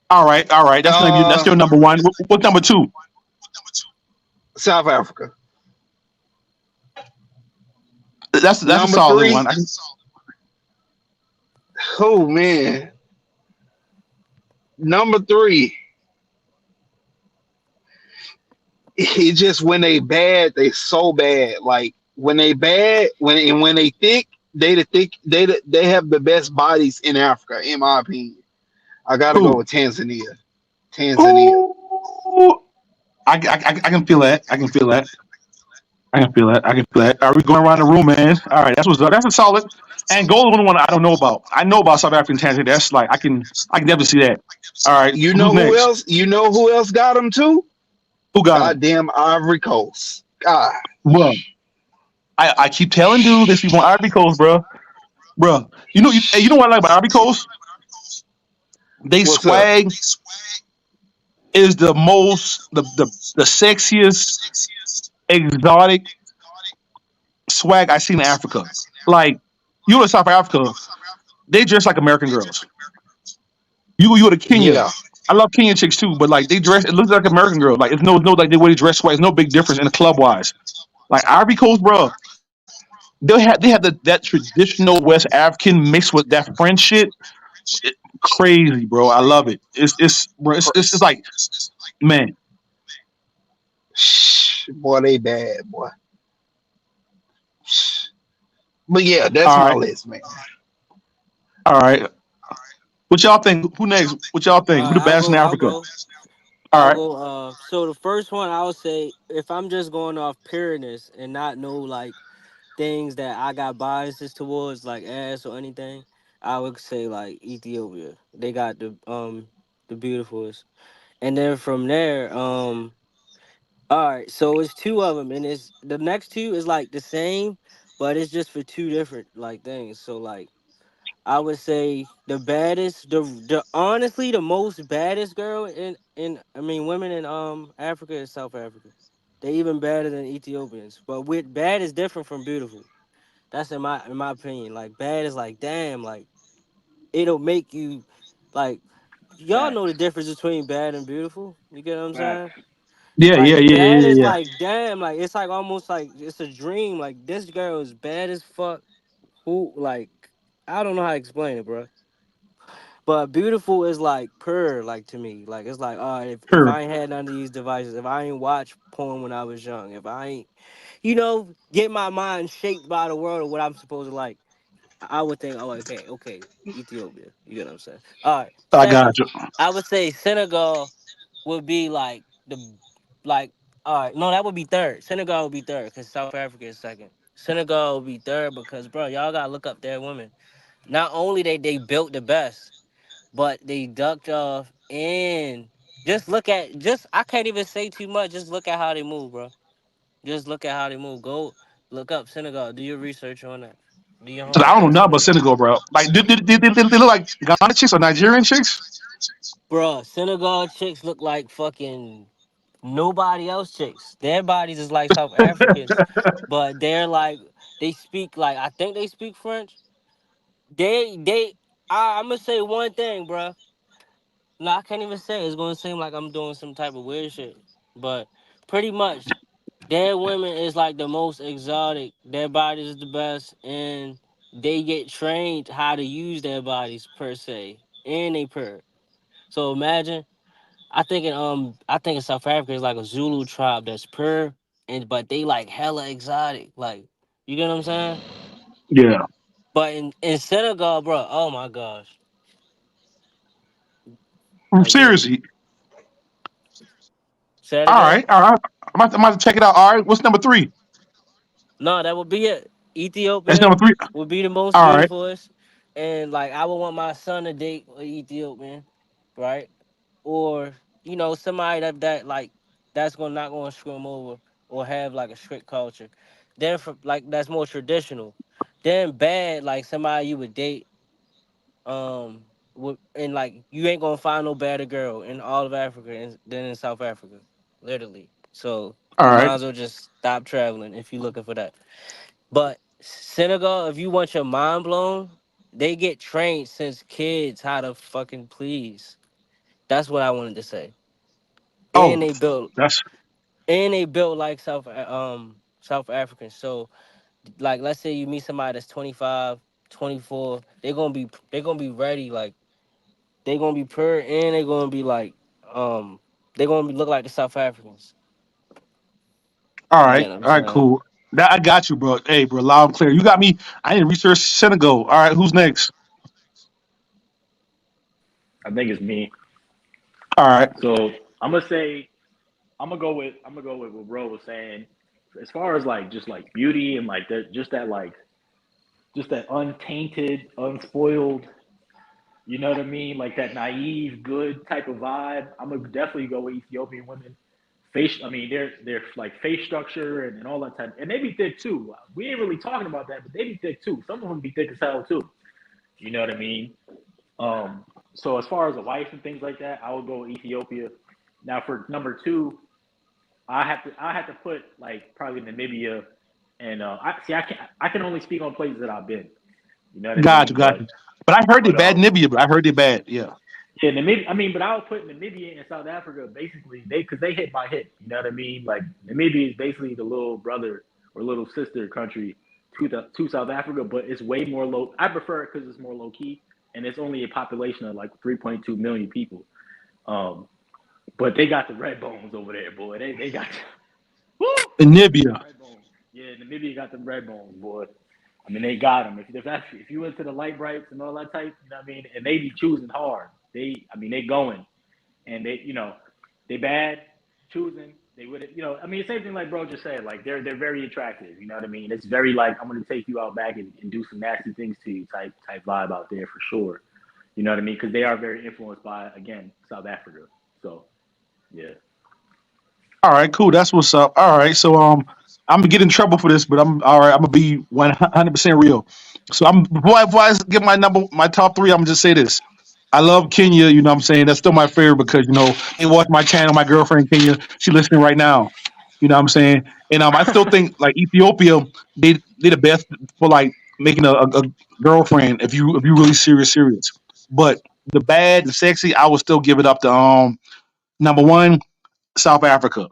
Speaker 1: All right. That's your number one. What's number two?
Speaker 5: South Africa.
Speaker 1: That's a
Speaker 5: Number
Speaker 1: solid
Speaker 5: three.
Speaker 1: one.
Speaker 5: Oh man. Number three. It's just when they bad, they so bad. Like when they bad, when they thick, they have the best bodies in Africa, in my opinion. I gotta go
Speaker 1: Who?
Speaker 5: with Tanzania. Tanzania.
Speaker 1: Ooh. I can feel that. I can feel that. Are we going around the room, man? All right, that's a solid. Angola one I don't know about. I know about South African Tanzania. That's like I can definitely see that. All right,
Speaker 5: You
Speaker 1: who's
Speaker 5: know who
Speaker 1: next?
Speaker 5: else? You know who else got them too?
Speaker 1: Who got him?
Speaker 5: Goddamn Ivory Coast. God.
Speaker 1: Bro, I keep telling dudes they sleep on Ivory Coast, bro. Bro, hey, you know what I like about Ivory Coast? They
Speaker 5: What's up?
Speaker 1: swag is the most the sexiest exotic swag I seen in Africa. Like you go to South Africa, they dress like American girls. You go to Kenya.
Speaker 5: Yeah.
Speaker 1: I love Kenyan chicks too, but like they dress, it looks like American girls. Like it's no like the way they dress swag. It's no big difference in the club wise. Like Ivory Coast, bro, they have that traditional West African mixed with that French shit. It, crazy, bro. I love it. It's bro. It's like man.
Speaker 5: Boy, they bad, boy. But yeah, that's
Speaker 1: All
Speaker 5: my
Speaker 1: right,
Speaker 5: list, man.
Speaker 1: all right. What y'all think? Who next? What y'all think?
Speaker 3: All
Speaker 1: Who
Speaker 3: right,
Speaker 1: the best in
Speaker 3: I'll
Speaker 1: Africa?
Speaker 3: go.
Speaker 1: All
Speaker 3: I'll
Speaker 1: right.
Speaker 3: go. So the first one I would say, if I'm just going off pureness and not know like things that I got biases towards, like ass or anything, I would say like Ethiopia. They got the beautifulest, and then from there, all right. So it's two of them, and it's the next two is like the same, but it's just for two different like things. So like I would say the baddest, the honestly the most baddest girl in I mean women in Africa is South Africa. They even better than Ethiopians. But with bad is different from beautiful. That's in my opinion. Like bad is like damn, like it'll make you like y'all know the
Speaker 2: Facts.
Speaker 3: difference between bad and beautiful. You get what I'm saying?
Speaker 2: Facts.
Speaker 1: Yeah, yeah,
Speaker 3: Like
Speaker 1: yeah, yeah,
Speaker 3: bad
Speaker 1: yeah,
Speaker 3: is
Speaker 1: yeah.
Speaker 3: like damn, like it's like almost like it's a dream. Like this girl is bad as fuck. Who like I don't know how to explain it, bro. But beautiful is like pure, like to me. Like it's like, all right, if
Speaker 1: Sure.
Speaker 3: I ain't had none of these devices, if I ain't watched porn when I was young, if I ain't, get my mind shaped by the world or what I'm supposed to like, I would think, oh, okay, okay, Ethiopia. You get what I'm saying? All right.
Speaker 1: I got
Speaker 3: Second,
Speaker 1: you.
Speaker 3: I would say Senegal would be like like, all right, no, that would be third. Senegal would be third because South Africa is second. Senegal would be third because, bro, y'all gotta look up their women. Not only they built the best, but they ducked off and just I can't even say too much. Just look at how they move, bro. Just look at how they move. Go look up Senegal. Do your research on that. Do your
Speaker 1: So I
Speaker 3: homework
Speaker 1: don't know
Speaker 3: on
Speaker 1: nothing about
Speaker 3: Senegal.
Speaker 1: Senegal, bro. Like, they look like Ghana chicks or Nigerian chicks?
Speaker 3: Bro, Senegal chicks look like fucking nobody else chicks. Their bodies is like South Africans, but they're like they speak like I think they speak French. I'm gonna say one thing, bro. No, I can't even say it. It's gonna seem like I'm doing some type of weird shit. But pretty much, their women is like the most exotic. Their bodies is the best, and they get trained how to use their bodies per se, and they purr. So imagine, I think in South Africa is like a Zulu tribe that's purr, and but they like hella exotic. Like you get what I'm saying?
Speaker 1: Yeah.
Speaker 3: But in Senegal, bro, oh my gosh, like literally.
Speaker 1: Seriously.
Speaker 3: Say that
Speaker 1: All
Speaker 3: again.
Speaker 1: right, all right. I'm about to check it out. All right. What's number three?
Speaker 3: No, that would be it.
Speaker 1: That's
Speaker 3: Ethiopian
Speaker 1: number three.
Speaker 3: would be the most
Speaker 1: All right.
Speaker 3: beautifulest, and like I would want my son to date an Ethiopian, right? Or somebody that like that's gonna not gonna screw him over or have like a strict culture. Then for like that's more traditional. Then bad like somebody you would date, and like you ain't gonna find no better girl in all of Africa than in South Africa, literally. So
Speaker 1: All
Speaker 3: you
Speaker 1: right.
Speaker 3: might as well just stop traveling if you're looking for that. But Senegal, if you want your mind blown, they get trained since kids how to fucking please. That's what I wanted to say. And
Speaker 1: Oh,
Speaker 3: they built
Speaker 1: that's
Speaker 3: and they built like South Africans. So like let's say you meet somebody that's 25, 24, they're gonna be ready, like they're gonna be pure and they're gonna be like they're gonna be look like the South Africans.
Speaker 1: all
Speaker 3: You
Speaker 1: right.
Speaker 3: get what I'm
Speaker 1: All right.
Speaker 3: saying?
Speaker 1: Cool. That I got you, bro. Hey, bro, loud and clear. You got me. I didn't research Senegal. All right. Who's next?
Speaker 2: I think it's me.
Speaker 1: All right.
Speaker 2: So I'm gonna say I'm gonna go with what Bro was saying. As far as like just like beauty and like that, just that untainted, unspoiled, you know what I mean? Like that naive, good type of vibe. I'm gonna definitely go with Ethiopian women. I mean, they're like face structure and all that type, and they be thick too. We ain't really talking about that, but they be thick too. Some of them be thick as hell too. You know what I mean? Um, So as far as a wife and things like that, I would go Ethiopia. Now for number two, I have to put like probably Namibia, and I can only speak on places that I've been. You know what I
Speaker 1: Got you,
Speaker 2: mean?
Speaker 1: got you. But I heard they
Speaker 2: But
Speaker 1: bad in Libya, but I heard they bad. Yeah.
Speaker 2: yeah, Namibia. I mean, but I would put Namibia and South Africa basically because they hit by hit. You know what I mean? Like Namibia is basically the little brother or little sister country to South Africa, but it's way more low. I prefer it because it's more low key and it's only a population of like 3.2 million people. Um, but they got the red bones over there, boy. They got woo,
Speaker 1: In
Speaker 2: they got the
Speaker 1: Libya.
Speaker 2: red bones. Yeah, Namibia got them red bones, boy. I mean, they got them. If you into the light brights and all that type, you know what I mean, and they be choosing hard. I mean, they going and they bad choosing. They would, I mean, same thing like bro just said. Like they're very attractive. You know what I mean? It's very like I'm gonna take you out back and do some nasty things to you type vibe out there for sure. You know what I mean? Because they are very influenced by again South Africa. So yeah.
Speaker 1: All right, cool. That's what's up. All right, so I'm gonna get in trouble for this, but I'm all right. I'm gonna be 100% real. So before I give my top three, I'm gonna just say this. I love Kenya. You know what I'm saying? That's still my favorite because they watch my channel. My girlfriend in Kenya, she listening right now. You know what I'm saying? And I still think like Ethiopia, they the best for like making a girlfriend if you really serious. But the bad, the sexy, I would still give it up to number one, South Africa.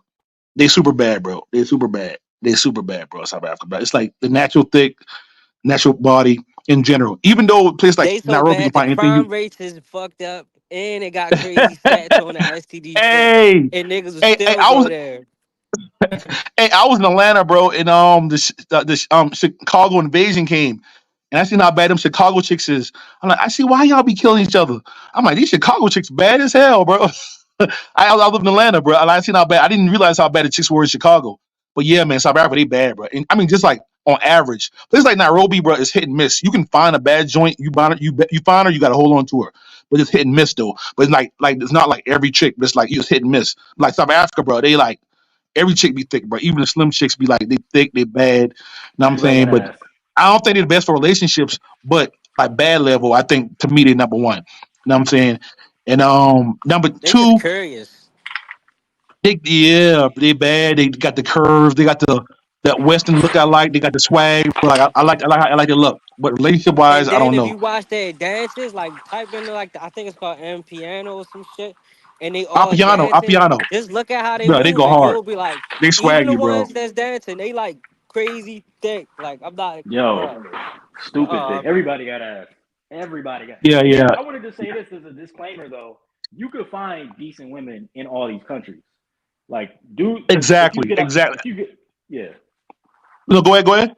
Speaker 1: They super bad, bro. They super bad. They super bad, bro. South Africa, bro. It's like the natural thick, natural body in general. Even though a place like
Speaker 3: They so
Speaker 1: Nairobi, you can
Speaker 3: bad the
Speaker 1: find anything
Speaker 3: crime
Speaker 1: you.
Speaker 3: rates is fucked up, and it got crazy stats on the STD shit,
Speaker 1: Hey,
Speaker 3: and niggas will
Speaker 1: hey,
Speaker 3: still go there.
Speaker 1: I was in Atlanta, bro, and the Chicago invasion came, and I seen how bad them Chicago chicks is. I'm like, I see why y'all be killing each other. I'm like, these Chicago chicks bad as hell, bro. I live in Atlanta, bro, and I seen how bad. I didn't realize how bad the chicks were in Chicago. But yeah, man, South Africa they bad, bro. And I mean, just like on average, places like Nairobi, bro, is hit and miss. You can find a bad joint, you find her, you got to hold on to her. But it's hit and miss though. But it's like it's not like every chick, but it's like you just hit and miss. Like South Africa, bro, they like every chick be thick, bro. Even the slim chicks be like they thick, they bad. You know what I'm
Speaker 2: Red
Speaker 1: saying? But
Speaker 2: ass.
Speaker 1: I don't think they're the best for relationships, but like bad level, I think to me they're number one. You know what I'm saying? And number
Speaker 3: They just
Speaker 1: two,
Speaker 3: curious.
Speaker 1: they bad. They got the curves. They got the that Western look I like. They got the swag. But like I like the look. But relationship wise,
Speaker 3: And
Speaker 1: I
Speaker 3: then
Speaker 1: don't
Speaker 3: if
Speaker 1: know.
Speaker 3: you watch their dances, like type in like I think it's called M piano or some shit, and they all dancing.
Speaker 1: Apiano,
Speaker 3: Just look at how they
Speaker 1: bro. They go
Speaker 3: moving.
Speaker 1: hard.
Speaker 3: You'll be like,
Speaker 1: They
Speaker 3: even the
Speaker 1: swaggy, bro.
Speaker 3: ones that's dancing, they like crazy thick. Like I'm not,
Speaker 2: Yo,
Speaker 3: bro.
Speaker 2: stupid thick. Everybody got ass. Everybody got.
Speaker 1: Yeah,
Speaker 2: And
Speaker 1: yeah.
Speaker 2: I wanted to say this as a disclaimer though. You could find decent women in all these countries. Like, dude, because
Speaker 1: Exactly, exactly.
Speaker 2: if you get, yeah.
Speaker 1: No, go ahead, go ahead.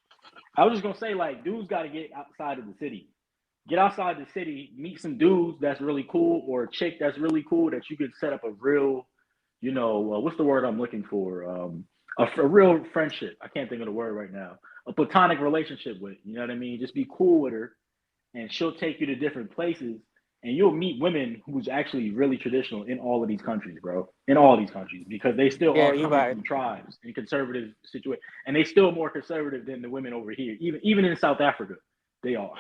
Speaker 2: I was just gonna say, like, dudes got to get outside of the city. Get outside the city, meet some dudes that's really cool, or a chick that's really cool that you could set up a real, what's the word I'm looking for? A real friendship. I can't think of the word right now. A platonic relationship with. You know what I mean? Just be cool with her, and she'll take you to different places, and you'll meet women who's actually really traditional in all of these countries, bro. In all these countries, because they still
Speaker 3: Yeah,
Speaker 2: are
Speaker 3: you
Speaker 2: coming
Speaker 3: right.
Speaker 2: from tribes and conservative situations, and they still more conservative than the women over here. Even in South Africa, they are.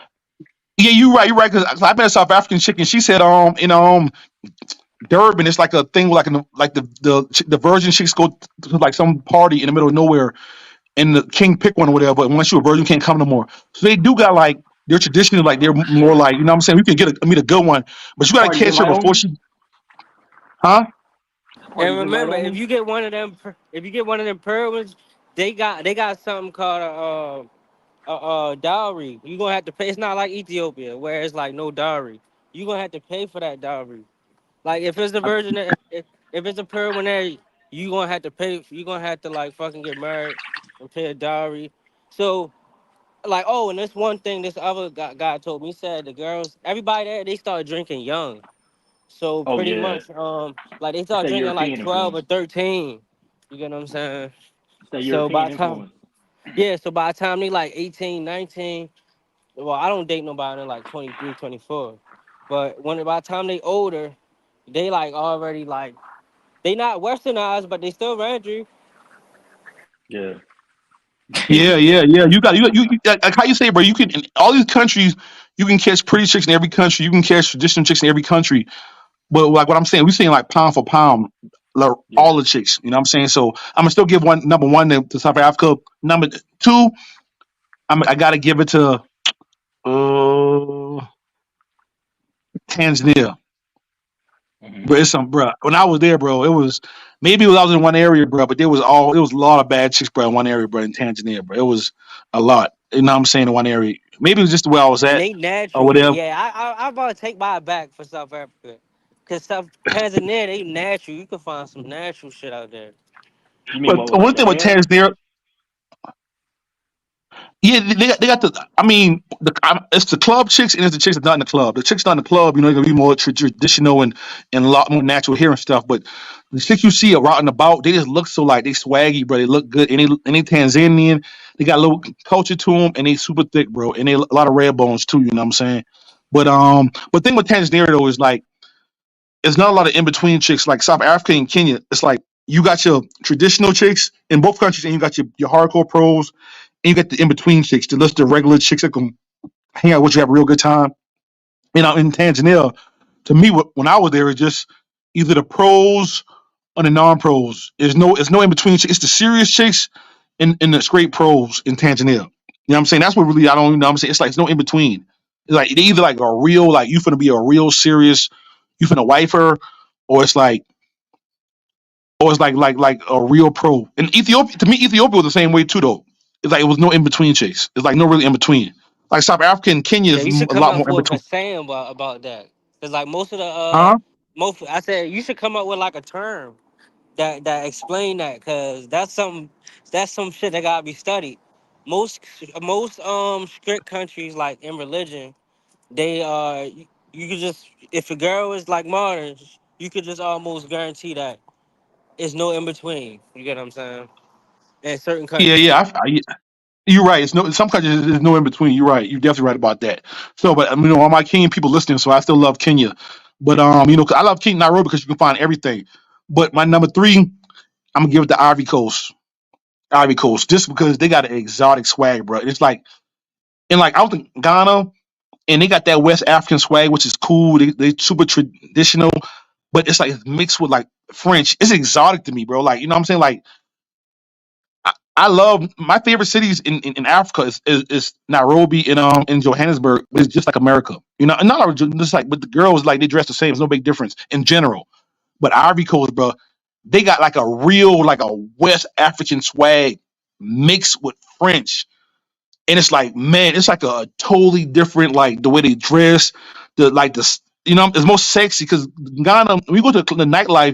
Speaker 1: Yeah, you're right. You're right. Because I met a South African chick, and she said, in Durban, it's like a thing like the virgin chicks go to like some party in the middle of nowhere, and the king pick one or whatever. But once you're a virgin, you can't come no more. So they do got like their tradition, like they're
Speaker 2: Oh
Speaker 1: more
Speaker 2: shit!
Speaker 1: like you know what I'm saying. You can meet a good one, but you got to
Speaker 2: Parties
Speaker 1: catch her
Speaker 2: invite
Speaker 1: before
Speaker 2: only.
Speaker 1: she, huh?
Speaker 3: And
Speaker 2: Parties invite
Speaker 3: remember, if
Speaker 2: only.
Speaker 3: you get one of them, if you get one of them pearl ones, they got something called dowry. You gonna have to pay. It's not like Ethiopia where it's like no dowry. You gonna have to pay for that dowry. Like if it's the
Speaker 2: I,
Speaker 3: virgin, if it's a pearl one there, you gonna have to pay. You gonna have to like fucking get married and pay a dowry. So like and this one thing this other guy told me. He said the girls, everybody there, they start drinking young. So
Speaker 2: oh
Speaker 3: pretty
Speaker 2: yeah,
Speaker 3: much, like they
Speaker 2: it's
Speaker 3: start
Speaker 2: that
Speaker 3: drinking like
Speaker 2: European
Speaker 3: 12 or
Speaker 2: influence.
Speaker 3: 13. You get what I'm saying?
Speaker 2: It's that
Speaker 3: So by
Speaker 2: European
Speaker 3: the time,
Speaker 2: influence.
Speaker 3: yeah, so by the time they like 18, 19, well, I don't date nobody in like 23, 24. But by the time they older, they like already like, they not westernized, but they still Randry.
Speaker 2: Yeah.
Speaker 1: Yeah, yeah, yeah. You got like how you say, bro. You can in all these countries, you can catch pretty chicks in every country. You can catch traditional chicks in every country. But like what I'm saying, we're saying like pound for pound, like
Speaker 2: Yeah.
Speaker 1: all the chicks. You know what I'm saying? So I'm gonna still give number one to South Africa. Number two, I gotta give it to Tanzania.
Speaker 2: Hmm.
Speaker 1: Bro, it's some bro. When I was there, bro, it was maybe I was in one area, bro, but it was a lot of bad chicks, bro, in one area, bro, in Tanzania, bro. It was a lot. You know what I'm saying, in one area. Maybe it was just where I was
Speaker 3: And
Speaker 1: at
Speaker 3: they
Speaker 1: or
Speaker 3: natural,
Speaker 1: whatever.
Speaker 3: yeah. I about to take my back for South Africa, cause South Tanzania they natural. You can find some natural shit out there.
Speaker 2: You mean
Speaker 1: But
Speaker 2: what,
Speaker 1: one
Speaker 2: like the
Speaker 1: thing with
Speaker 2: hair?
Speaker 1: Tanzania, yeah, they got the. I mean, it's the club chicks and it's the chicks that not in the club. The chicks not in the club, you know, they're gonna be more traditional and a lot more natural hair and stuff. But the chicks you see are out and about, they just look so like they swaggy, bro. They look good. Any Tanzanian, they got a little culture to them, and they super thick, bro. And they a lot of red bones too. You know what I'm saying? But thing with Tanzania though is like it's not a lot of in between chicks like South Africa and Kenya. It's like you got your traditional chicks in both countries, and you got your hardcore pros, and you got the in between chicks, the regular chicks that can hang out with you, have a real good time. You know, in Tanzania, to me, when I was there, it's just either the pros or the non-pros. It's no in between. It's the serious chicks and the straight pros in Tanzania. You know what I'm saying? That's what really I don't even know. What I'm saying it's like it's no in between. It's like they either like a real like you finna be a real serious, you finna wife her, or it's like or it's like a real pro. And Ethiopia to me, Ethiopia was the same way too though. It's like it was no in between chicks. It's like no really in between. Like South Africa and Kenya
Speaker 3: Yeah,
Speaker 1: is
Speaker 3: you should
Speaker 1: a
Speaker 3: come
Speaker 1: lot
Speaker 3: up
Speaker 1: more in
Speaker 3: with a
Speaker 1: between.
Speaker 3: saying about that. Cause like most of the
Speaker 1: Huh?
Speaker 3: most I said you should come up with like a term that explain that, cause that's some shit that gotta be studied. Most strict countries like in religion, they you could just if a girl is like modern, you could just almost guarantee that it's no in between. You get what I'm saying? In certain
Speaker 1: Yeah,
Speaker 3: countries.
Speaker 1: yeah. You're right. It's no in some countries there's no in between. You're right. You're definitely right about that. So, but you know, all my Kenyan people listening, so I still love Kenya. But you know, 'cause I love Kenya Nairobi because you can find everything. But my number three, I'm gonna give it to Ivory Coast. Ivory Coast, just because they got an exotic swag, bro. It's like and like I was in Ghana, and they got that West African swag, which is cool. They super traditional, but it's like it's mixed with like French. It's exotic to me, bro. Like you know what I'm saying? Like I love my favorite cities in Africa is Nairobi and in Johannesburg. But it's just like America, you know. And not like just like, but the girls like they dress the same. There's no big difference in general. But Ivory Coast, bro, they got like a real like a West African swag mixed with French, and it's like man, it's like a totally different like the way they dress, the like the you know it's more sexy because Ghana. When you go to the nightlife,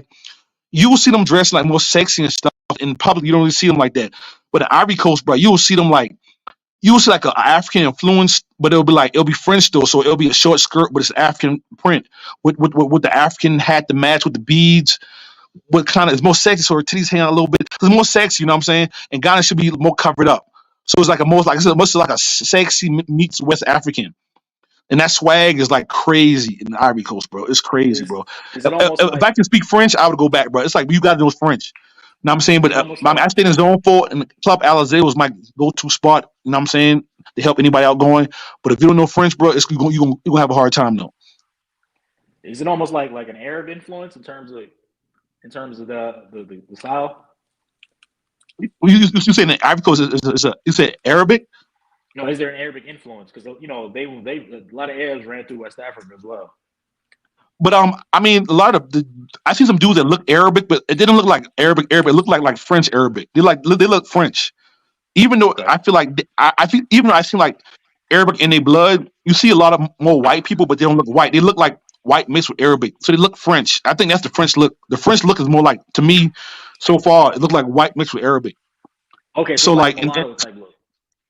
Speaker 1: you will see them dressed like more sexy and stuff in public. You don't really see them like that. But the Ivory Coast, bro, you will see them like you will see like an African influence, but it'll be French though. So it'll be a short skirt, but it's African print with the African hat to match with the beads. What kind of is more sexy? So her titties hang out a little bit. It's more sexy, you know what I'm saying? And Ghana should be more covered up. So it's like a most like it's almost like a sexy meets West African. And that swag is like crazy in the Ivory Coast, bro. It's crazy,
Speaker 2: Is
Speaker 1: bro.
Speaker 2: is it almost
Speaker 1: If I
Speaker 2: like
Speaker 1: can speak French, I would go back, bro. It's like you got to know French. You know what I'm saying?
Speaker 2: is
Speaker 1: But
Speaker 2: it almost
Speaker 1: I, mean,
Speaker 2: like
Speaker 1: I stayed in Zone 4, and Club Alizé was my go-to spot. You know what I'm saying? To help anybody out going. But if you don't know French, bro, you're gonna have a hard time though.
Speaker 2: is it almost like an Arab influence in terms of the style?
Speaker 1: You saying that Ivory Coast you said Arabic?
Speaker 2: No, is there an Arabic influence? Because you know they a lot of Arabs ran through West Africa as well.
Speaker 1: But I mean, a lot of I see some dudes that look Arabic, but it didn't look like Arabic. Arabic. It looked like French Arabic. They look French. Even though
Speaker 2: Okay.
Speaker 1: I feel like I feel even though I see like Arabic in their blood, you see a lot of more white people, but they don't look white. They look like white mixed with Arabic, so they look French. I think that's the French look. The French look is more like to me so far. It looked like white mixed with Arabic.
Speaker 2: Okay, so
Speaker 1: So
Speaker 2: it's like a
Speaker 1: like
Speaker 2: mulatto type look.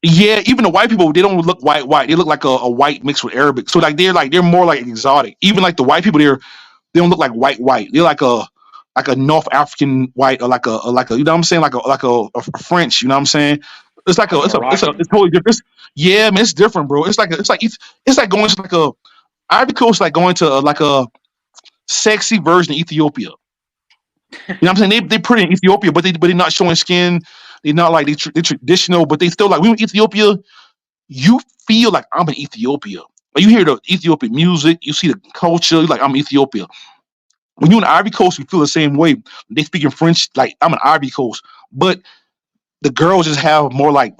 Speaker 1: yeah, even the white people they don't look white. They look like a white mixed with Arabic. So like they're more like exotic. Even like the white people they don't look like white. They're like a North African white or like a you know what I'm saying like a French. You know what I'm saying? It's like
Speaker 2: Like a
Speaker 1: it's
Speaker 2: Moroccan.
Speaker 1: totally different. Yeah, man, it's different, bro. It's like going to like a Ivory Coast, like going to like a sexy version of Ethiopia. You know what I'm saying? They pretty in Ethiopia, but they're not showing skin. They're not like they traditional, but they still like we in Ethiopia. You feel like I'm in Ethiopia. Like you hear the Ethiopian music, you see the culture. You're like, I'm Ethiopia. When you're in the Ivory Coast, you feel the same way. They speak in French, like I'm an Ivory Coast, but the girls just have more like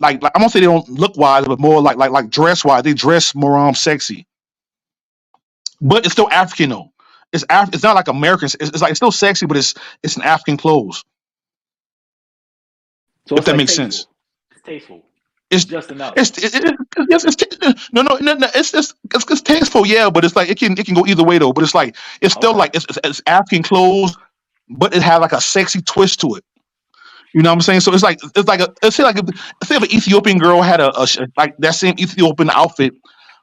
Speaker 1: I'm gonna say they don't look wise, but more like dress wise. They dress more sexy, but it's still African though. It's not like Americans. It's like it's still sexy, but it's an African clothes.
Speaker 2: So
Speaker 1: If
Speaker 2: it's
Speaker 1: that
Speaker 2: like
Speaker 1: makes sense.
Speaker 2: tasteful. It's tasteful,
Speaker 1: It's
Speaker 2: just enough.
Speaker 1: no, it's tasteful, yeah, but it's like it can go either way though. But it's like it's still
Speaker 2: Okay.
Speaker 1: like it's African clothes, but it has like a sexy twist to it. You know what I'm saying? So it's like if an Ethiopian girl had like that same Ethiopian outfit,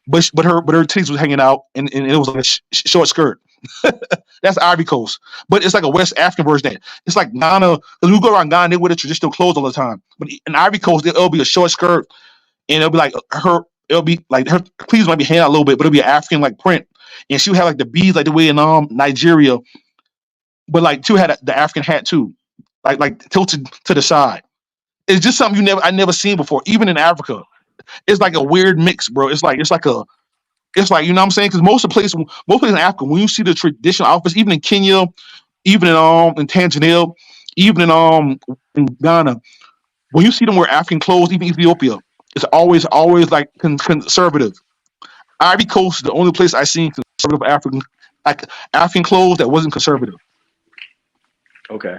Speaker 1: but her titties was hanging out and it was like a short skirt. That's Ivory Coast, but it's like a West African version of that. It's like Ghana. Because we go around Ghana, they wear the traditional clothes all the time. But in Ivory Coast, it'll be a short skirt, and it'll be like It'll be like her pleats might be hanging out a little bit, but it'll be an African like print, and she'll have like the beads like the way in Nigeria, but like she had the African hat too, like tilted to the side. It's just something I never seen before, even in Africa. It's like a weird mix, bro. It's like you know what I'm saying? Because most places in Africa, when you see the traditional outfits, even in Kenya, even in Tanzania, even in Ghana, when you see them wear African clothes, even Ethiopia, it's always like conservative. Ivory Coast is the only place I seen conservative like African clothes that wasn't conservative.
Speaker 2: Okay.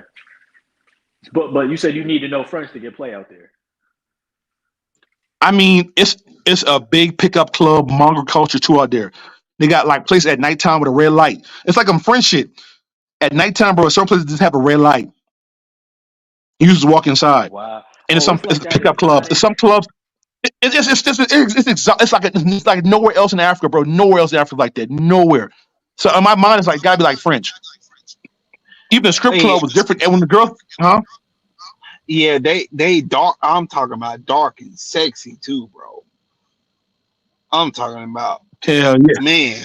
Speaker 2: But you said you need to know French to get play out there.
Speaker 1: I mean, it's a big pickup club mongol culture too out there. They got like places at nighttime with a red light. It's like I'm French shit. At nighttime, bro, some places just have a red light. You just walk inside,
Speaker 2: Wow.
Speaker 1: and
Speaker 2: Oh, it's
Speaker 1: it's
Speaker 2: like
Speaker 1: a
Speaker 2: that
Speaker 1: pickup club. There's
Speaker 2: exotic.
Speaker 1: some clubs. It's like nowhere else in Africa, bro. Nowhere else in Africa like that. Nowhere. So in my mind, it's like gotta be like French. Even the
Speaker 2: Okay.
Speaker 1: strip
Speaker 5: Yeah,
Speaker 1: club was different. And when the girls, huh?
Speaker 5: yeah, they dark. I'm talking about dark and sexy too, bro. I'm talking about,
Speaker 1: Hell yeah.
Speaker 5: man,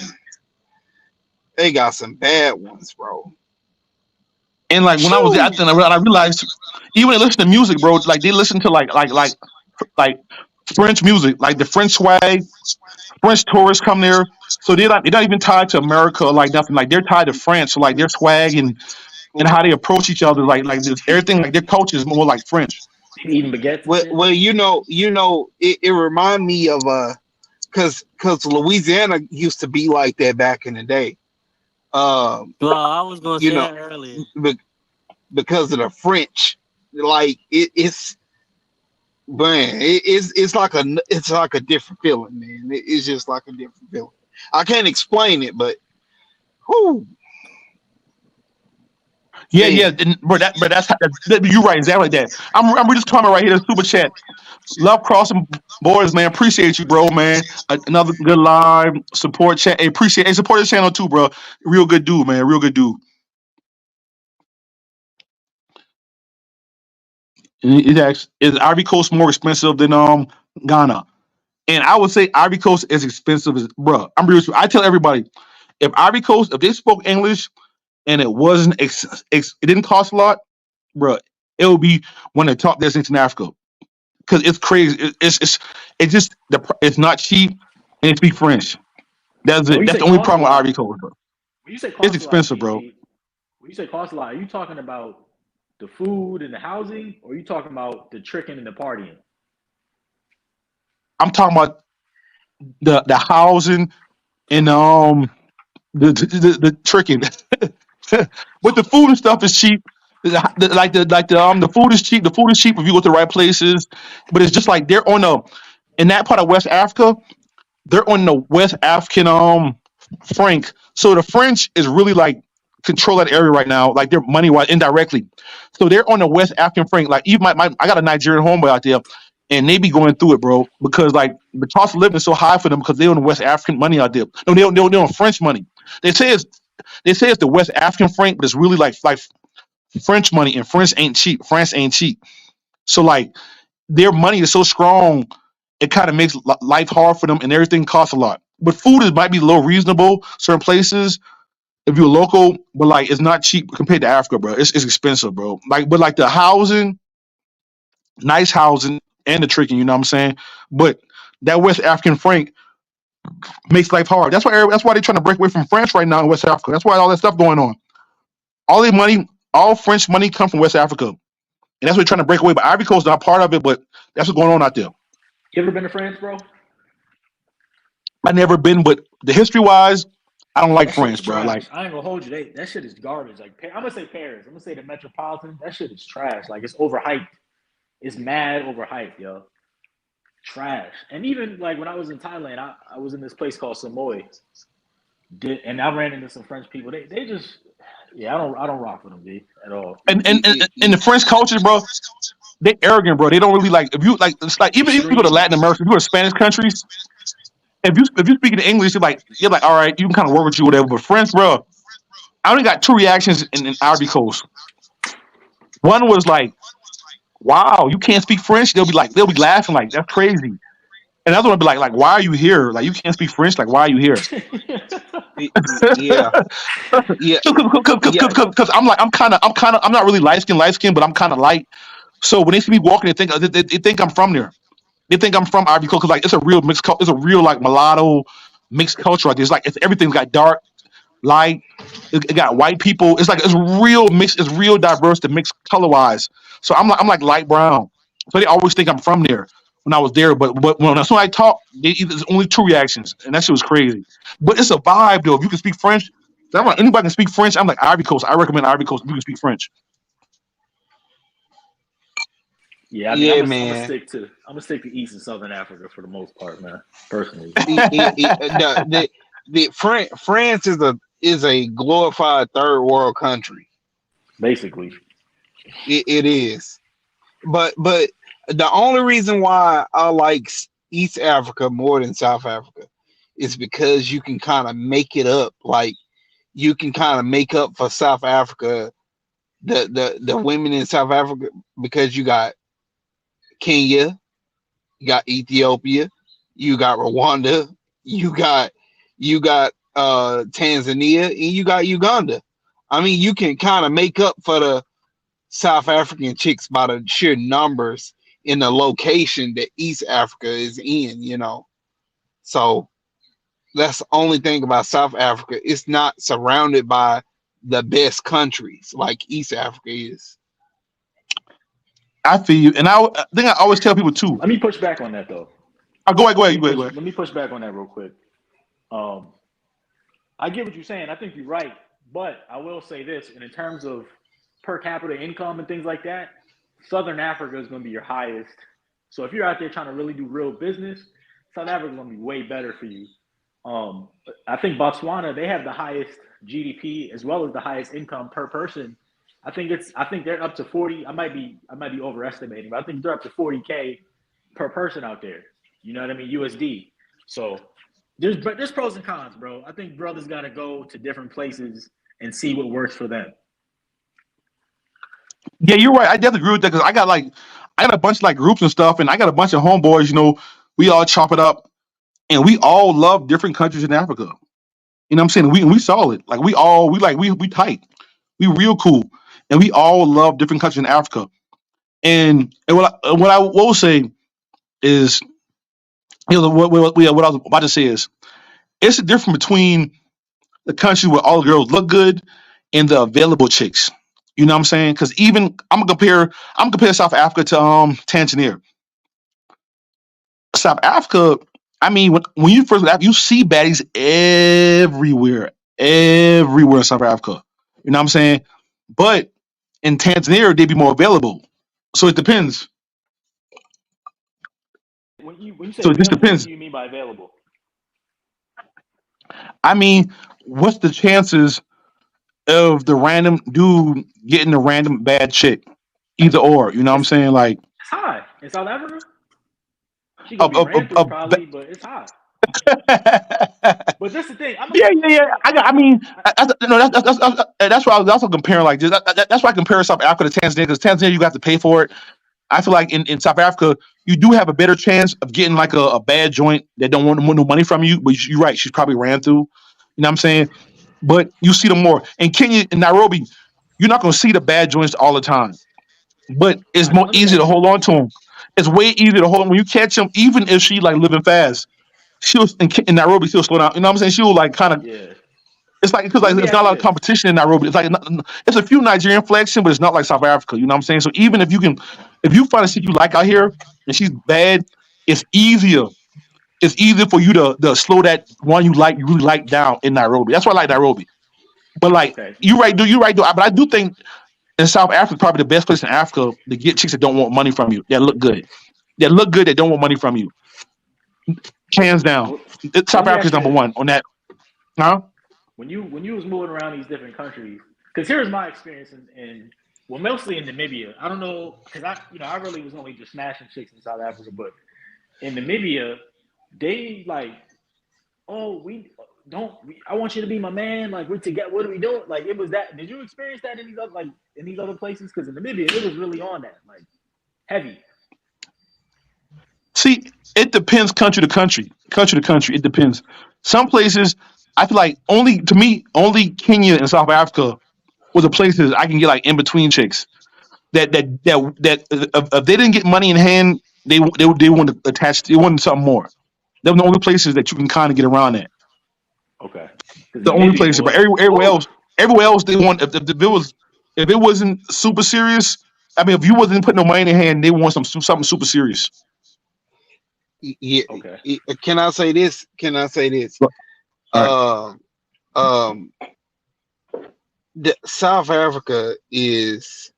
Speaker 5: they got some bad ones, bro.
Speaker 1: And like when I was there,
Speaker 5: Shoo.
Speaker 1: I realized even when they listen to music, bro, like they listen to like French music, like the French swag. French tourists come there, so they're not even tied to America or like nothing. Like they're tied to France, so like their swag and how they approach each other, like this, everything, like their culture is more like French.
Speaker 2: Eating baguettes and shit.
Speaker 5: Well, it remind me of cause Louisiana used to be like that back in the day. Um,
Speaker 3: Bro, I was gonna
Speaker 5: you
Speaker 3: say
Speaker 5: know,
Speaker 3: that earlier.
Speaker 5: be- because of the French, like it's man, it's like a different feeling, man. It's just like a different feeling. I can't explain it, but whoo,
Speaker 1: Yeah, yeah,
Speaker 5: man.
Speaker 1: but you're right, exactly like that. I'm just comment right here, the super chat. Love crossing borders, man. Appreciate you, bro, man. Another good live support chat. Hey, support this channel too, bro. Real good dude, man. Real good dude. Is Ivory Coast more expensive than Ghana? And I would say Ivory Coast is expensive as bro. I'm real. I tell everybody if Ivory Coast, if they spoke English and it wasn't it didn't cost a lot, bro, it would be one of the top destinations in Africa because it's crazy. It's just it's not cheap and it speak French. That's
Speaker 2: Now, when
Speaker 1: it.
Speaker 2: you
Speaker 1: That's
Speaker 2: say
Speaker 1: the only
Speaker 2: cost a
Speaker 1: problem with
Speaker 2: lot,
Speaker 1: Ivory Coast, bro.
Speaker 2: when you say
Speaker 1: It's
Speaker 2: cost a lot,
Speaker 1: expensive, bro.
Speaker 2: when you say cost a lot, are you talking about the food and the housing, or are you talking about the tricking and the partying?
Speaker 1: I'm talking about the housing and
Speaker 2: Okay.
Speaker 1: the tricking. But the food and stuff is cheap. The food is cheap. The food is cheap if you go to the right places. But it's just like they're on the in that part of West Africa, they're on the West African franc. So the French is really like control that area right now, like they're money wise indirectly. So they're on the West African franc. Like even my I got a Nigerian homeboy out there, and they be going through it, bro, because like the cost of living is so high for them because they're on the West African money out there. No, they're on French money. They say it's they say it's the West African franc, but it's really like French money, and French ain't cheap. France ain't cheap. So like their money is so strong, it kind of makes life hard for them, and everything costs a lot. But food might be a little reasonable certain places if you're local, but like it's not cheap compared to Africa, bro. It's expensive, bro. Like, but like the housing, nice housing, and the tricking, you know what I'm saying? But that West African franc makes life hard. That's why they're trying to break away from France right now in West Africa. That's why all that stuff going on. All the money, all French money, come from West Africa, and that's what they're trying to break away. But Ivory Coast is not part of it. But that's what's going on out there.
Speaker 2: You ever been to France, bro?
Speaker 1: I never been, but the history wise, I don't like
Speaker 2: That shit
Speaker 1: France,
Speaker 2: is
Speaker 1: bro. Like,
Speaker 2: trash. I ain't gonna hold you. That shit is garbage. Like I'm gonna say Paris. I'm gonna say the Metropolitan. That shit is trash. Like it's overhyped. It's mad overhyped, yo. Trash. And even like when I was in Thailand, I was in this place called Samoy. And I ran into some French people. They just yeah, I don't rock with them, B, at all.
Speaker 1: and the French culture, bro, they arrogant, bro. They don't really like if you like. It's like even if you go to
Speaker 2: Extremely.
Speaker 1: Latin America, if you go to Spanish countries, if you speak in English, you're like all right, you can kind of work with you, whatever. But French, bro, I only got two reactions in Ivory Coast. One was like, "Wow, you can't speak French." They'll be laughing like that's crazy. And another one would be like, "Why are you here? Like you can't speak French. Like why are you here?"
Speaker 5: Yeah, yeah, yeah,
Speaker 1: Because I'm not really light skin, but I'm kind of light. So when they see me walking, they think I'm from there. They think I'm from Ivory Coast because like it's a real mixed culture. It's a real like mulatto mixed culture. Like it's like everything's got dark, light. It got white people. It's real mixed. It's real diverse to mixed color wise. So I'm like light brown. So they always think I'm from there when I was there. But when as soon as I talk, there's only two reactions, and that shit was crazy. But it's a vibe though. If you can speak French, I'm like anybody can speak French. I'm like Ivory Coast. I recommend Ivory Coast if you can speak French.
Speaker 2: Yeah, I mean,
Speaker 5: yeah,
Speaker 2: I'm gonna
Speaker 5: man.
Speaker 2: stick to East and Southern Africa for the most part, man. Personally,
Speaker 5: France is a glorified third world country.
Speaker 2: basically.
Speaker 5: It is, but the only reason why I like East Africa more than South Africa is because you can kind of make it up. Like you can kind of make up for South Africa, the women in South Africa, because you got Kenya, you got Ethiopia, you got Rwanda, you got Tanzania, and you got Uganda. I mean, you can kind of make up for the South African chicks by the sheer numbers in the location that East Africa is in. So that's the only thing about South Africa. It's not surrounded by the best countries like East Africa is.
Speaker 1: I feel you, and I think I always tell people too.
Speaker 2: Let me push back on that though.
Speaker 1: Go ahead, go
Speaker 2: Let
Speaker 1: ahead,
Speaker 2: me
Speaker 1: go ahead,
Speaker 2: push.
Speaker 1: go ahead.
Speaker 2: Let me push back on that real quick. Um, I get what you're saying. I think you're right, but I will say this: and in terms of per capita income and things like that, Southern Africa is going to be your highest. So if you're out there trying to really do real business, South Africa is going to be way better for you. Um, I think Botswana they have the highest GDP as well as the highest income per person. I think they're up to 40. I might be overestimating, but I think they're up to 40K per person out there. You know what I mean? USD. So there's pros and cons, bro. I think brothers got to go to different places and see what works for them.
Speaker 1: Yeah, you're right. I definitely agree with that because I got a bunch of like groups and stuff, and I got a bunch of homeboys. We all chop it up, and we all love different countries in Africa. You know what I'm saying? We solid. Like we tight. We real cool, and we all love different countries in Africa. And what I will say is, what I was about to say is, it's a difference between the country where all the girls look good and the available chicks. You know what I'm saying? Because even I'm gonna compare South Africa to Tanzania. South Africa, I mean, when you first you see baddies everywhere in South Africa. You know what I'm saying? But in Tanzania, they'd be more available. So it depends.
Speaker 2: When you say
Speaker 1: So it just
Speaker 2: available, what
Speaker 1: depends.
Speaker 2: do you mean by available?
Speaker 1: I mean, what's the chances of the random dude getting a random bad chick? Either or, you know what I'm
Speaker 2: It's
Speaker 1: saying? Like,
Speaker 2: it's high in South Africa. She
Speaker 1: a,
Speaker 2: gonna be
Speaker 1: a,
Speaker 2: ran through
Speaker 1: a,
Speaker 2: probably, but it's high.
Speaker 1: a
Speaker 2: But that's the thing. I'm gonna
Speaker 1: Yeah,
Speaker 2: be
Speaker 1: yeah,
Speaker 2: look,
Speaker 1: yeah.
Speaker 2: look.
Speaker 1: I mean, no, that's why I was also comparing like this. That's why I compare South Africa to Tanzania because Tanzania you got to pay for it. I feel like in South Africa you do have a better chance of getting like a bad joint that don't want no money from you. But you're right, she's probably ran through. You know what I'm saying? But you see them more in Kenya and Nairobi. You're not going to see the bad joints all the time, but
Speaker 2: All
Speaker 1: it's
Speaker 2: right, so
Speaker 1: more
Speaker 2: let me
Speaker 1: easy to
Speaker 2: ask you
Speaker 1: hold
Speaker 2: this.
Speaker 1: on to them. It's way easier to hold on when you catch them, even if she like living fast. she was in Nairobi. She was slow down. You know what I'm saying? She was like kind of.
Speaker 2: Yeah.
Speaker 1: It's like because
Speaker 2: So
Speaker 1: like
Speaker 2: let me
Speaker 1: there's
Speaker 2: ask
Speaker 1: not a
Speaker 2: you
Speaker 1: lot of
Speaker 2: this.
Speaker 1: competition in Nairobi. It's like it's a few Nigerian flexion, but it's not like South Africa. You know what I'm saying? So even if you find a shit you like out here and she's bad, it's easier. It's easier for you to slow that one you really like down in Nairobi. That's why I like Nairobi. But like
Speaker 2: Okay.
Speaker 1: you right, do. But I do think in South Africa probably the best place in Africa to get chicks that don't want money from you. That look good. That look good. That don't want money from you. Hands down.
Speaker 2: Well,
Speaker 1: South
Speaker 2: let me
Speaker 1: Africa's
Speaker 2: ask you
Speaker 1: number
Speaker 2: this.
Speaker 1: one on that. Huh?
Speaker 2: When you was moving around these different countries, because here's my experience in well, mostly in Namibia. I don't know, because I really was only just smashing chicks in South Africa, but in Namibia, they like, oh, we don't. I want you to be my man. Like we're together. What are we doing? Like it was that. Did you experience that in these other places? Because in Namibia, it was really on that like heavy.
Speaker 1: See, it depends country to country. Country to country, it depends. Some places, I feel like only Kenya and South Africa were the places I can get like in between chicks. If they didn't get money in hand, they want to attach. They wanted something more. They're the only places that you can kind of get around at.
Speaker 2: Okay. Because
Speaker 1: The only
Speaker 2: Namibia,
Speaker 1: places, but
Speaker 2: boy, woo.
Speaker 1: everywhere else they want. If it wasn't super serious, I mean, if you wasn't putting no money in hand, they want something super serious.
Speaker 5: Yeah,
Speaker 2: Okay.
Speaker 5: can I say this? Can I say this?
Speaker 1: All right.
Speaker 5: Um, um, South Africa is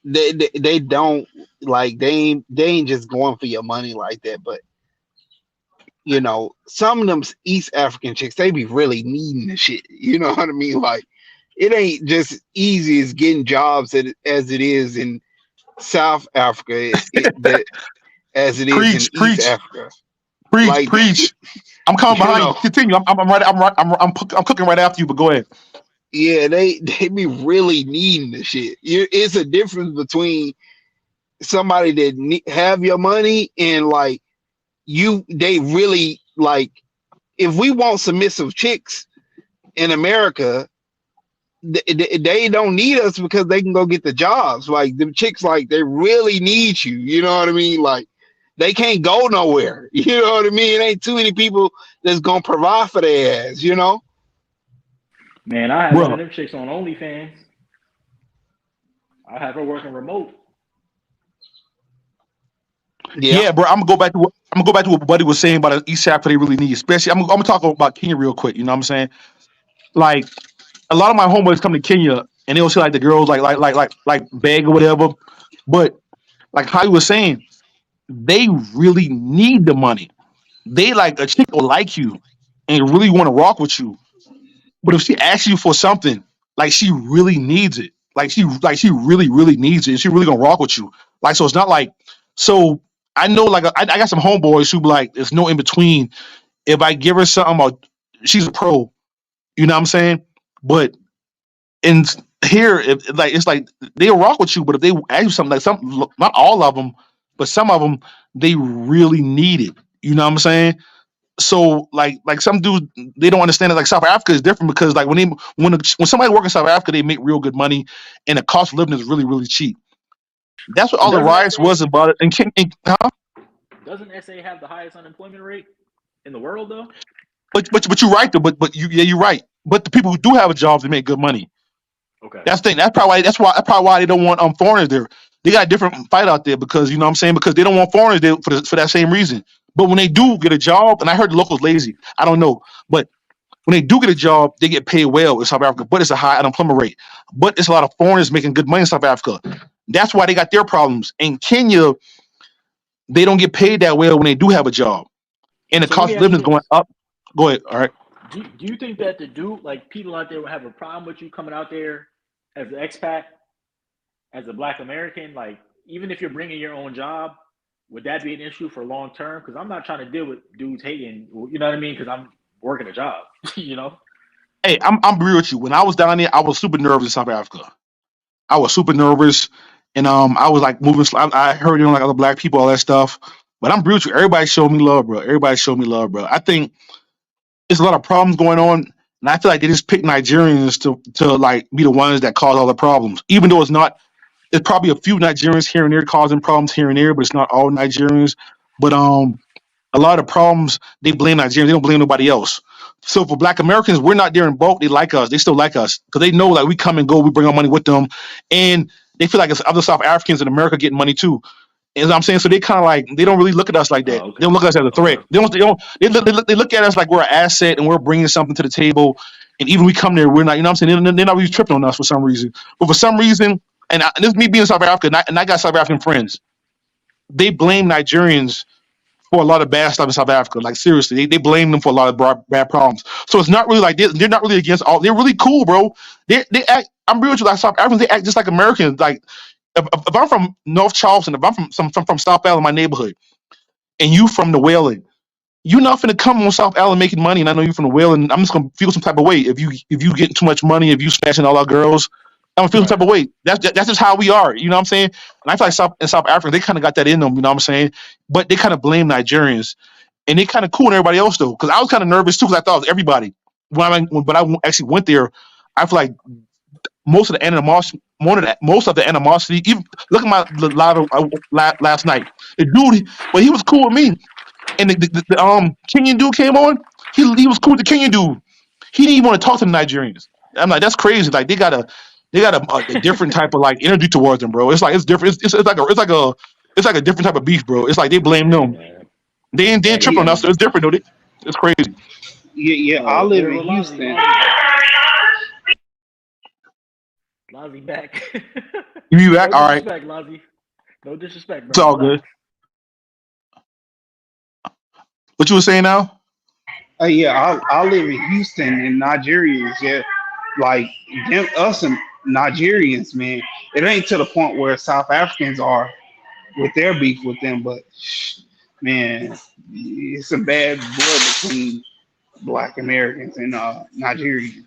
Speaker 5: they don't like they ain't just going for your money like that. But some of them East African chicks, they be really needing the shit. You know what I mean? Like it ain't just easy as getting jobs as it is in South Africa, that as it is in
Speaker 1: Preach,
Speaker 5: East
Speaker 1: preach,
Speaker 5: Africa.
Speaker 1: preach,
Speaker 5: Like
Speaker 1: preach. I'm coming
Speaker 5: you
Speaker 1: behind you.
Speaker 5: know,
Speaker 1: Continue. I'm cooking right after you. But go ahead.
Speaker 5: yeah, they be really needing the shit. It's a difference between somebody that have your money and like they really like. If we want submissive chicks in America, they don't need us because they can go get the jobs. Like the chicks, like they really need you. You know what I mean? Like they can't go nowhere. You know what I mean? It ain't too many people that's gonna provide for their ass.
Speaker 2: Man, I had one of
Speaker 1: Bro.
Speaker 2: them chicks on OnlyFans. I have her working remote.
Speaker 5: Yeah.
Speaker 1: Yeah, bro. I'm gonna go back to what Buddy was saying about the East Africa they really need. Especially, I'm gonna talk about Kenya real quick. You know what I'm saying? Like a lot of my homeboys come to Kenya and they'll see like the girls like beg or whatever. But like how you was saying, they really need the money. They like a chick will like you and really want to rock with you. But if she asks you for something, like she really needs it. Like she really needs it. She really gonna rock with you. Like so it's not like so I know like I got some homeboys who be like there's no in between. If I give her something or she's a pro, you know what I'm saying? But in here it's like they'll rock with you, but if they ask you something like some not all of them, but some of them they really need it. You know what I'm saying? So like some dudes they don't understand it. Like South Africa is different because like when somebody works in South Africa they make real good money and the cost of living is really cheap. That's what
Speaker 2: But
Speaker 1: all the riots was about it.
Speaker 2: doesn't SA have the highest unemployment rate in the world though?
Speaker 1: But you're right though. But you're right. But the people who do have a job they make good money.
Speaker 2: Okay.
Speaker 1: That's the thing. That's probably why they don't want foreigners there. They got a different fight out there because you know what I'm saying because they don't want foreigners there for that same reason. But when they do get a job, and I heard the locals lazy, I don't know, but when they do get a job, they get paid well in South Africa, but it's a high unemployment rate. But it's a lot of foreigners making good money in South Africa. That's why they got their problems. In Kenya, they don't get paid that well when they do have a job, and the
Speaker 2: So let
Speaker 1: cost
Speaker 2: me
Speaker 1: of
Speaker 2: ask
Speaker 1: living
Speaker 2: you
Speaker 1: is going
Speaker 2: this:
Speaker 1: up. Go ahead. All right.
Speaker 2: do you think that like people out there will have a problem with you coming out there as an expat, as a Black American? Like even if you're bringing your own job, would that be an issue for long term? Because I'm not trying to deal with dudes hating. You know what I mean? Because I'm working a job. you know.
Speaker 1: Hey, I'm real with you. When I was down there, I was super nervous in South Africa. I was super nervous, and I was like moving. I heard like other black people, all that stuff. But I'm real with you. Everybody showed me love, bro. Everybody showed me love, bro. I think there's a lot of problems going on, and I feel like they just pick Nigerians to like be the ones that cause all the problems. Even though it's not, it's probably a few Nigerians here and there causing problems here and there, but it's not all Nigerians. But A lot of problems they blame Nigerians. They don't blame nobody else. So for Black Americans, we're not there in bulk. They like us. They still like us because they know like we come and go. We bring our money with them, and they feel like it's other South Africans in America getting money too. You know what I'm saying? So they kind of like they don't really look at us like that.
Speaker 2: Oh,
Speaker 1: They
Speaker 2: okay.
Speaker 1: don't look at us as a threat.
Speaker 2: Okay.
Speaker 1: They look at us like we're an asset and we're bringing something to the table. And even we come there, we're not. You know what I'm saying? They're not really tripping on us for some reason. But for some reason, and this is me being in South Africa, and I got South African friends. They blame Nigerians for a lot of bad stuff in South Africa. Like seriously, they blame them for a lot of bad problems. So it's not really like they're not really against all. They're really cool, bro. They act. I'm real with you, like South Africans. They act just like Americans. Like if I'm from North Charleston, if I'm from South Allen, my neighborhood, and you from the Wailing, you're not finna come on South Allen making money, and I know you from the Wailing. I'm just gonna feel some type of way if you getting too much money, if you smashing all our girls. I'm gonna feel some
Speaker 2: Right.
Speaker 1: type of way. That's just how we are. You know what I'm saying? And I feel like South Africa, they kind of got that in them. You know what I'm saying? But they kind of blame Nigerians, and they kind of cool on everybody else though. Because I was kind of nervous too, because I thought it was everybody. When I actually went there, I feel like most of the animosity, most of the animosity. Even look at my live last night. The dude, but he was cool with me, and the Kenyan dude came on. He was cool with the Kenyan dude. He didn't even want to talk to the Nigerians. I'm like, that's crazy. Like they got a different type of like energy towards them, bro. It's like it's different. It's like a different type of beef, bro. It's like they blame
Speaker 2: Hey
Speaker 1: them.
Speaker 2: man.
Speaker 1: They ain't
Speaker 2: Hey
Speaker 1: tripping on us.
Speaker 5: Yeah,
Speaker 1: So
Speaker 2: man.
Speaker 1: it's different, though. It's crazy.
Speaker 5: yeah. I
Speaker 2: Oh,
Speaker 5: live
Speaker 2: here
Speaker 5: in
Speaker 2: with Lazi.
Speaker 5: Houston.
Speaker 2: Lazi back. Lazi back.
Speaker 1: You be
Speaker 2: No
Speaker 1: back, all right.
Speaker 2: disrespect, Lazi. No disrespect,
Speaker 1: It's
Speaker 2: brother.
Speaker 1: all good.
Speaker 2: Relax.
Speaker 1: What you were saying now?
Speaker 5: Yeah, I live in Houston, and Nigerians, yeah, like them, us and Nigerians, man. It ain't to the point where South Africans are with their beef with them, but man, it's a bad blood between Black Americans and Nigerians.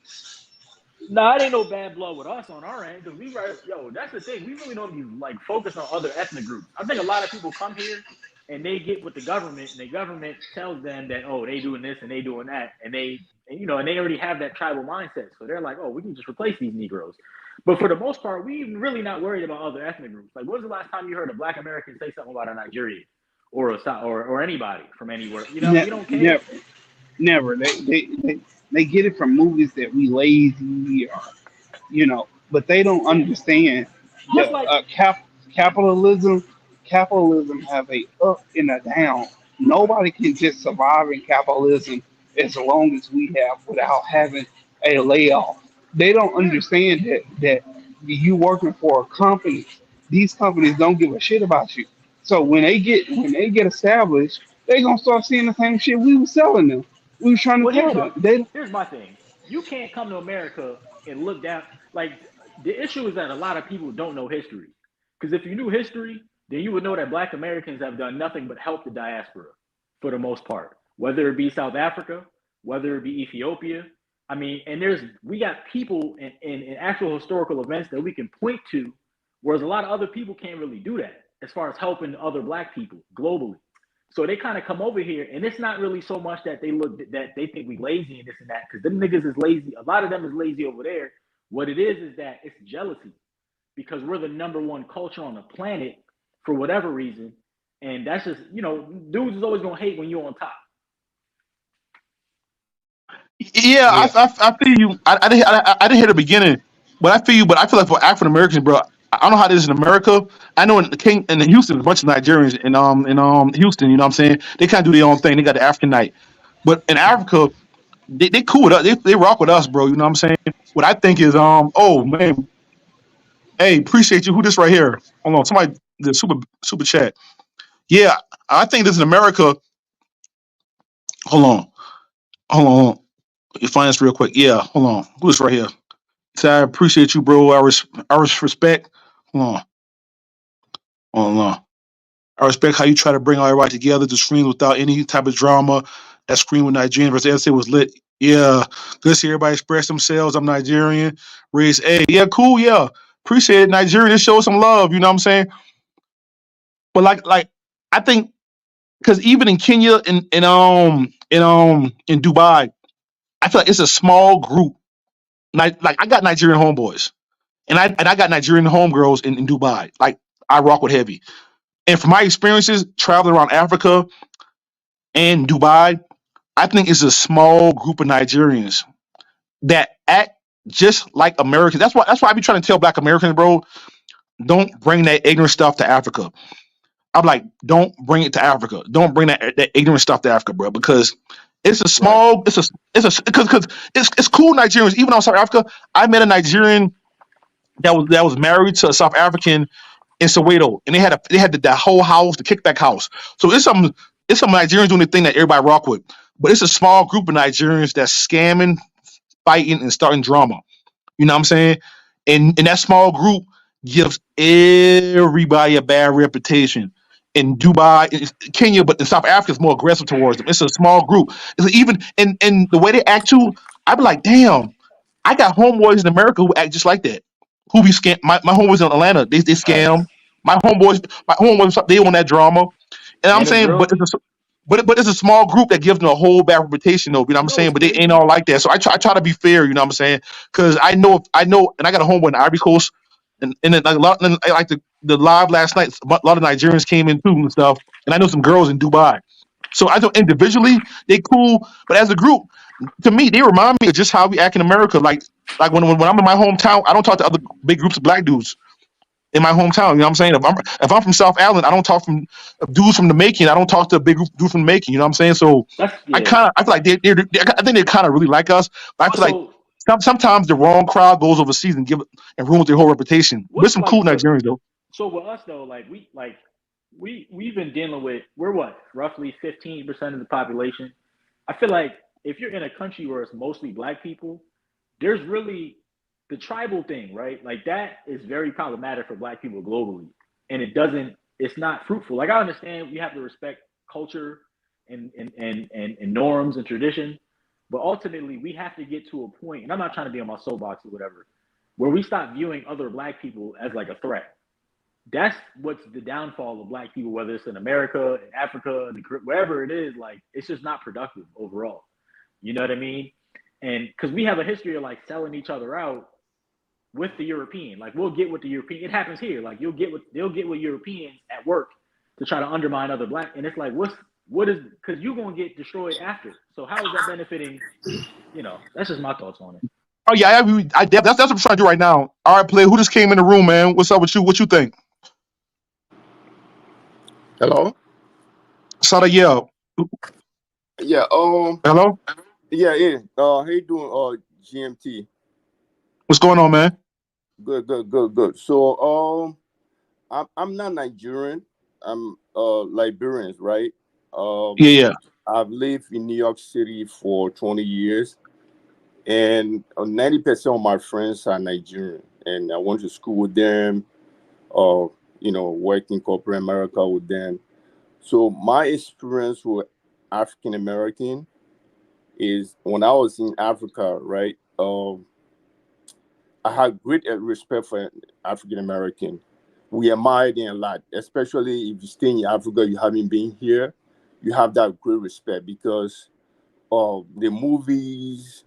Speaker 2: Nah, it ain't no bad blood with us on our end because we right. Yo, that's the thing. We really don't be like focused on other ethnic groups. I think a lot of people come here and they get with the government, and the government tells them that oh they doing this and they doing that, and they already have that tribal mindset. So they're like, oh, we can just replace these Negroes. But for the most part, we really not worried about other ethnic groups. Like, when was the last time you heard a Black American say something about a Nigerian or or anybody from anywhere? We
Speaker 5: Ne-
Speaker 2: don't care.
Speaker 5: never, never. They get it from movies that we lazy, or, but they don't
Speaker 2: Yeah,
Speaker 5: understand
Speaker 2: just
Speaker 5: the
Speaker 2: like
Speaker 5: capitalism. Capitalism have a up and a down. Nobody can just survive in capitalism as long as we have without having a layoff. They don't
Speaker 2: yeah.
Speaker 5: understand that you working for a company. These companies don't give a shit about you. So when they get established, they gonna start seeing the same shit we was selling them. We was trying to
Speaker 2: Well,
Speaker 5: tell them. They
Speaker 2: here's my thing. You can't come to America and look down. Like, the issue is that a lot of people don't know history. Because if you knew history, then you would know that Black Americans have done nothing but help the diaspora for the most part. Whether it be South Africa, whether it be Ethiopia. I mean, and we got people in actual historical events that we can point to, whereas a lot of other people can't really do that as far as helping other Black people globally. So they kind of come over here, and it's not really so much that they think we lazy and this and that, because them niggas is lazy. A lot of them is lazy over there. What it is that it's jealousy, because we're the number one culture on the planet for whatever reason, and that's just dudes is always gonna hate when you're on top.
Speaker 1: Yeah,
Speaker 5: yeah
Speaker 1: I feel you. I didn't hear the beginning, but I feel you. But I feel like for African Americans, bro, I don't know how it is in America. I know in Houston, a bunch of Nigerians in Houston. You know what I'm saying? They kind of do their own thing. They got the African night, but in Africa, they cool with us. They rock with us, bro. You know what I'm saying? What I think is oh man, hey, appreciate you. Who this right here? Hold on, somebody the super chat. Yeah, I think this in America. Hold on, hold on. You find this real quick. Yeah, hold on. Who's right here? So I appreciate you, bro. I respect. Hold on, hold on. I respect how you try to bring all everybody together to scream without any type of drama. That scream with Nigerian versus SA was lit. Yeah, good to see everybody express themselves. I'm Nigerian. Raise A. Yeah, cool. Yeah, appreciate it. Nigerian, show some love. You know what I'm saying? But like I think because even in Kenya in Dubai, I feel like it's a small group. Like I got Nigerian homeboys, and I got Nigerian homegirls in Dubai. Like I rock with heavy. And from my experiences traveling around Africa, and Dubai, I think it's a small group of Nigerians that act just like Americans. That's why I be trying to tell Black Americans, bro, don't bring that ignorant stuff to Africa. I'm like, don't bring it to Africa. Don't bring that ignorant stuff to Africa, bro, because it's a
Speaker 2: Right.
Speaker 1: small, because it's cool Nigerians. Even outside Africa, I met a Nigerian that was married to a South African in Soweto, and they had that whole house, the kickback house. So it's some Nigerians doing the thing that everybody rock with, but it's a small group of Nigerians that's scamming, fighting, and starting drama. You know what I'm saying? And that small group gives everybody a bad reputation. In Dubai, in Kenya, but in South Africa, it's more aggressive towards them. It's a small group. It's even and the way they act too, I be like, damn, I got homeboys in America who act just like that. Who be scam my homeboys in Atlanta, they scam.
Speaker 2: Facts.
Speaker 1: My homeboys, they want that drama. And I'm
Speaker 2: And it's
Speaker 1: saying, but
Speaker 2: real.
Speaker 1: it's a small group that gives them a whole bad reputation, though. You know what I'm
Speaker 2: You know
Speaker 1: saying?
Speaker 2: what's
Speaker 1: But they ain't all
Speaker 2: crazy?
Speaker 1: like that. So I try to be fair. You know what I'm saying? Because I know, and I got a homeboy in the Ivory Coast, and then like a lot, and, like the live last night, a lot of Nigerians came in too and stuff, and I know some girls in Dubai. So I know individually they cool, but as a group, to me, they remind me of just how we act in America. Like when I'm in my hometown, I don't talk to other big groups of black dudes in my hometown. You know what I'm saying? If I'm from South Island, I don't talk from dudes from the making. I don't talk to a big group dude from the making. You know what I'm saying? So
Speaker 2: That's
Speaker 1: I
Speaker 2: yeah.
Speaker 1: kind of I feel like I think they kind of really like us, but I feel like
Speaker 2: So
Speaker 1: sometimes the wrong crowd goes overseas and ruins their whole reputation. We're
Speaker 2: what's
Speaker 1: some cool
Speaker 2: like the
Speaker 1: Nigerians though.
Speaker 2: so with us though, we've been dealing with we're what roughly 15% of the population. I feel like if you're in a country where it's mostly black people, there's really the tribal thing, right? Like that is very problematic for black people globally, and it's not fruitful. Like I understand we have to respect culture and norms and tradition, but ultimately we have to get to a point. And I'm not trying to be on my soapbox or whatever, where we stop viewing other black people as like a threat. That's what's the downfall of black people, whether it's in America, in Africa, wherever it is. Like it's just not productive overall. You know what I mean? And because we have a history of like selling each other out with the European, like we'll get with the European. It happens here. Like they'll get with Europeans at work to try to undermine other black. And it's like what is because you're gonna get destroyed after. So how is that benefiting? That's just my thoughts on it.
Speaker 1: Oh yeah, that's what I'm trying to do right now. All right, play. Who just came in the room, man? What's up with you? What you think?
Speaker 6: Hello?
Speaker 1: Sada, yeah.
Speaker 6: Yeah,
Speaker 1: Hello.
Speaker 6: yeah. How you doing, GMT?
Speaker 1: What's going on, man?
Speaker 6: Good. So, I'm not Nigerian. I'm Liberian, right? Um,
Speaker 1: Yeah, yeah,
Speaker 6: I've lived in New York City for 20 years, and 90% of my friends are Nigerian, and I went to school with them, uh, work in corporate America with them. So my experience with African American is when I was in Africa, right? I had great respect for African American. We admire them a lot, especially if you stay in Africa, you haven't been here. You have that great respect because of the movies,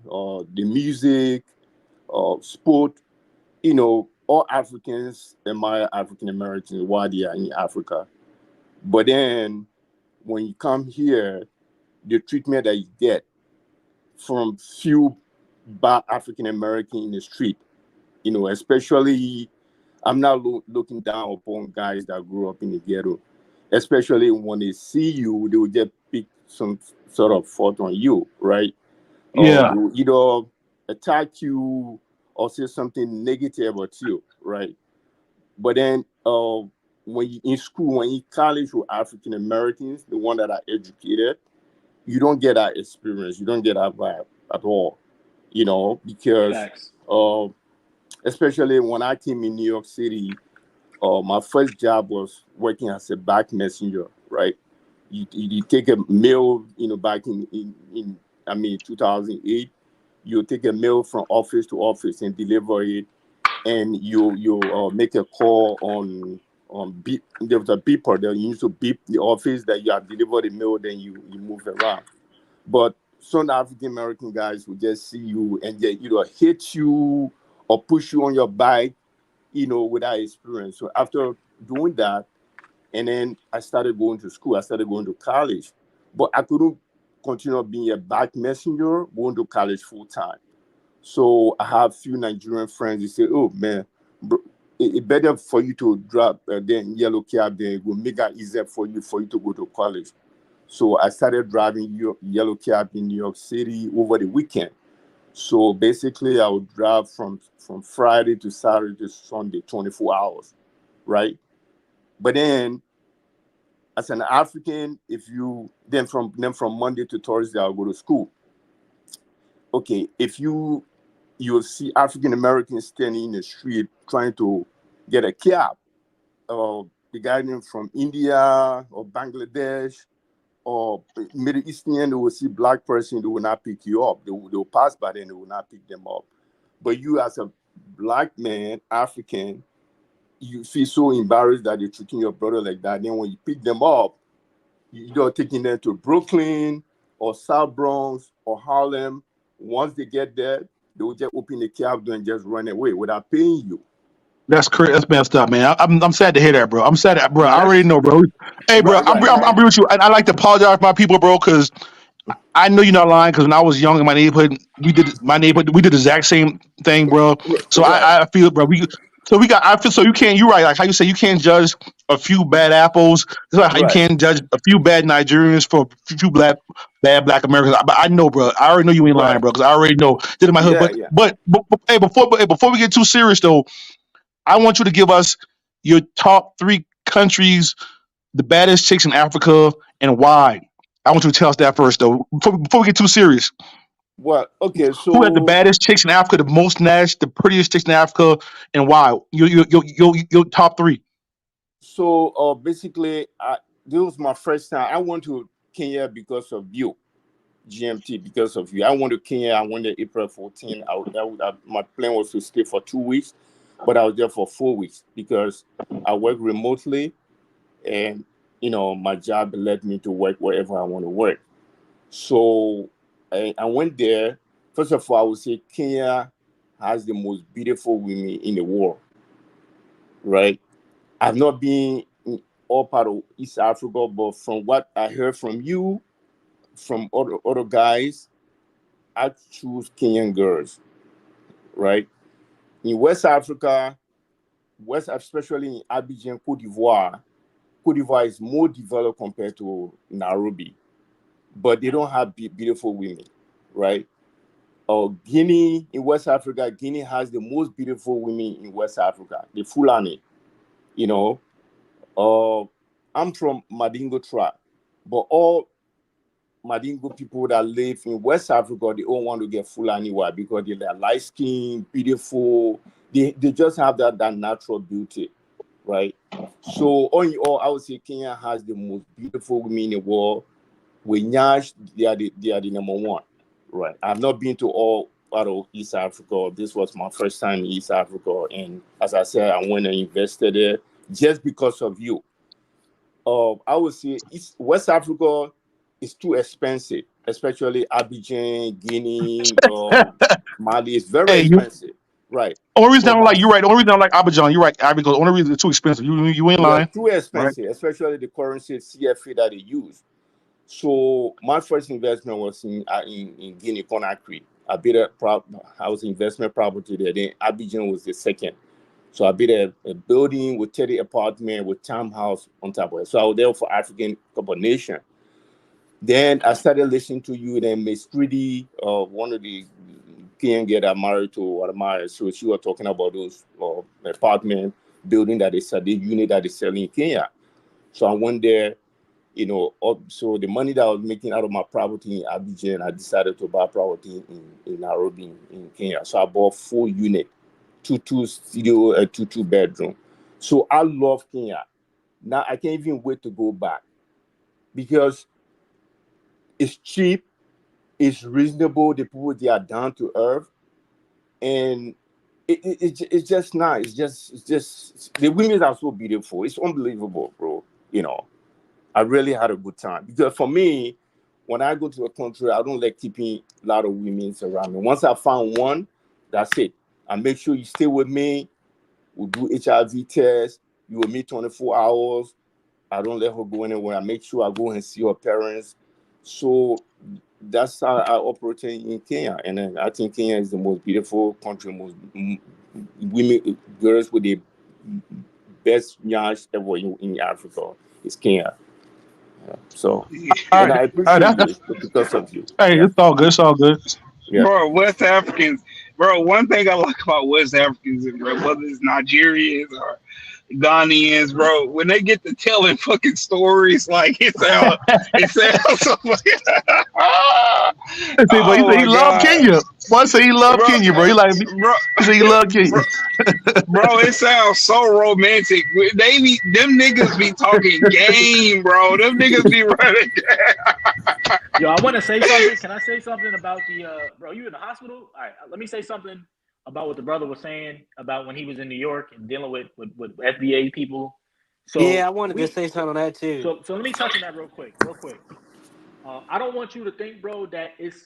Speaker 6: the music, sport. All Africans admire African Americans while they are in Africa. But then when you come here, the treatment that you get from few bad African American in the street, especially I'm not looking down upon guys that grew up in the ghetto, especially when they see you, they will just pick some sort of fault on you, right?
Speaker 1: yeah,
Speaker 6: They will either attack you or say something negative about you, right? But then when you in school, when you in college with African Americans, the one that are educated, you don't get that experience. You don't get that vibe at all, because
Speaker 2: Facts.
Speaker 6: uh, especially when I came in New York City, my first job was working as a back messenger, right? You take a mail, back in I mean 2008, you take a mail from office to office and deliver it, and you make a call on beep. There was a beeper that you used to beep the office that you have delivered the mail, then you move around. But some African American guys will just see you and they either hit you or push you on your bike, without experience. So after doing that, and then I started going to school, I started going to college. but I couldn't continue being a back messenger going to college full time. So I have few Nigerian friends. They say, "Oh man, bro, it better for you to drop then yellow cab. Then it will make it easier for you to go to college." So I started driving yellow cab in New York City over the weekend. So basically, I would drive from Friday to Saturday to Sunday, 24 hours, right? But then, as an African, if you then from Monday to Thursday, I'll go to school. Okay, if you'll see African Americans standing in the street trying to get a cab. The guy named from India or Bangladesh or Middle Eastern, they will see black person, they will not pick you up. They will pass by them, they will not pick them up. But you as a black man, African, you feel so embarrassed that you're treating your brother like that. Then when you pick them up, you're taking them to Brooklyn or South Bronx or Harlem. Once they get there, they will just open the cab door and just run away without paying you.
Speaker 1: That's crazy. That's messed up, man. I'm sad to hear that, bro. I'm sad, bro. I already
Speaker 6: Yes,
Speaker 1: know, bro. Hey, bro.
Speaker 6: right, right,
Speaker 1: I'm
Speaker 6: right,
Speaker 1: be with you. And I like to apologize to my people, bro, because I know you're not lying. Because when I was young in my neighborhood, we did the exact same thing, bro. So
Speaker 6: right,
Speaker 1: I feel, bro. I feel so you can't. You're right. Like how you say you can't judge a few bad apples. It's like how you
Speaker 6: right.
Speaker 1: can't judge a few bad Nigerians for a few bad black Americans. But I know, bro. I already know you ain't lying,
Speaker 6: Right.
Speaker 1: bro. Because I already know. Did in my hood.
Speaker 6: Yeah,
Speaker 1: But
Speaker 6: yeah.
Speaker 1: hey, before we get too serious though, I want you to give us your top three countries, the baddest chicks in Africa, and why. I want you to tell us that first, though. Before we get too serious,
Speaker 6: Well, okay,
Speaker 1: who has the
Speaker 6: so
Speaker 1: baddest chicks in Africa, the most Nash, the prettiest chicks in Africa, and why? Your top three.
Speaker 6: basically, this was my first time. I went to Kenya because of you, GMT, because of you. I went to Kenya. I went there April 14. My plan was to stay for 2 weeks, but I was there for 4 weeks because I work remotely, and my job led me to work wherever I want to work. So I went there. First of all, I would say Kenya has the most beautiful women in the world, right? I've not been in all part of East Africa, but from what I heard from you, from other guys, I choose Kenyan girls, right? In West Africa, especially in Abidjan, Cote d'Ivoire is more developed compared to Nairobi, but they don't have beautiful women, right? Guinea in West Africa, Guinea has the most beautiful women in West Africa, the Fulani, you know. Uh, I'm from Madingo tribe, but all Madingo people that live in West Africa, they all want to get Fulani. Why? Because they're light skin, beautiful. They just have that natural beauty, right? So all in all, I would say Kenya has the most beautiful women in the world. With Nyash, they are the number one, right? I've not been to all out of East Africa. This was my first time in East Africa, and as I said, I went and invested there just because of you. I would say West Africa is too expensive, especially Abidjan, Guinea, Mali. It's very
Speaker 1: Hey, you.
Speaker 6: expensive, right?
Speaker 1: Only reason I
Speaker 6: But
Speaker 1: don't like you right. The only reason I don't like Abidjan, you're right. Abidjan. The only reason it's too expensive. You ain't
Speaker 6: yeah,
Speaker 1: lying,
Speaker 6: too
Speaker 1: right?
Speaker 6: expensive, especially the currency CFA that they use. So my first investment was in Guinea Conakry. I bid house investment property there. Then Abidjan was the second. So I bid a building with 30 apartment with townhouse on top of it. So I was there for African couple nation. Then I started listening to you. Then Miss Trudy, one of the Kenyan girl that married to Adamaya. So she was talking about those apartment building that they sell, the unit that they sell in Kenya. So I went there, so the money that I was making out of my property in Abidjan, I decided to buy property in Nairobi in Kenya. So I bought full unit, two studio, a two bedroom. So I love Kenya. Now I can't even wait to go back because it's cheap, it's reasonable. The people they are down to earth, and it's just nice. It's just the women are so beautiful. It's unbelievable, bro. I really had a good time because for me, when I go to a country, I don't like keeping a lot of women around me. Once I found one, that's it. I make sure you stay with me. We'll do HIV test. You will meet 24 hours. I don't let her go anywhere. I make sure I go and see her parents. So that's how I operate in Kenya, and then I think Kenya is the most beautiful country, most women, girls with the best Nyash ever in Africa. Is Kenya. Yeah. So,
Speaker 1: All
Speaker 6: and
Speaker 1: right,
Speaker 6: I
Speaker 1: all right.
Speaker 6: appreciate
Speaker 1: That's
Speaker 6: you because of you.
Speaker 1: hey,
Speaker 6: Yeah,
Speaker 1: it's all good. It's all good.
Speaker 6: yeah.
Speaker 4: Bro, West Africans, bro. One thing I like about West Africans, bro, whether it's Nigerians or Ghanaians, bro, when they get to telling fucking stories, like it sounds so fucking.
Speaker 1: He
Speaker 4: Oh
Speaker 1: said he
Speaker 4: my
Speaker 1: love
Speaker 4: god,
Speaker 1: Kenya. Boy say he love
Speaker 4: bro,
Speaker 1: Kenya, bro.
Speaker 4: bro,
Speaker 1: He said he love Kenya.
Speaker 4: bro, bro, it sounds so romantic. They be them niggas be talking game, bro. Them niggas be running.
Speaker 2: Yo, I want to say something. Can I say something about the bro? You in the hospital? All right, let me say something about what the brother was saying about when he was in New York and dealing with FBA people.
Speaker 3: Yeah, I
Speaker 2: So
Speaker 3: wanted to
Speaker 2: we,
Speaker 3: say something on that too.
Speaker 2: so let me touch on that real quick, real quick. I don't want you to think, bro, that it's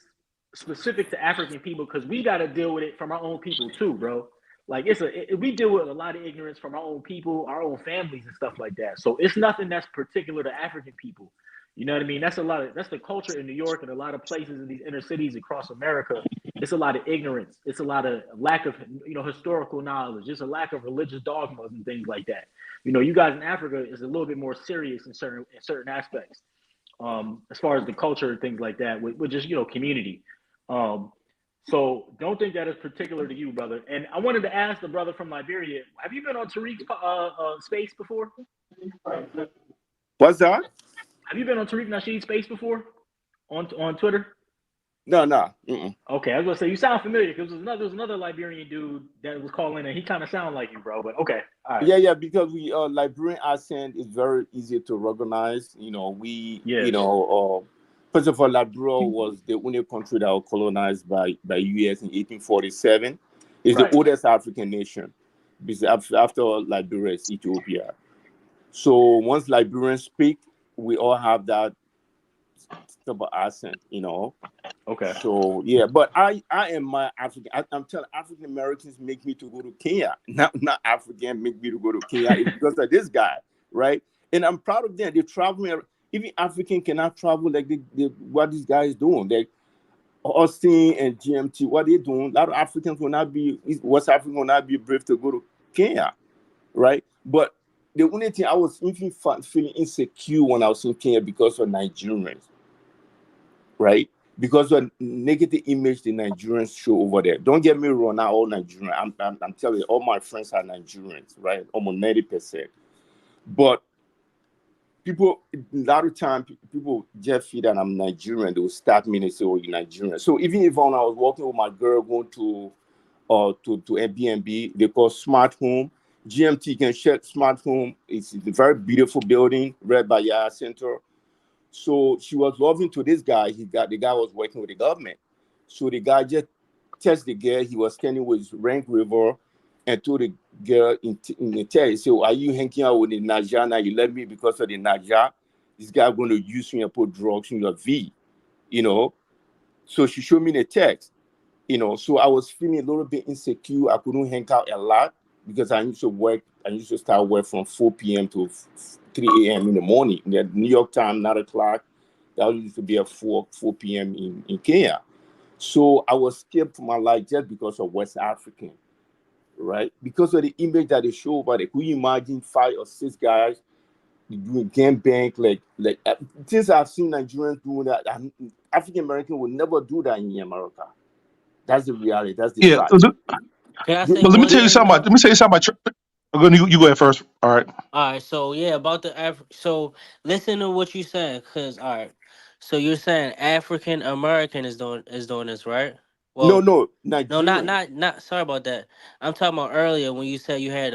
Speaker 2: specific to African people because we got to deal with it from our own people too, bro. Like we deal with a lot of ignorance from our own people, our own families and stuff like that. So it's nothing that's particular to African people. You know what I mean? That's the culture in New York and a lot of places in these inner cities across America. It's a lot of ignorance. It's a lot of lack of historical knowledge. Just a lack of religious dogmas and things like that. You guys in Africa is a little bit more serious in certain aspects, as far as the culture and things like that, with just community. Um, so don't think that is particular to you, brother. And I wanted to ask the brother from Liberia: have you been on Tariq's space before?
Speaker 6: What's that?
Speaker 2: Have you been on Tariq Nasheed's space before on Twitter?
Speaker 6: No, no. Mm-mm.
Speaker 2: Okay, I was gonna say you sound familiar because there was another Liberian dude that was calling and he kind of sounded like you, bro. But okay, all right,
Speaker 6: Yeah, yeah, because we Liberian accent is very easy to recognize.
Speaker 2: yeah,
Speaker 6: First of all, Liberia was the only country that was colonized by US in 1847. It's the
Speaker 2: right.
Speaker 6: oldest African nation, because after Liberia is Ethiopia. So once Liberians speak, we all have that type of accent.
Speaker 2: Okay.
Speaker 6: So yeah, but I am my African. I'm telling African Americans make me to go to Kenya, not African make me to go to Kenya. It's because of this guy, right? And I'm proud of them. They travel. Even African cannot travel like what these guys doing. Like Austin and GMT, what they doing? A lot of Africans will not be West African will not be brave to go to Kenya, right? But the only thing I was even feeling insecure when I was in Kenya because of Nigerians, right? Because of negative image the Nigerians show over there. Don't get me wrong, not all Nigerians. I'm telling you, all my friends are Nigerians, right? Almost 90%. But people, a lot of time, people just feel that I'm Nigerian. They will start me and say, "Oh, you're Nigerian." So even if when I was walking with my girl going to Airbnb, they call Smart Home. GMT can share Smart Home. It's a very beautiful building, right by Yaya Center. So she was loving to this guy. The guy was working with the government. So the guy just text the girl. He was standing with his Range Rover and told the girl in the text, so are you hanging out with the Naja now? You left me because of the Naja. This guy going to use me and put drugs in your V, you know. So she showed me the text. So I was feeling a little bit insecure. I couldn't hang out a lot because I used to work. I used to start work from 4 p.m. to 3 a.m. in the morning. The New York time, 9 o'clock. That used to be at 4 p.m. in Kenya. So I was scared for my life just because of West African, right? Because of the image that they show over there. Could you imagine 5 or 6 guys doing game bank since I've seen Nigerians doing that, African American would never do that in America. That's the reality. That's the
Speaker 1: Yeah.
Speaker 6: fact.
Speaker 3: Can I say
Speaker 6: You-
Speaker 1: But let me
Speaker 3: one
Speaker 1: tell you
Speaker 6: you-
Speaker 3: thing
Speaker 1: something about.
Speaker 3: though?
Speaker 1: Let me tell you something about. You go ahead first. All right.
Speaker 3: All right, so yeah, about the so listen to what you said, cause all right, so you're saying African American is doing this, right?
Speaker 6: no,
Speaker 3: Well,
Speaker 6: no,
Speaker 3: no, not
Speaker 6: Nigerian.
Speaker 3: not not. Sorry about that. I'm talking about earlier when you said you had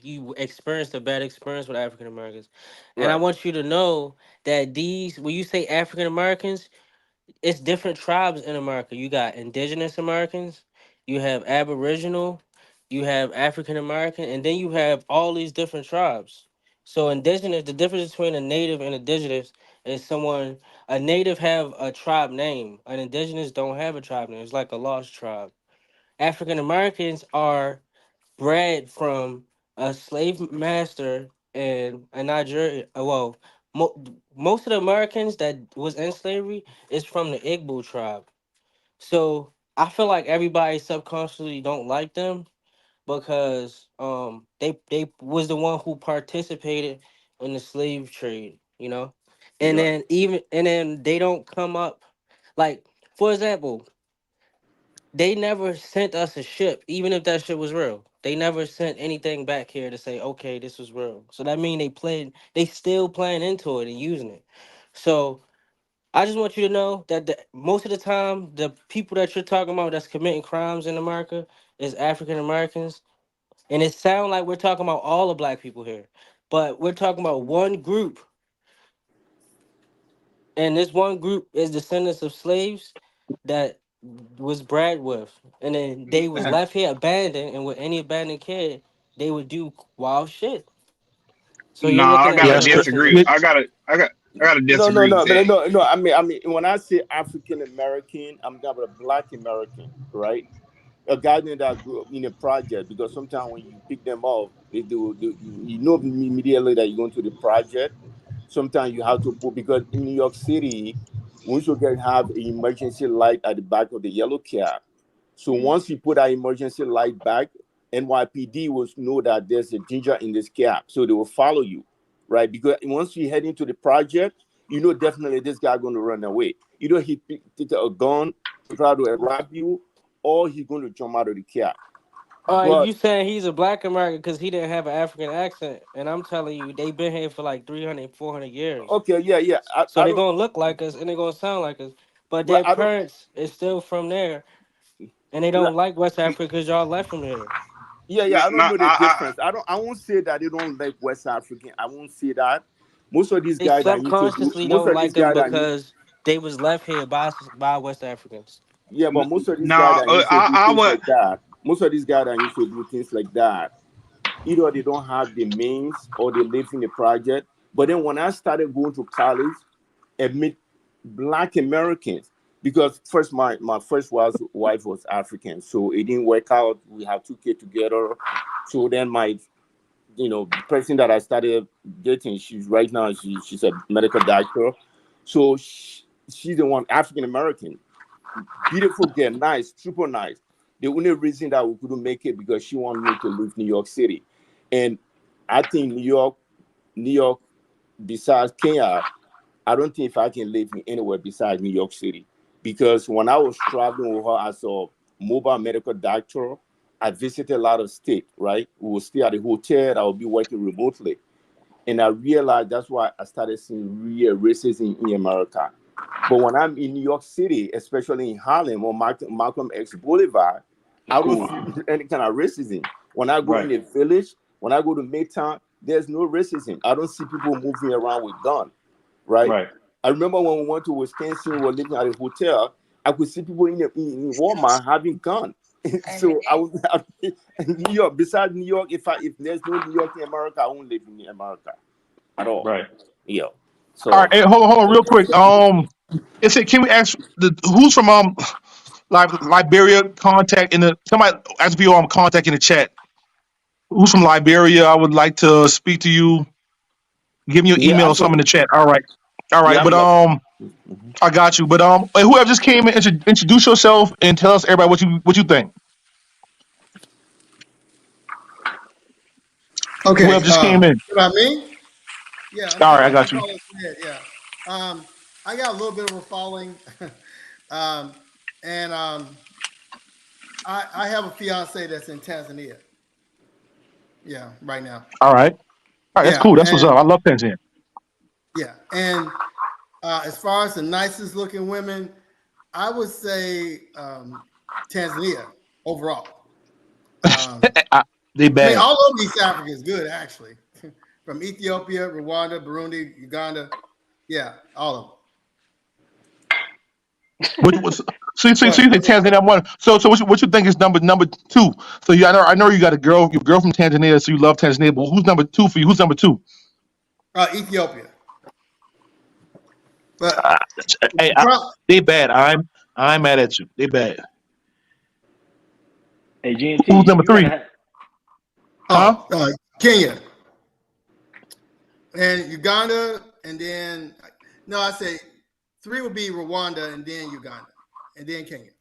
Speaker 3: you experienced a bad experience with African Americans, and I
Speaker 6: Right,
Speaker 3: want you to know that when you say African Americans, it's different tribes in America. You got indigenous Americans, you have Aboriginal, you have African American, and then you have all these different tribes. So indigenous, the difference between a native and indigenous is a native have a tribe name. An indigenous don't have a tribe name. It's like a lost tribe. African Americans are bred from a slave master in a Nigeria. Well, most of the Americans that was in slavery is from the Igbo tribe. So I feel like everybody subconsciously don't like them because they was the one who participated in the slave trade, you know? And
Speaker 2: Yeah.
Speaker 3: then they don't come up like, for example, they never sent us a ship, even if that shit was real. They never sent anything back here to say, okay, this was real. So that mean they still playing into it and using it. So I just want you to know that most of the time, the people that you're talking about that's committing crimes in America is African Americans, and it sounds like we're talking about all the black people here, but we're talking about one group, and this one group is descendants of slaves that was bred with, and then they was left here abandoned, and with any abandoned kid, they would do wild shit. So you're
Speaker 4: Nah,
Speaker 3: looking
Speaker 4: I
Speaker 3: at
Speaker 1: Yeah,
Speaker 4: gotta
Speaker 1: that's correct.
Speaker 4: disagree.
Speaker 3: generations.
Speaker 1: Yeah,
Speaker 4: I gotta
Speaker 6: No, no,
Speaker 4: disagree with
Speaker 6: no,
Speaker 4: that.
Speaker 6: no. I mean, when I say African American, I'm talking about a Black American, right? A guy that grew up in a project, because sometimes when you pick them up, they do, you know immediately that you're going to the project. Sometimes you have to put, because in New York City, once you get have an emergency light at the back of the yellow cab. So once you put that emergency light back, NYPD will know that there's a danger in this cab, so they will follow you, right? Because once you head into the project, you know definitely this guy going to run away. Either he pick a gun to try to rob you, or he's going to jump out of the cab.
Speaker 3: If
Speaker 6: But
Speaker 3: you saying he's a black American because he didn't have an African accent, and I'm telling you, they've been here for like 300, 400 years.
Speaker 6: okay, yeah, yeah,
Speaker 3: So
Speaker 6: I
Speaker 3: they're
Speaker 6: don't,
Speaker 3: gonna look like us and they're gonna sound like us. But
Speaker 6: right,
Speaker 3: their
Speaker 6: I don't.
Speaker 3: parents is still from there, and they
Speaker 6: Right,
Speaker 3: don't like West Africa because y'all left from there.
Speaker 6: yeah,
Speaker 4: Nah,
Speaker 6: yeah, I don't
Speaker 4: nah,
Speaker 6: know the difference. I don't. I won't say that they don't like West African. I won't say that. Most of these
Speaker 3: They
Speaker 6: guys that used to do,
Speaker 3: subconsciously
Speaker 6: most
Speaker 3: don't
Speaker 6: of these
Speaker 3: like them
Speaker 6: guys that used,
Speaker 3: because they was left here by West Africans.
Speaker 6: yeah, but most of these guys
Speaker 4: nah.
Speaker 6: that used to do
Speaker 4: I
Speaker 6: things
Speaker 4: would.
Speaker 6: like that, most of these guys that used to do things like that, either they don't have the means or they live in the project. But then when I started going to college and meet Black Americans, because first my first wife was African, so it didn't work out. We have two kids together. So then my, the person that I started dating, she's right now she's a medical doctor. So she's the one African American, beautiful girl, nice, super nice. The only reason that we couldn't make it because she wanted me to leave New York City, and I think New York, besides Kenya, I don't think if I can live in anywhere besides New York City. Because when I was traveling with her as a mobile medical doctor, I visited a lot of states, right? We would stay at a hotel, I would be working remotely. And I realized that's why I started seeing real racism in America. But when I'm in New York City, especially in Harlem or Malcolm X Boulevard,
Speaker 2: It's
Speaker 6: I don't
Speaker 2: cool.
Speaker 6: see any kind of racism. When I go in
Speaker 2: Right.
Speaker 6: the village, when I go to Midtown, there's no racism. I don't see people moving around with guns, right?
Speaker 2: Right.
Speaker 6: I remember when we went to Wisconsin, we were living at a hotel. I could see people in Walmart having guns. So I was in New York. Besides New York, if there's no New York in America, I won't live in America at all.
Speaker 2: Right.
Speaker 6: Yeah.
Speaker 1: all right.
Speaker 6: So
Speaker 1: Hey, hold on, real quick. It said, can we ask who's from Liberia? Contact in the somebody ask people contact in the chat. Who's from Liberia? I would like to speak to you. Give me your
Speaker 6: yeah,
Speaker 1: email
Speaker 6: I'm
Speaker 1: or something
Speaker 6: from
Speaker 1: in the chat. All right, all right.
Speaker 6: yeah,
Speaker 1: But
Speaker 6: I'm like mhm.
Speaker 1: I got you. But hey, whoever just came in, introduce yourself and tell us everybody what you think.
Speaker 7: Okay,
Speaker 1: Whoever just came in.
Speaker 7: what I mean? Yeah,
Speaker 1: All right, I got
Speaker 7: I'm
Speaker 1: you.
Speaker 7: Carlos Smith. Yeah, I got a little bit of a following, um, and I have a fiance that's in Tanzania. Yeah, right now.
Speaker 1: All right, all right. That's
Speaker 7: Yeah,
Speaker 1: cool. That's what's up.
Speaker 7: and
Speaker 1: I love Tanzania.
Speaker 7: yeah, and as far as the nicest looking women, I would say Tanzania overall.
Speaker 1: I, they
Speaker 7: I mean,
Speaker 1: bad.
Speaker 7: all over East Africa is good actually, from Ethiopia, Rwanda, Burundi, Uganda. Yeah, all of them.
Speaker 1: What was so
Speaker 7: What?
Speaker 1: you say Tanzania one. So what you think is number two? So I know you got your girl from Tanzania, so you love Tanzania. But who's number two for you? Who's number two?
Speaker 7: Ethiopia. But
Speaker 1: Uh, hey,
Speaker 7: Trump,
Speaker 1: they bad. I'm mad at you. They bad.
Speaker 2: Hey, GNT,
Speaker 1: Who's number
Speaker 2: you gotta
Speaker 1: three?
Speaker 2: have.
Speaker 1: Huh?
Speaker 7: Kenya and Uganda and then no, I say three would be Rwanda, and then Uganda, and then Kenya.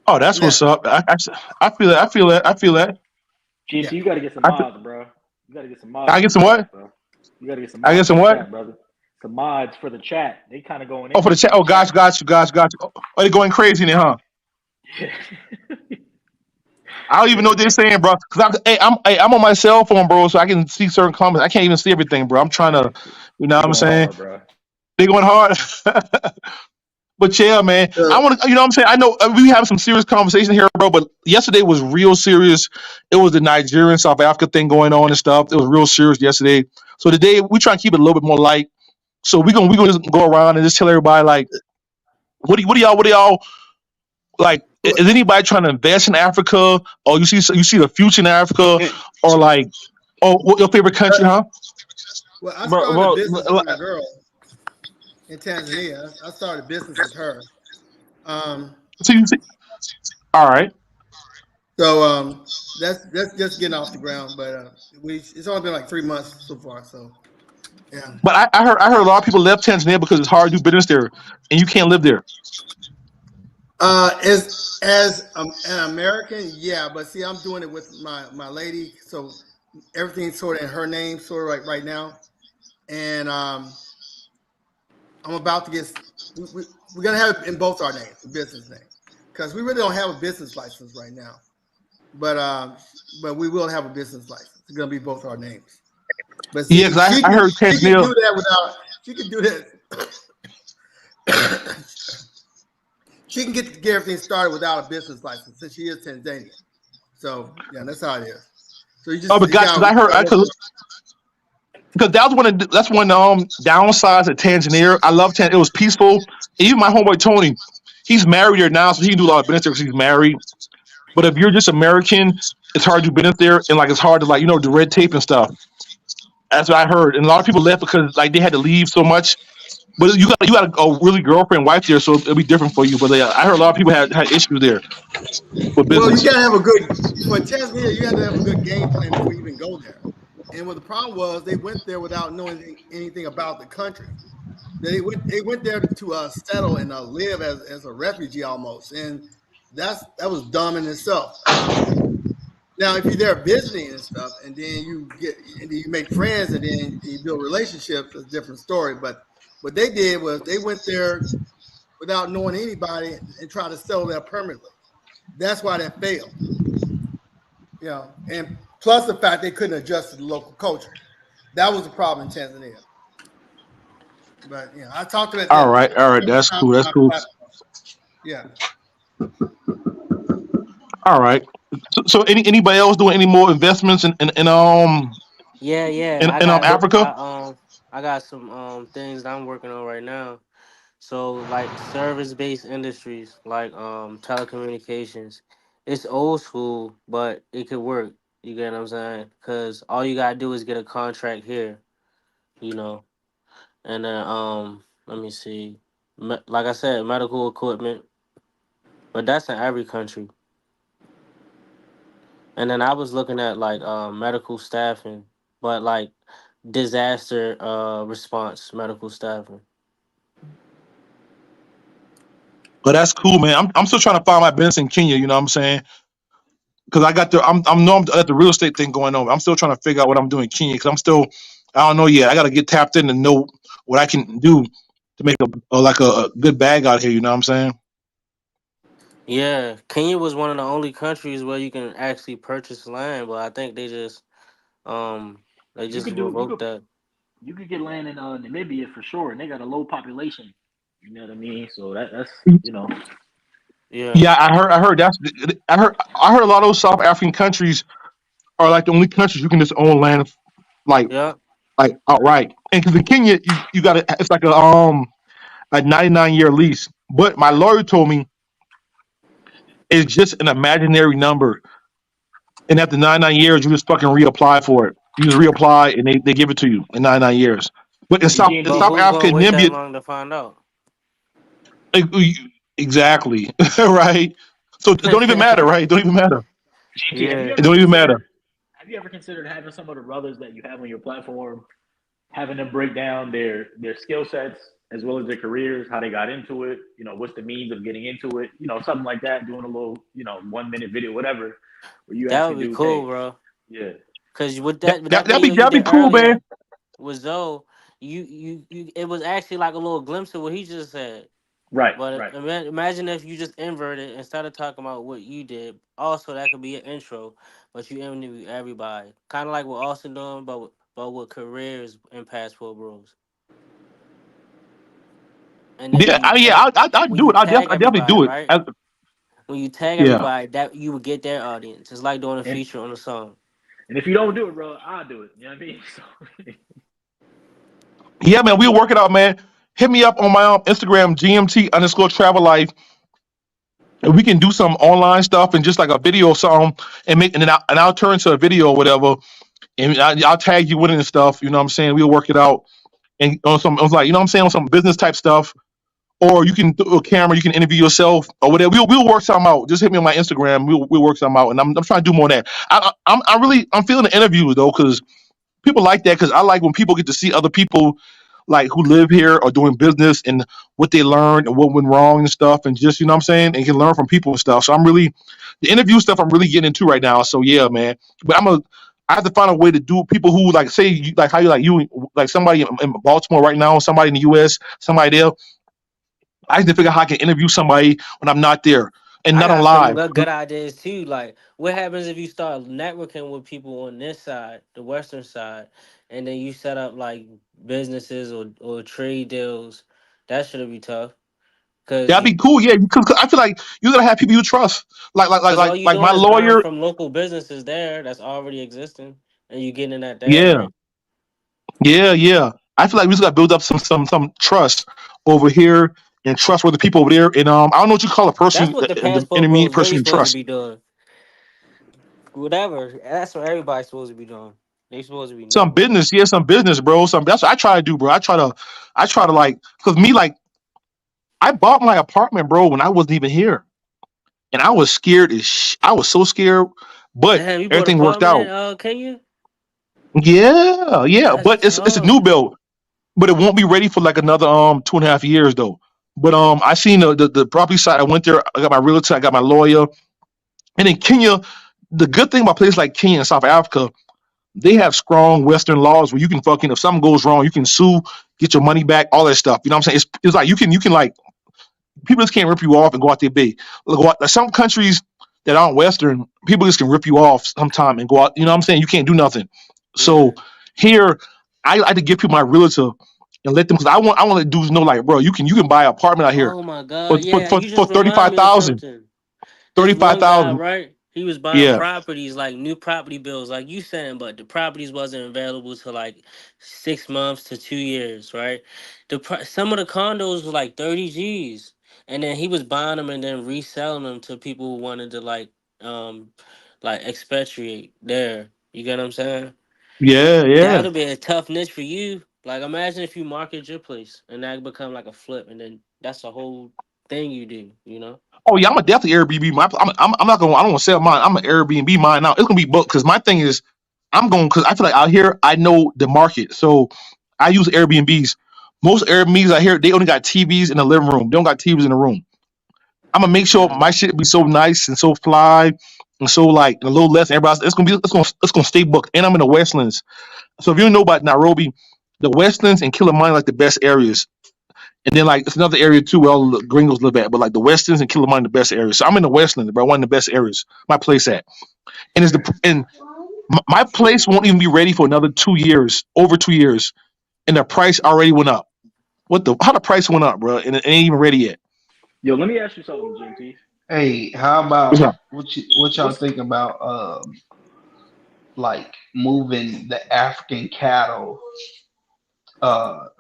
Speaker 1: Oh, that's what's
Speaker 7: Next,
Speaker 1: up. I feel that. I feel that. I feel that.
Speaker 7: yeah.
Speaker 2: GNT, you got to get some
Speaker 1: I, feel,
Speaker 2: mods, bro. You got to get some mods
Speaker 1: I
Speaker 2: for
Speaker 1: get
Speaker 2: the
Speaker 1: some what?
Speaker 2: chat, bro. You got to get some
Speaker 1: I get
Speaker 2: mods for
Speaker 1: some
Speaker 2: the
Speaker 1: what?
Speaker 2: chat, brother. Some mods for the chat. They kind of going
Speaker 1: Oh,
Speaker 2: in
Speaker 1: for the
Speaker 2: deep
Speaker 1: chat.
Speaker 2: in the
Speaker 1: Oh, gosh,
Speaker 2: chat.
Speaker 1: gosh, gosh, gosh. Oh, they going crazy in there, huh? I don't even know
Speaker 2: Yeah,
Speaker 1: what they're
Speaker 2: man.
Speaker 1: saying, bro. I'm on my cell phone, bro, so I can see certain comments. I can't even see everything, bro. I'm trying to, you know
Speaker 2: They
Speaker 1: what I'm
Speaker 2: going
Speaker 1: saying?
Speaker 2: hard, bro.
Speaker 1: They going hard. But yeah, man, I
Speaker 7: So,
Speaker 1: want to, you know what I'm saying? I know we have some serious conversation here, bro, but yesterday was real serious. It was the Nigerian South Africa thing going on and stuff. It was real serious yesterday. So today we try and keep it a little bit more light. So we gonna just go around and just tell everybody like, what do y'all like?
Speaker 7: well,
Speaker 1: Is anybody trying to invest in Africa, or you see the future in Africa,
Speaker 5: And,
Speaker 1: or like, oh, what your favorite country, huh?
Speaker 7: well, I
Speaker 5: bro,
Speaker 7: started a
Speaker 5: bro,
Speaker 7: business with a girl in Tanzania. I started a business with her. Um,
Speaker 1: All right.
Speaker 7: so that's just getting off the ground, but we it's only been like 3 months so far. So yeah.
Speaker 1: But I heard a lot of people left Tanzania because it's hard to do business there, and you can't live there.
Speaker 7: As an American, yeah, but see, I'm doing it with my lady, so everything's sort of in her name, sort of right now, and I'm about to get we're gonna have it in both our names, the business name, because we really don't have a business license right now, but we will have a business license. It's gonna be both our names. But
Speaker 1: Yeah,
Speaker 7: see,
Speaker 1: because I heard
Speaker 7: she can do
Speaker 1: Tanzania.
Speaker 7: that without she can do that. She can get everything started without a business license since she is Tanzanian. So yeah, that's how it is. So
Speaker 1: Oh, but
Speaker 7: you
Speaker 1: guys,
Speaker 7: got
Speaker 1: because I
Speaker 7: to
Speaker 1: heard
Speaker 7: work
Speaker 1: because that's one downsides of Tanzania. I love Tanzania. It was peaceful. Even my homeboy Tony, he's married there now, so he can do a lot of business there because he's married. But if you're just American, it's hard to do business there, and like it's hard to like the red tape and stuff. That's what I heard, and a lot of people left because like they had to leave so much. But you got a really girlfriend, wife there, so it'll be different for you. But I heard a lot of people had issues there with
Speaker 7: Well, you
Speaker 1: business.
Speaker 7: got to have a good for Tanzania. You have to have a good game plan before you even go there. And what the problem was, they went there without knowing anything about the country. They went there to settle and live as a refugee almost, and that was dumb in itself. Now, if you're there visiting and stuff, and then you make friends, and then you build relationships, it's a different story. But what they did was they went there without knowing anybody and tried to settle there permanently. That's why that failed. And plus the fact they couldn't adjust to the local culture. That was the problem in Tanzania. But I talked about
Speaker 1: All
Speaker 7: that
Speaker 1: right, all right,
Speaker 7: several
Speaker 1: that's
Speaker 7: times
Speaker 1: cool.
Speaker 7: on
Speaker 1: That's
Speaker 7: my
Speaker 1: cool.
Speaker 7: platform. Yeah.
Speaker 1: All right. So anybody else doing any more investments
Speaker 3: Yeah.
Speaker 1: in, in Africa?
Speaker 3: I got some things that I'm working on right now. So like service based industries like telecommunications. It's old school, but it could work. You get what I'm saying? Cause all you gotta do is get a contract here, you know. And then let me see. Like I said, medical equipment, but that's in every country. And then I was looking at like medical staffing, but like disaster response medical staffing.
Speaker 1: But that's cool, man. I'm still trying to find my business in Kenya. You know what I'm saying? Because I got I'm at the real estate thing going on. I'm still trying to figure out what I'm doing in Kenya because I don't know yet. I got to get tapped in and know what I can do to make a good bag out here. You know what I'm saying?
Speaker 3: Yeah, Kenya was one of the only countries where you can actually purchase land, but I think um they
Speaker 2: You
Speaker 3: just
Speaker 2: could do. You
Speaker 3: revoked
Speaker 2: could.
Speaker 3: that.
Speaker 2: You could get land in Namibia for sure, and they got a low population. You know what I mean? So that's
Speaker 3: Yeah.
Speaker 1: Yeah, I heard I heard a lot of those South African countries are like the only countries you can just own land like
Speaker 3: Yeah.
Speaker 1: like outright. And because in Kenya you got it's like a 99-year lease. But my lawyer told me it's just an imaginary number, and after 99 years you just fucking reapply for it. You just reapply and they give it to you in 99 years. But in
Speaker 2: hey
Speaker 1: South in
Speaker 3: But
Speaker 2: GNT.
Speaker 1: South
Speaker 3: who's
Speaker 1: Africa
Speaker 3: gonna
Speaker 1: and
Speaker 3: wait that
Speaker 1: Namibia,
Speaker 3: long to find out?
Speaker 1: eh, exactly right. So it don't even matter, right? It don't even matter.
Speaker 2: GNT.
Speaker 3: Yeah.
Speaker 1: It don't even matter.
Speaker 2: Have you ever considered having some of the brothers that you have on your platform? having them break down their skill sets as well as their careers, how they got into it, what's the means of getting into it, something like that, doing a little, 1 minute video, whatever, where you
Speaker 3: That
Speaker 2: actually
Speaker 3: would be
Speaker 2: do
Speaker 3: cool,
Speaker 2: things.
Speaker 3: bro.
Speaker 2: Yeah.
Speaker 3: Cause with
Speaker 1: That,
Speaker 3: that
Speaker 1: that that'd be
Speaker 3: video you
Speaker 1: that'd be
Speaker 3: did
Speaker 1: cool, man.
Speaker 3: earlier with Zoe, you it was actually like a little glimpse of what he just said.
Speaker 2: Right,
Speaker 3: But
Speaker 2: right.
Speaker 3: imagine if you just inverted instead of talking about what you did. Also, that could be an intro, but you interview everybody, kind of like what Austin doing, but with careers and passport bros. And then
Speaker 1: Yeah, I'd do it. I definitely do it.
Speaker 3: right? When you tag
Speaker 1: Yeah,
Speaker 3: everybody, that you would get their audience. It's like doing a
Speaker 2: And
Speaker 3: feature on a song.
Speaker 2: and if you don't do it, bro, I'll do it. You know what I mean? So
Speaker 1: yeah, man. We'll work it out, man. Hit me up on my Instagram, GMT underscore travel life, and we can do some online stuff and just like a video or something, and I'll turn to a video or whatever, and I'll tag you with it and stuff. You know what I'm saying? We'll work it out and on some, I was like, you know what I'm saying, on some business type stuff. Or you can do a camera, you can interview yourself or whatever. We'll work something out. Just hit me on my Instagram. We'll work something out, and I'm trying to do more of that. I'm feeling the interviews though, because people like that, because I like when people get to see other people like who live here or doing business and what they learned and what went wrong and stuff, and just, you know what I'm saying, and can learn from people and stuff. So I'm really, the interview stuff I'm really getting into right now. So yeah, man. But I have to find a way to do people who like say like how you like somebody in Baltimore right now, somebody in the US, somebody there. I have to figure out how I can interview somebody when I'm not there and
Speaker 3: I
Speaker 1: not on
Speaker 3: got some
Speaker 1: live.
Speaker 3: good ideas too. Like, what happens if you start networking with people on this side, the Western side, and then you set up like businesses or trade deals? That should be tough, cause
Speaker 1: That'd
Speaker 3: you,
Speaker 1: be cool, yeah. Because I feel like you gotta have people you trust,
Speaker 3: cause all you
Speaker 1: like my
Speaker 3: doing is buying
Speaker 1: lawyer.
Speaker 3: from local businesses there that's already existing, and you getting at their
Speaker 1: Yeah,
Speaker 3: rate.
Speaker 1: yeah. I feel like we just gotta build up some trust over here and trust with the people over there. And I don't know what you call a
Speaker 3: That's
Speaker 1: person,
Speaker 3: what the
Speaker 1: the
Speaker 3: passport
Speaker 1: intermediate
Speaker 3: bros really
Speaker 1: person you
Speaker 3: supposed to
Speaker 1: trust.
Speaker 3: be doing. Whatever. That's what everybody's supposed to be doing. They supposed to be
Speaker 1: Some
Speaker 3: networking.
Speaker 1: business, yeah, some business, bro. Some that's what I try to do, bro. I try to like, cause me like I bought my apartment, bro, when I wasn't even here, and I was scared I was so scared, but
Speaker 3: Damn, you bought an
Speaker 1: everything worked
Speaker 3: apartment in
Speaker 1: out.
Speaker 3: Kenya?
Speaker 1: Yeah, yeah,
Speaker 3: That's
Speaker 1: but it's a new
Speaker 3: tough.
Speaker 1: build, but it won't be ready for like another 2.5 years though. But I seen the property side. I went there. I got my realtor. I got my lawyer. And in Kenya, the good thing about places like Kenya and South Africa, they have strong Western laws where you can fucking, if something goes wrong, you can sue, get your money back, all that stuff. You know what I'm saying? It's like you can like, people just can't rip you off and go out there big. Like some countries that aren't Western, people just can rip you off sometime and go out. You know what I'm saying? You can't do nothing.
Speaker 3: Yeah.
Speaker 1: So here, I like to give people my realtor and let them, because I want to dudes know like, bro, you can buy an apartment out here
Speaker 3: Oh my
Speaker 1: for
Speaker 3: god.
Speaker 1: for
Speaker 3: Yeah,
Speaker 1: for,
Speaker 3: you
Speaker 1: for
Speaker 3: just
Speaker 1: thirty
Speaker 3: remind
Speaker 1: five
Speaker 3: me of
Speaker 1: thousand,
Speaker 3: something. This
Speaker 1: thirty five
Speaker 3: one guy,
Speaker 1: thousand.
Speaker 3: right? He was buying
Speaker 1: Yeah,
Speaker 3: properties like new property bills, like you saying, but the properties wasn't available till like 6 months to 2 years, right? Some of the condos was like 30 G's, and then he was buying them and then reselling them to people who wanted to um like expatriate there. You get what I'm saying?
Speaker 1: yeah.
Speaker 3: That'll be a tough niche for you. Like, imagine if you market your place and that become like a flip, and then that's the whole thing you do. You know?
Speaker 1: Oh yeah, I'm a definitely Airbnb. I'm not gonna. I don't want to sell mine. I'm an Airbnb mine now. It's gonna be booked because my thing is, I'm going because I feel like out here I know the market, so I use Airbnbs. Most Airbnbs I hear they only got TVs in the living room. They don't got TVs in the room. I'm gonna make sure
Speaker 3: Mm.
Speaker 1: my shit be so nice and so fly and so like a little less than everybody else. It's gonna stay booked. And I'm in the Westlands. So if you know about Nairobi, the Westlands and Killamine are like the best areas. And then like it's another area too where all the gringos live at, but like the Westlands and Killamine the best areas. So I'm in the Westlands, bro, one of the best areas. My place at, and my place won't even be ready for another 2 years, over 2 years, and the price already went up. How the price went up, bro, and it ain't even ready yet.
Speaker 2: Yo, let me ask you something, GMT.
Speaker 5: Hey, how
Speaker 1: What's
Speaker 5: about
Speaker 1: up?
Speaker 5: what y'all
Speaker 2: What's
Speaker 5: think about like moving the African cattle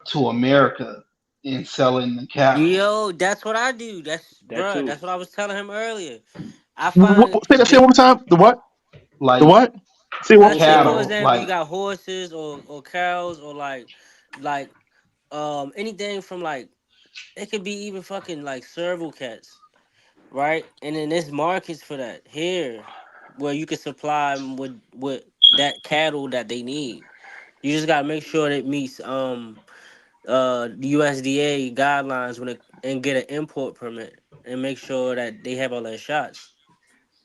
Speaker 5: to America and selling the cattle?
Speaker 3: Yo, that's what I do. That's
Speaker 2: that
Speaker 3: bruh.
Speaker 2: too?
Speaker 3: That's what I was telling him earlier. I find
Speaker 1: Say that. Say it
Speaker 3: they
Speaker 1: one more time. The what? The
Speaker 5: Like
Speaker 1: what? Say what?
Speaker 3: let's say for
Speaker 5: cattle,
Speaker 3: example you
Speaker 5: like
Speaker 3: got horses or cows or like anything from like it could be even fucking like serval cats, right? And then there's markets for that here, where you can supply 'em with that cattle that they need. You just gotta make sure it meets the USDA guidelines when it and get an import permit and make sure that they have all their shots.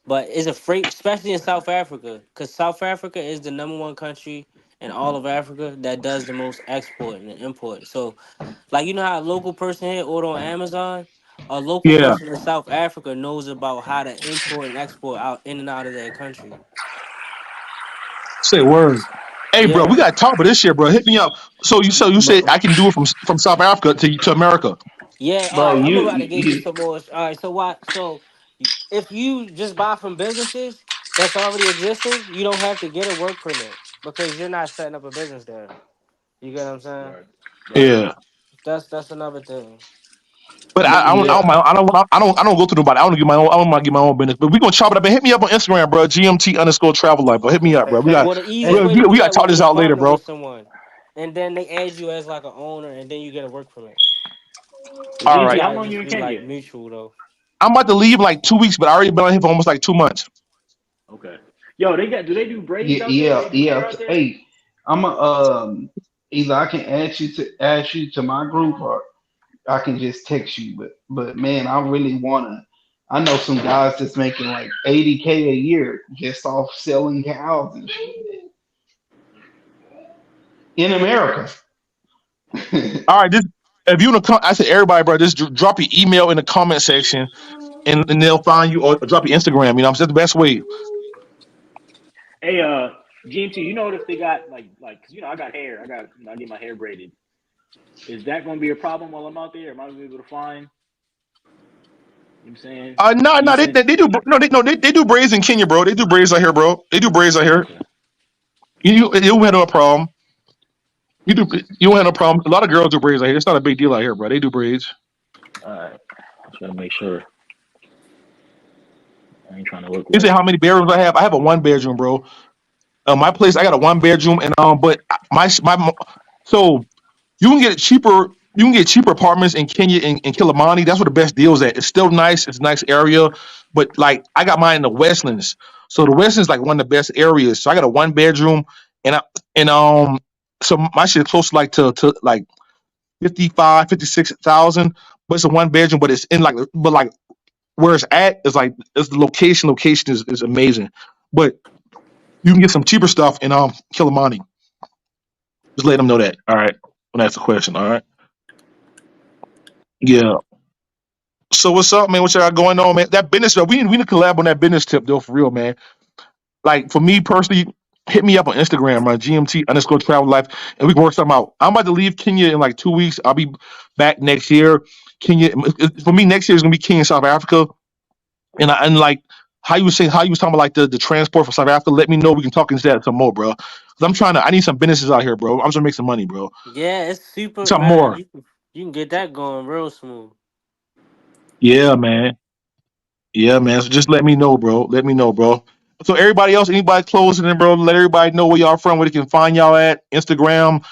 Speaker 3: But it's a freight, especially in South Africa, because South Africa is the number one country in all of Africa that does the most export and import. So, like, you know how a local person here order on Amazon, a local
Speaker 1: Yeah.
Speaker 3: person in South Africa knows about how to import and export out in and out of their country.
Speaker 1: Say word. Hey, bro, we
Speaker 3: Yeah,
Speaker 1: gotta talk about this shit, bro. Hit me up. So you
Speaker 8: But,
Speaker 1: say I can do it from South Africa to America.
Speaker 3: yeah. All
Speaker 8: bro,
Speaker 3: right, I'm
Speaker 8: you,
Speaker 3: about to give you
Speaker 8: you
Speaker 3: some more. All right, so what? So if you just buy from businesses that's already existing, you don't have to get a work permit because you're not setting up a business there. You get what I'm saying?
Speaker 2: Right. Right.
Speaker 1: Yeah.
Speaker 3: That's another thing.
Speaker 1: But
Speaker 8: yeah,
Speaker 1: I
Speaker 8: yeah.
Speaker 1: don't, I don't go to nobody. I don't get my own. I don't want to get my own business. But we gonna chop it up and hit me up on Instagram, bro. GMT underscore travel life. But hit me up, bro.
Speaker 3: Well, the easiest
Speaker 8: Hey,
Speaker 3: way to
Speaker 1: We
Speaker 3: do
Speaker 1: gotta
Speaker 3: that
Speaker 1: talk
Speaker 3: would be
Speaker 1: this
Speaker 3: to
Speaker 1: out later,
Speaker 3: partner
Speaker 1: bro.
Speaker 3: with someone, and then they add you as like an owner, and then you get a work permit.
Speaker 2: So
Speaker 1: All
Speaker 3: It
Speaker 2: GMT,
Speaker 1: right.
Speaker 2: how
Speaker 3: gotta
Speaker 2: long you
Speaker 3: just
Speaker 2: in
Speaker 3: be like
Speaker 2: Kenya?
Speaker 3: mutual though.
Speaker 1: I'm about to leave in like 2 weeks, but I already been on here for almost like 2 months.
Speaker 2: Okay. Yo, they got. Do they do braids
Speaker 8: yeah,
Speaker 2: out there?
Speaker 8: yeah,
Speaker 2: They do
Speaker 8: yeah.
Speaker 2: hair out there?
Speaker 8: Hey, I'm a either I can add you to my group, or I can just text you. But man, I really wanna. I know some guys that's making like 80K a year just off selling cows and shit in America.
Speaker 1: All right. Just if you want to come, I said everybody, bro. Just drop your email in the comment section, and they'll find you or drop your Instagram. You know, that's the best way.
Speaker 2: Hey, GMT, you know if they got cause I got hair. I get my hair braided. Is that going to be a problem while I'm out there? Am I going to be able to find? You know what I'm saying
Speaker 1: No, no,
Speaker 2: decent.
Speaker 1: they do no, they do braids in Kenya, bro. They do braids out here, bro. They do braids out here.
Speaker 2: Okay.
Speaker 1: You don't have no problem. You don't have no problem. A lot of girls do braids out here. It's not a big deal out here, bro. They do braids.
Speaker 2: All right. Just got to make sure I ain't trying to look
Speaker 1: You say
Speaker 2: wet.
Speaker 1: how many bedrooms I have? I have a one bedroom, bro. My place, I got a one bedroom, and but so you can get cheaper. You can get cheaper apartments in Kenya and Kilimani. That's where the best deals at. It's still nice. It's a nice area, but like I got mine in the Westlands. So the Westlands like one of the best areas. So I got a one bedroom, and I and so my shit close to like 55, 56,000. But it's a one bedroom, but it's in like but like where it's at is like it's the location. Location is amazing, but you can get some cheaper stuff in Kilimani. Just let them know that. All right, when that's the question. All right. Yeah. So what's up, man? What y'all got going on, man? That business stuff. We need to collab on that business tip though, for real, man. Like for me personally, hit me up on Instagram, right? GMT underscore travel life, and we can work something out. I'm about to leave Kenya in like 2 weeks. I'll be back next year. Kenya for me next year is gonna be Kenya, South Africa, and like how you was talking about like the transport for South Africa. Let me know. We can talk into that some more, bro. Cause I'm trying to. I need some businesses out here, bro. I'm trying to make some money, bro.
Speaker 3: Yeah, it's super,
Speaker 1: Some
Speaker 3: man.
Speaker 1: more.
Speaker 3: You can get that going real smooth.
Speaker 1: Yeah, man. Yeah, man. So just let me know, bro. Let me know, bro. So everybody else, anybody closing in, bro, let everybody know where y'all from, where they can find y'all at, Instagram,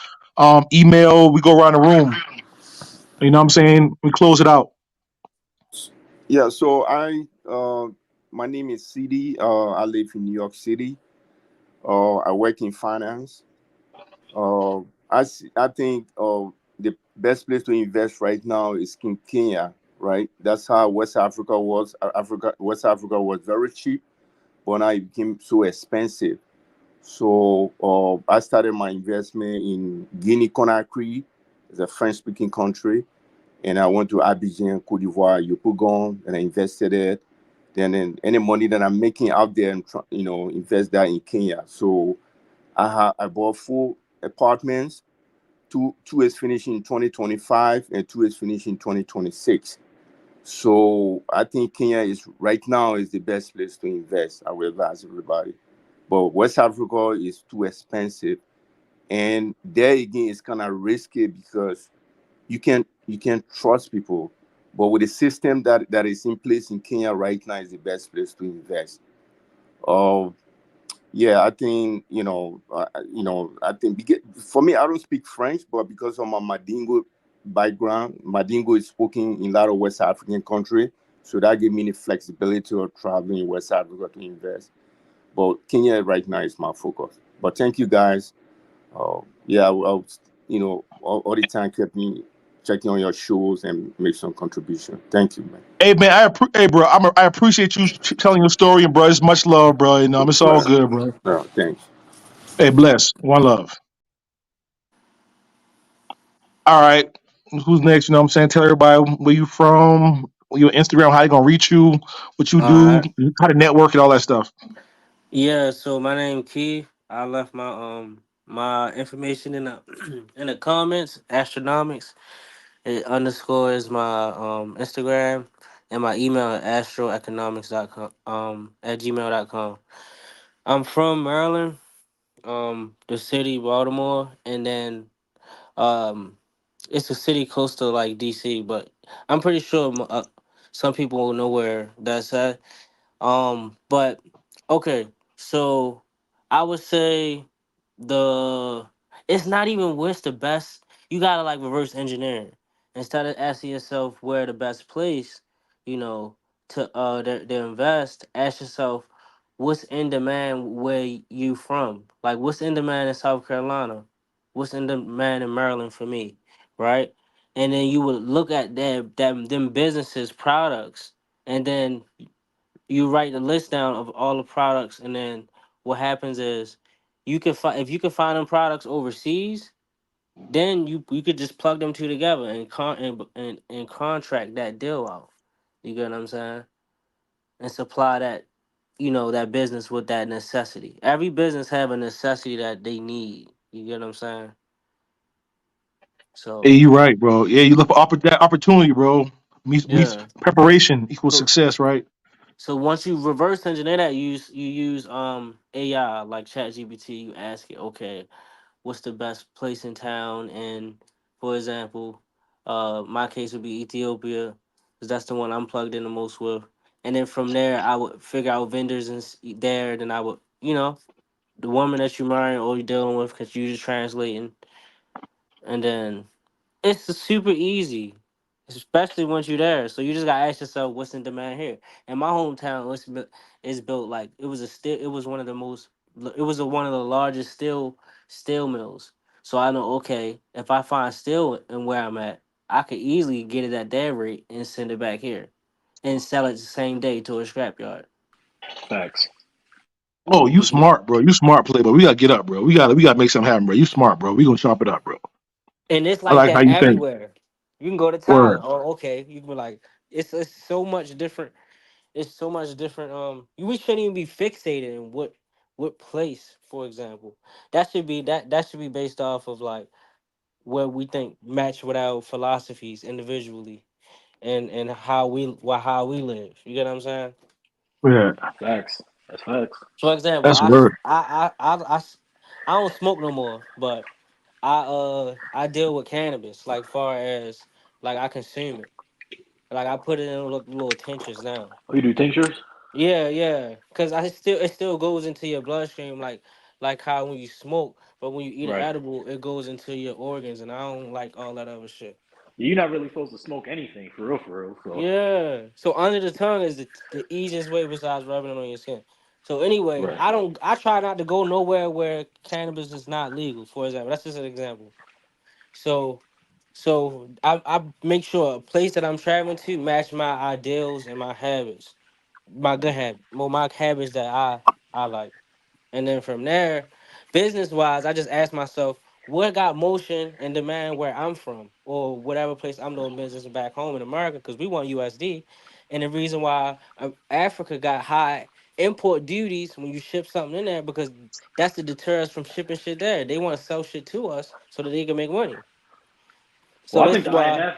Speaker 1: email. We go around the room. You know what I'm saying? We close it out.
Speaker 6: Yeah, so my name is CD. I live in New York City. I work in finance. Uh, I think the best place to invest right now is in Kenya, right? That's how West Africa was. West Africa was very cheap, but now it became so expensive. So I started my investment in Guinea Conakry, it's a French-speaking country, and I went to Abidjan, Cote d'Ivoire, Yopougon, and I invested it. Then any money that I'm making out there, and invest that in Kenya. So I bought 4 apartments. Two is finishing in 2025, and two is finishing in 2026. So I think Kenya is right now is the best place to invest. I will advise everybody. But West Africa is too expensive, and there again it's kind of risky because you can't trust people. But with the system that is in place in Kenya right now is the best place to invest. Uh, yeah, I think I think for me, I don't speak French, but because of my Madingo background, Madingo is spoken in a lot of West African country, so that gave me the flexibility of traveling in West Africa to invest. But Kenya right now is my focus. But thank you guys. Yeah, all the time kept me checking on your shows and make some contribution. Thank you, man.
Speaker 1: Hey man, hey bro, I appreciate you telling your story, and bro, it's much love, bro. You know, it's all
Speaker 6: Right.
Speaker 1: good, bro.
Speaker 6: Thanks.
Speaker 1: Hey, bless, one love. All right, who's next? You know, what I'm saying, tell everybody where you from, your Instagram, how they gonna reach you, what you
Speaker 3: All
Speaker 1: do,
Speaker 3: right.
Speaker 1: how to network, and all that stuff.
Speaker 3: Yeah. So my name Key. I left my information in the in the comments. Astronomics. It underscore is my Instagram, and my email at astroeconomics.com at gmail.com. I'm from Maryland, the city Baltimore, and then um it's a city close to like DC, but I'm pretty sure some people will know where that's at. But okay, so I would say the it's not even what's the best. You gotta like reverse engineer it. Instead of asking yourself where the best place, you know, to invest. Ask yourself what's in demand where you from. Like what's in demand in South Carolina, what's in demand in Maryland for me, right? And then you would look at them businesses products, and then you write the list down of all the products, and then what happens is you can find if you can find them products overseas, then you could just plug them two together and and contract that deal out. You get what I'm saying? And supply that that business with that necessity. Every business have a necessity that they need. You get what I'm saying?
Speaker 1: Hey,
Speaker 3: So
Speaker 1: you right, bro. Yeah, you look for that opportunity, bro. Meets
Speaker 3: yeah.
Speaker 1: preparation equals
Speaker 3: So
Speaker 1: success, right?
Speaker 3: So once you reverse engineer that, you use AI like ChatGPT. You ask it, okay, what's the best place in town? And for example, my case would be Ethiopia, because that's the one I'm plugged in the most with. And then from there, I would figure out vendors there. Then I would, the woman that you're marrying or you're dealing with, because you're just translating. And then it's super easy, especially once you're there. So you just gotta ask yourself, what's in demand here? In my hometown, it's built like it was a steel. It was one of the most. It was one of the largest steel mills. So I know, okay, if I find steel in where I'm at, I could easily get it at that rate and send it back here, and sell it the same day to a scrapyard.
Speaker 2: Facts.
Speaker 1: Oh, you
Speaker 3: You get,
Speaker 1: smart, bro. You smart play, but we gotta get up, bro. We gotta make something happen, bro. You smart, bro. We gonna chop it up, bro.
Speaker 3: and it's
Speaker 1: I
Speaker 3: like
Speaker 1: like how
Speaker 3: that
Speaker 1: you think.
Speaker 3: everywhere. You can go to
Speaker 1: Word.
Speaker 3: Thailand. Oh, okay. You can be like, it's so much different. It's so much different. We shouldn't even be fixated in what place, for example. That should be based off of like where we think match with our philosophies individually, and how we live. You get what I'm saying?
Speaker 1: Yeah,
Speaker 2: Facts. That's facts.
Speaker 3: For example,
Speaker 1: that's word.
Speaker 3: I don't smoke no more, but I deal with cannabis like far as like I consume it. Like I put it in little tinctures now.
Speaker 2: Oh, you do tinctures?
Speaker 3: Yeah, yeah. Cause it still goes into your bloodstream like how when you smoke, but when you eat an
Speaker 2: Right.
Speaker 3: edible, it goes into your organs, and I don't like all that other shit.
Speaker 2: You're not really supposed to smoke anything for real, for real. So,
Speaker 3: Yeah. So under the tongue is the easiest way besides rubbing it on your skin. So anyway,
Speaker 2: right.
Speaker 3: I try not to go nowhere where cannabis is not legal. For example, that's just an example. So I make sure a place that I'm traveling to match my ideals and my habits, my good habit, well, my habits that I like. And then from there, business wise, I just ask myself, what got motion and demand where I'm from, or whatever place I'm doing business back home in America, because we want USD. And the reason why Africa got high import duties when you ship something in there, because that's to deter us from shipping shit there. They want to sell shit to us so that they can make money. So
Speaker 2: Well, I
Speaker 3: this
Speaker 2: think
Speaker 3: is
Speaker 2: the
Speaker 3: why,
Speaker 2: IMF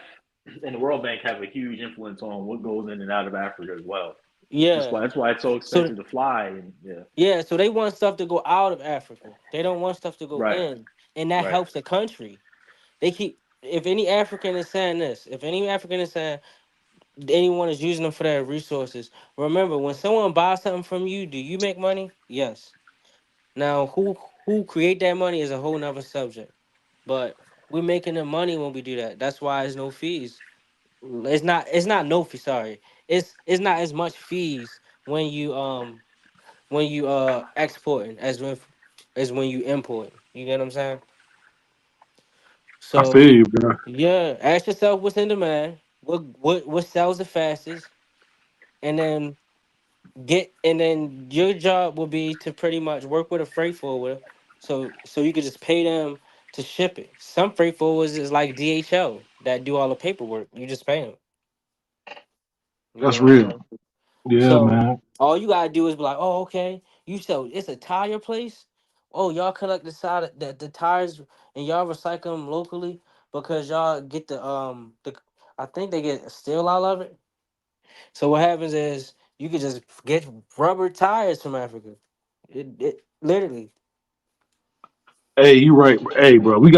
Speaker 2: and the World Bank have a huge influence on what goes in and out of Africa as well.
Speaker 3: yeah.
Speaker 2: That's why it's so
Speaker 3: So
Speaker 2: expensive to fly. And yeah,
Speaker 3: yeah, so they want stuff to go out of Africa. They don't want stuff to go
Speaker 2: right,
Speaker 3: in, and that
Speaker 2: right.
Speaker 3: helps the country. They keep if any African is saying this, if any African is saying anyone is using them for their resources, remember when someone buys something from you, do you make money? Yes. Now who create that money is a whole nother subject. But we're making the money when we do that. That's why there's no fees. It's not no fee, sorry. It's not as much fees when you exporting as when is when you import. You get what I'm saying?
Speaker 1: I
Speaker 3: So
Speaker 1: feel you, bro.
Speaker 3: yeah, ask yourself what's in demand, what sells the fastest, and then your job will be to pretty much work with a freight forwarder, so you could just pay them to ship it. Some freight forwarders is like DHL that do all the paperwork. You just pay them. You
Speaker 1: That's
Speaker 3: get what I'm
Speaker 1: real.
Speaker 3: saying?
Speaker 1: Yeah,
Speaker 3: So
Speaker 1: man.
Speaker 3: all you gotta do is be like, oh, okay, you sell it's a tire place. Oh, y'all collect the side of the tires and y'all recycle them locally because y'all get the I think they get steel out of it. So what happens is you could just get rubber tires from Africa. It literally.
Speaker 1: Hey, you right. Hey, bro, we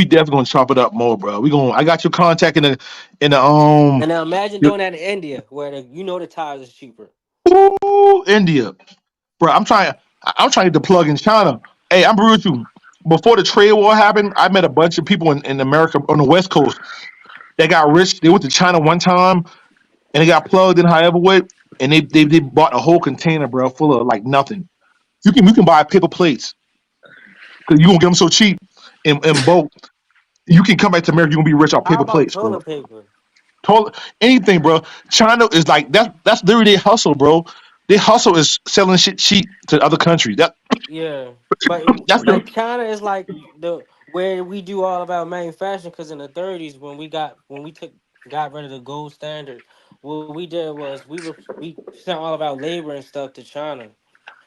Speaker 1: definitely gonna chop it up more, bro. We gonna. I got your contact in the
Speaker 3: And now imagine
Speaker 1: your,
Speaker 3: doing that in India where the tires is cheaper.
Speaker 1: ooh, India, bro. I'm trying to get the plug in China. Hey, I'm real with you. Before the trade war happened, I met a bunch of people in America on the West Coast that got rich. They went to China one time and they got plugged in however way, and they bought a whole container, bro, full of like nothing. You can buy paper plates because you gonna get them so cheap in bulk. You can come back to America, you're gonna be rich off
Speaker 3: How
Speaker 1: paper
Speaker 3: about
Speaker 1: plates, bro.
Speaker 3: toilet paper?
Speaker 1: Total anything, bro. China is like that's literally their hustle, bro. Their hustle is selling shit cheap to other countries.
Speaker 3: Yeah, but
Speaker 1: That's the
Speaker 3: but China is like the where we do all about manufacturing. Because in the 30s, when we took got rid of the gold standard, what we did was we sent all of our labor and stuff to China.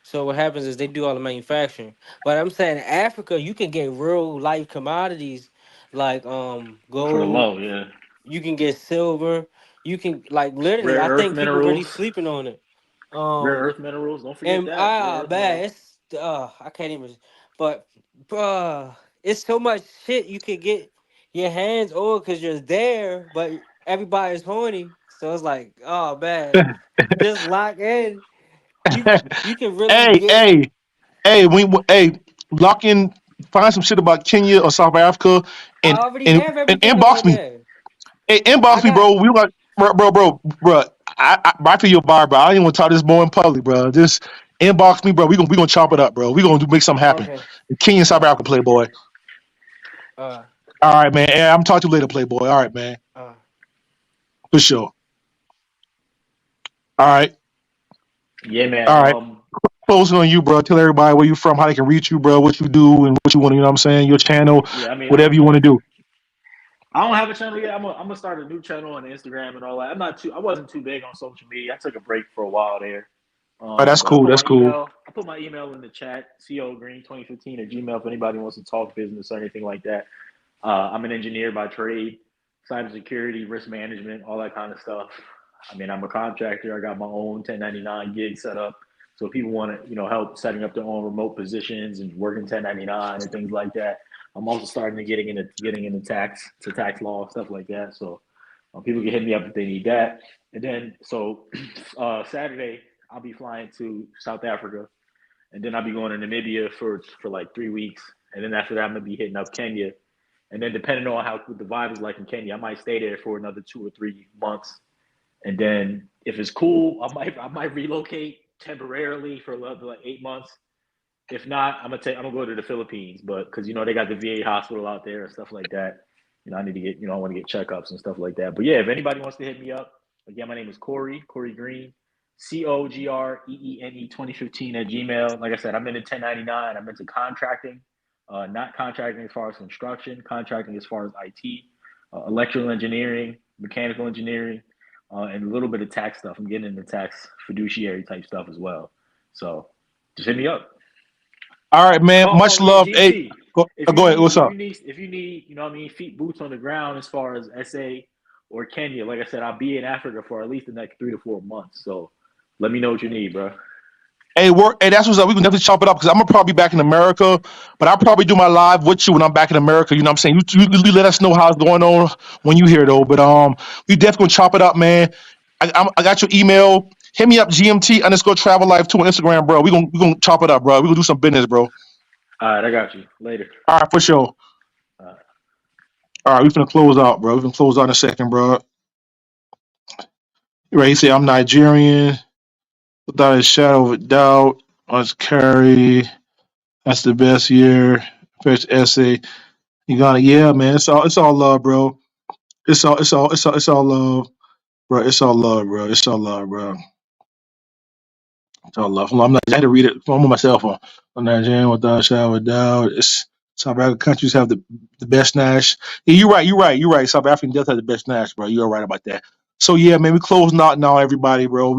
Speaker 3: So what happens is they do all the manufacturing. But I'm saying Africa, you can get real life commodities like
Speaker 2: For the
Speaker 3: gold.
Speaker 2: low, yeah.
Speaker 3: You can get silver. You can like literally.
Speaker 2: Rare
Speaker 3: I
Speaker 2: earth
Speaker 3: think people really
Speaker 2: minerals.
Speaker 3: sleeping on it.
Speaker 2: Rare
Speaker 3: Um,
Speaker 2: earth minerals. Don't forget
Speaker 3: and
Speaker 2: that. Rare earth
Speaker 3: man,
Speaker 2: minerals.
Speaker 3: it's I can't even. But it's so much shit you could get your hands on because you're there, but everybody's horny. So it's like, oh man, just lock in. You can really
Speaker 1: hey,
Speaker 3: get.
Speaker 1: hey, hey, lock in, find some shit about Kenya or South Africa,
Speaker 3: I
Speaker 1: and
Speaker 3: already
Speaker 1: and,
Speaker 3: have
Speaker 1: and
Speaker 3: everything
Speaker 1: inbox
Speaker 3: on
Speaker 1: me.
Speaker 3: there.
Speaker 1: Hey,
Speaker 3: I
Speaker 1: inbox me,
Speaker 3: got
Speaker 1: bro. We like, bro. I feel your bar, bro. I don't even want to talk this more in public, bro. Just inbox me, bro. We gonna chop it up, bro. We gonna make something happen.
Speaker 3: okay.
Speaker 1: Kenya and South
Speaker 3: Uh,
Speaker 1: Africa, Playboy.
Speaker 3: uh,
Speaker 1: All right, man. Hey, I'm talking to you later, Playboy. All right, man.
Speaker 3: uh.
Speaker 1: For sure. All right.
Speaker 2: Yeah, man.
Speaker 1: All right. Closing on you, bro. Tell everybody where you from, how they can reach you, bro, what you do and what you want to, you know what I'm saying? Your channel,
Speaker 2: Yeah. I mean,
Speaker 1: whatever you want to do.
Speaker 2: I don't have a channel yet. I'm gonna start a new channel on Instagram and all that. I wasn't too big on social media. I took a break for a while there.
Speaker 1: All right, that's
Speaker 2: But I
Speaker 1: cool.
Speaker 2: put
Speaker 1: That's
Speaker 2: my
Speaker 1: cool.
Speaker 2: email. I put my email in the chat. cogreen2015 at Gmail if anybody wants to talk business or anything like that. I'm an engineer by trade, cybersecurity, risk management, all that kind of stuff. I mean, I'm a contractor. I got my own 1099 gig set up. So if people want to, help setting up their own remote positions and working 1099 and things like that. I'm also starting to getting into tax law stuff like that. So people can hit me up if they need that. And then Saturday I'll be flying to South Africa, and then I'll be going to Namibia for like 3 weeks, and then after that I'm gonna be hitting up Kenya, and then depending on how the vibe is like in Kenya, I might stay there for another 2 or 3 months, and then if it's cool, I might relocate temporarily for like 8 months. If not, I'm gonna go to the Philippines, but because they got the VA hospital out there and stuff like that. I need to get I want to get checkups and stuff like that. But yeah, if anybody wants to hit me up, again, my name is Corey Green, COGREENE 2015 at Gmail. Like I said, I'm into 1099. I'm into contracting, not contracting as far as construction, contracting as far as IT, electrical engineering, mechanical engineering, and a little bit of tax stuff. I'm getting into tax fiduciary type stuff as well. So just hit me up.
Speaker 1: All right, man.
Speaker 2: Oh,
Speaker 1: Much
Speaker 2: yeah,
Speaker 1: love. Hey,
Speaker 2: GMT.
Speaker 1: go ahead. What's up?
Speaker 2: If you need, feet boots on the ground as far as SA or Kenya, like I said, I'll be in Africa for at least the next 3 to 4 months. So let me know what you need, bro.
Speaker 1: Hey, work. Hey, that's what's up. We can definitely chop it up because I'm gonna probably be back in America, but I'll probably do my live with you when I'm back in America. You know what I'm saying? You let us know how it's going on when you here though. But we definitely gonna chop it up, man. I got your email. Hit me up, GMT underscore travel life 2 on Instagram, bro. We gonna chop it up, bro. We gonna do some business, bro.
Speaker 2: All right, I got you. Later.
Speaker 1: All right, for sure.
Speaker 2: Uh,
Speaker 1: All right, we finna close out, bro. We finna close out in a second, bro. You ready? He say I'm Nigerian without a shadow of a doubt. Let's carry. That's the best year. First essay. You got it. Yeah, man. It's all love, bro. It's all love, bro. It's all love, bro. It's all love, bro. It's all love. I'm not. I had to read it. I'm on my cell phone. I'm Nigerian without a shadow of doubt. It's South African countries have the best Nash. Yeah, you're right. You're right. You're right. South African does have the best Nash, bro. You're right about that. So yeah, man, we closing out now, everybody, bro.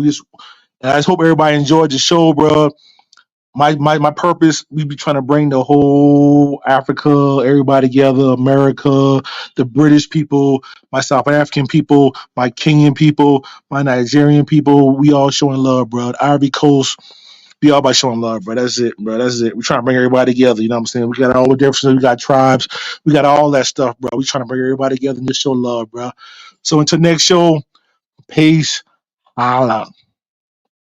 Speaker 1: And I just hope everybody enjoyed the show, bro. My purpose, we be trying to bring the whole Africa, everybody together, America, the British people, my South African people, my Kenyan people, my Nigerian people. We all showing love, bro. The Ivory Coast, we all about showing love, bro. That's it, bro. That's it. We trying to bring everybody together. You know what I'm saying? We got all the differences. We got tribes. We got all that stuff, bro. We trying to bring everybody together and just show love, bro. So until next show, peace. Holla.